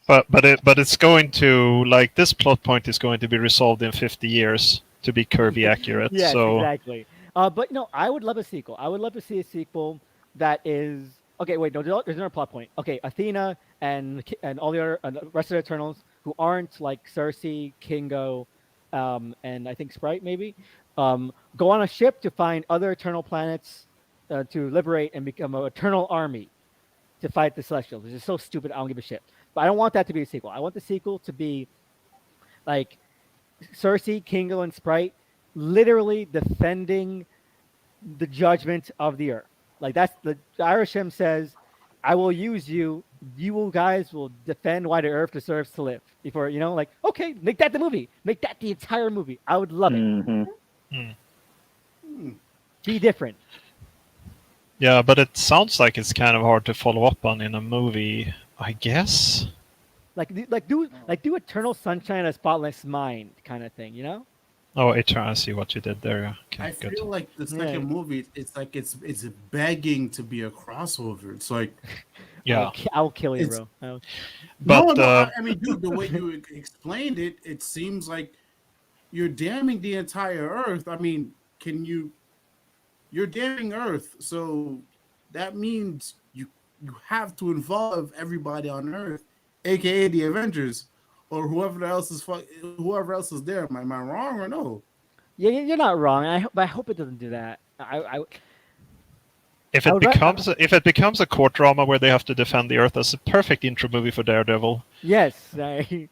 But it's going to like this plot point is going to be resolved in 50 years to be Kirby accurate. Yes, so exactly. But I would love a sequel. I would love to see a sequel that is okay. Wait, no, there's another plot point. Okay, Athena and all the rest of the Eternals who aren't like Cersei, Kingo, and I think Sprite maybe, go on a ship to find other Eternal planets to liberate and become an Eternal army to fight the Celestials, which is so stupid. I don't give a shit. But I don't want that to be a sequel. I want the sequel to be like Cersei, Kingo, and Sprite literally defending the judgment of the Earth. Like that's the Arishem says, "I will use you. You guys will defend why the Earth deserves to live." Before like okay, make that the movie. Make that the entire movie. I would love it. Be different. Yeah, but it sounds like it's kind of hard to follow up on in a movie, I guess. do Eternal Sunshine of the Spotless Mind kind of thing, you know? Oh, Eternal. I see what you did there. Yeah. I Okay, good. feel like the Yeah. second movie, it's like it's begging to be a crossover. It's like Yeah, I'll kill you, it's bro. no, but no. I mean, dude, the way you explained it, it seems like you're damning the entire Earth. I mean, can you? You're damning Earth, so that means you have to involve everybody on Earth, aka the Avengers, or whoever else is there. Am I wrong or no? Yeah, you're not wrong. But I hope it doesn't do that. if I it would. becomes a court drama where they have to defend the Earth, that's a perfect intro movie for Daredevil. Yes. But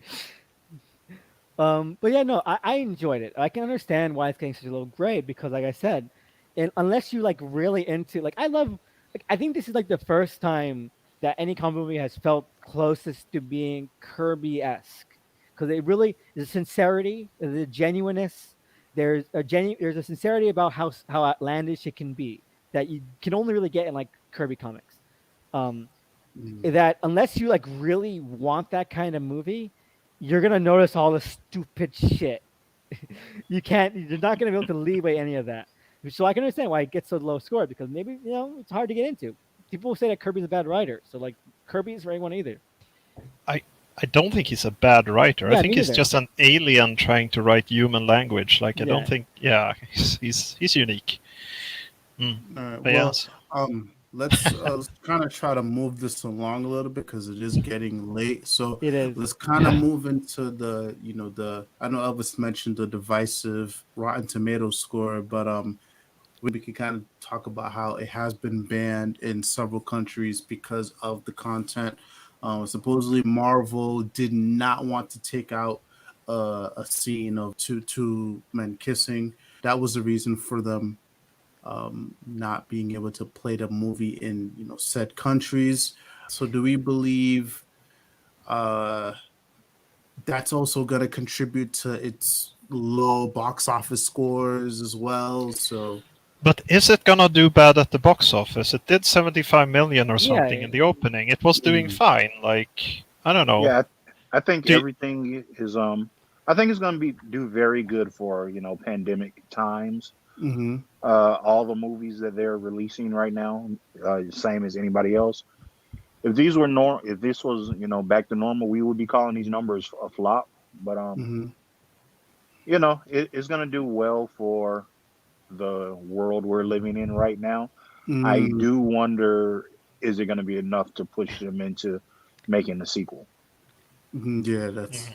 yeah, no, I enjoyed it. I can understand why it's getting such a low grade because, like I said, and unless you like really into like, I think this is like the first time that any comic movie has felt closest to being Kirby esque because it really is a sincerity, the genuineness. There's a sincerity about how outlandish it can be that you can only really get in like Kirby comics. Um, Mm. that unless you like really want that kind of movie, you're gonna notice all the stupid shit. You're not gonna be able to leeway any of that. So I can understand why it gets so low score because maybe it's hard to get into. People say that Kirby's a bad writer, so like Kirby's for anyone either. I I don't think he's a bad writer. I Yeah, think me he's neither. just an alien trying to write human language. Like I don't Yeah, think, yeah, he's unique. Mm. All right. But Well, yes, let's kind of try to move this along a little bit because it is getting late. So it is. let's kind of move into the I know Elvis mentioned the divisive Rotten Tomatoes score, but we can kind of talk about how it has been banned in several countries because of the content. Supposedly, Marvel did not want to take out a scene of two men kissing. That was the reason for them not being able to play the movie in said countries. So, do we believe uh, that's also going to contribute to its low box office scores as well? So. but is it gonna do bad at the box office? It did 75 million or something Yeah, in the opening. It was doing Mm. fine. Like I don't know. Yeah, I think Do everything is I think it's going to be do very good for pandemic times. Mm-hmm. All the movies that they're releasing right now, same as anybody else. If this was back to normal, we would be calling these numbers a flop. But Mm-hmm. it's going to do well for the world we're living in right now. I Mm-hmm. do wonder, is it going to be enough to push them into making a sequel? Yeah, that's Mhm.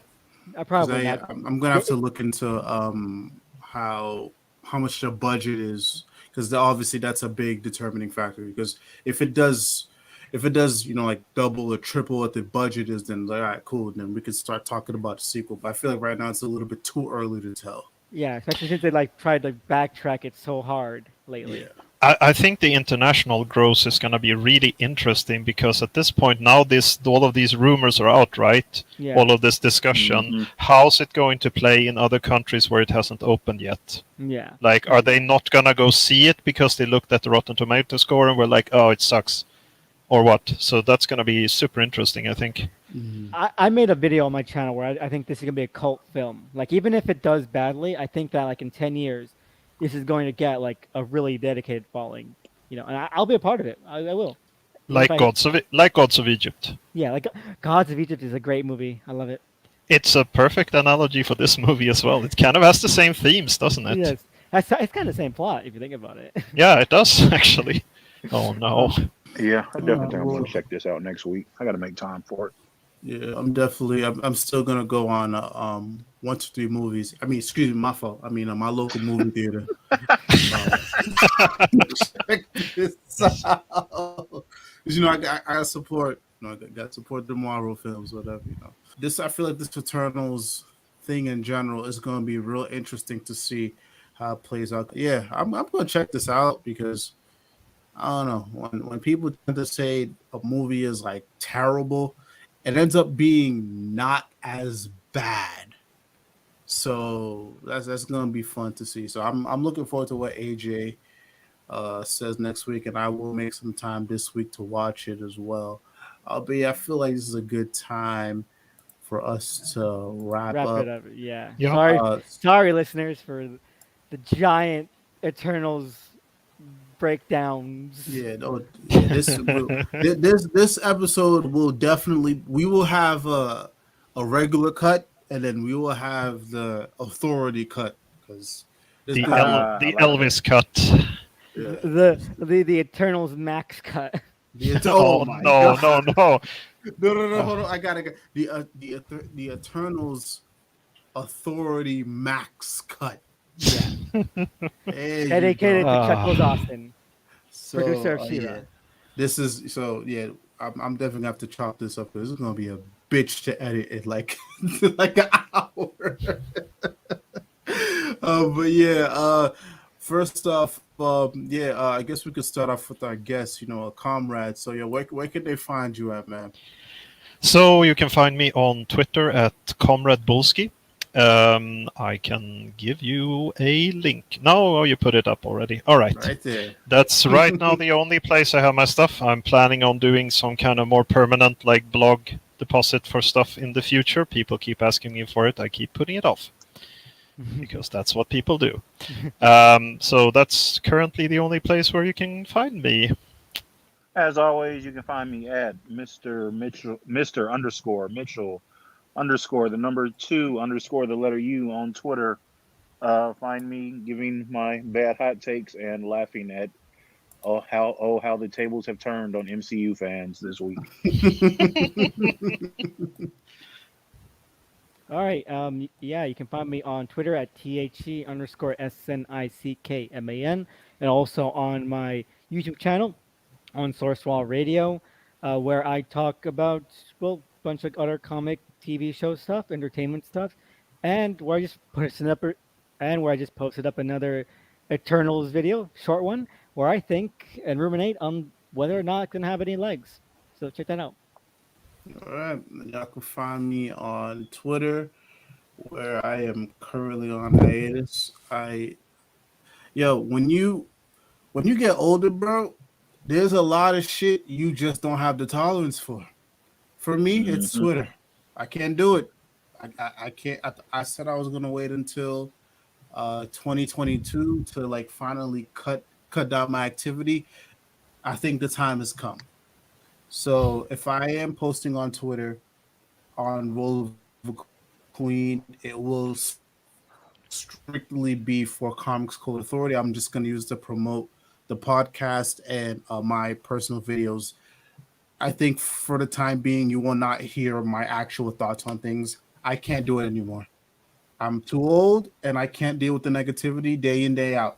I because probably not. I'm gonna have to look into how much the budget is because obviously that's a big determining factor because if it does like double or triple what the budget is, then like, all right, cool, then we could start talking about the sequel. But I feel like right now it's a little bit too early to tell. Yeah, especially since they like tried to backtrack it so hard Yeah. lately. I think the international growth is gonna be really interesting because at this point now this all of these rumors are out, right? Yeah, All of this discussion. Hmm. How's it going to play in other countries where it hasn't opened yet? yeah. Like, are they not gonna go see it because they looked at the Rotten Tomato score and were like, "Oh, it sucks," or what? So that's gonna be super interesting, I think. Mhm. I made a video on my channel where I think this is gonna be a cult film. Like even if it does badly, I think that like in 10 years, this is going to get like a really dedicated following. And I'll be a part of it. I will. Even if Like Gods of Egypt. yeah, like Gods of Egypt is a great movie. I love it. It's a perfect analogy for this movie as well. It kind of has the same themes, doesn't it? Yes, it's kind of the same plot if you think about it. Yeah, it does actually. Oh no. Yeah, I All definitely right, think I'm going well, to check this out next week. I got to make time for it. yeah, I'm still gonna go on 1 to 3 movies. I mean, excuse me, my fault. I mean, my local movie theater. Check this out. 'Cause, I got support. I got support the Marvel films, whatever. This I feel like this Eternals thing in general is going to be real interesting to see how it plays out. Yeah, I'm going to check this out because I don't know when people tend to say a movie is like terrible, it ends up being not as bad. So that's gonna be fun to see. So I'm looking forward to what AJ says next week, and I will make some time this week to watch it as well. But yeah, I feel like this is a good time for us to wrap Wrap it up. up. Yeah. Yeah. Sorry, listeners, for the giant Eternals breakdowns. Yeah, no, yeah. This episode will definitely, we will have a regular cut, and then we will have the authority cut, because there's the gonna be I The like that. Elvis cut. yeah. The Eternals max cut. Oh Oh my no, god. no, no. No, hold on. Uh, I gotta get the Eternals authority max cut. Yeah. There you Dedicated to go. Chuckles uh, Austin, So producer of yeah, She-Ra. this is so yeah. I'm definitely gonna have to chop this up, because this is gonna be a bitch to edit in like like an hour. But yeah, first off, yeah, I guess we could start off with our guest, a comrade. So yeah, where can they find you at, man? so you can find me on Twitter at Comrade Bullski. I can give you a link. No, you put it up already. All right. Right there. That's right now the only place I have my stuff. I'm planning on doing some kind of more permanent like blog deposit for stuff in the future. People keep asking me for it. I keep putting it off because that's what people do. So that's currently the only place where you can find me. As always, you can find me at Mr. Mitchell, Mr. underscore Mitchell underscore the number 2 underscore the letter U on Twitter. Find me giving my bad hot takes and laughing at how the tables have turned on MCU fans this week. All right. Yeah, you can find me on Twitter at THE_SNICKMAN, and also on my YouTube channel on Sourcewall Radio, where I talk about, well, a bunch of other comic TV show stuff, entertainment stuff, and where I just posted up another Eternals video, short one, where I think and ruminate on whether or not it's gonna have any legs. So check that out. All right, y'all can find me on Twitter, where I am currently on hiatus. Yo, when you get older, bro, there's a lot of shit you just don't have the tolerance for. For me, it's Hmm. Twitter. I can't do it. I can't. I said I was gonna wait until 2022 to like finally cut down my activity. I think the time has come. So if I am posting on Twitter on Roll of a Queen, it will strictly be for Comics Code Authority. I'm just going to use to promote the podcast and my personal videos. I think for the time being, you will not hear my actual thoughts on things. I can't do it anymore. I'm too old, and I can't deal with the negativity day in, day out.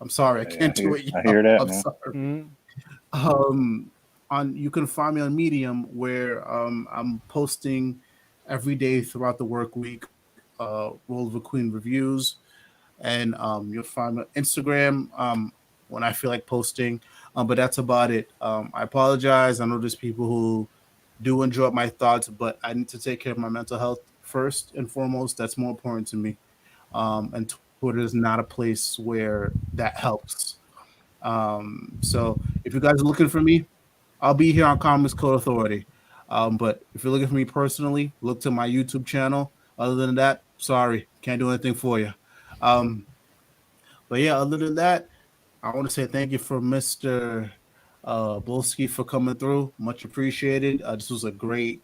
I'm sorry, I Yeah, can't do it. I hear that, I'm man. sorry. Mhm. On you can find me on Medium, where I'm posting every day throughout the work week, Role of a Queen reviews, and you'll find me on Instagram when I feel like posting. But that's about it. I apologize. I know there's people who do enjoy my thoughts, but I need to take care of my mental health first and foremost. That's more important to me. And Twitter is not a place where that helps. So if you guys are looking for me, I'll be here on Comics Code Authority. But if you're looking for me personally, look to my YouTube channel. Other than that, sorry, can't do anything for you. Um, but yeah, other than that, I want to say thank you for Mr. Bullski for coming through. Much appreciated. This was a great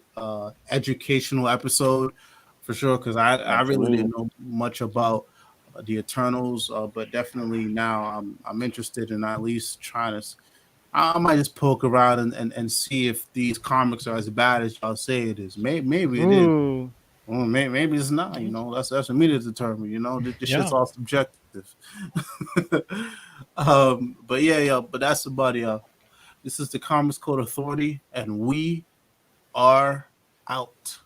educational episode for sure, because I really Absolutely. didn't know much about the Eternals, but definitely now I'm interested in at least trying to. I might just poke around and see if these comics are as bad as y'all say it is. Maybe it is. Ooh. Well, maybe it's not. That's for me to determine. This shit's Yeah. all subjective. But yeah, but that's about it, y'all. This is the Comics Code Authority, and we are out.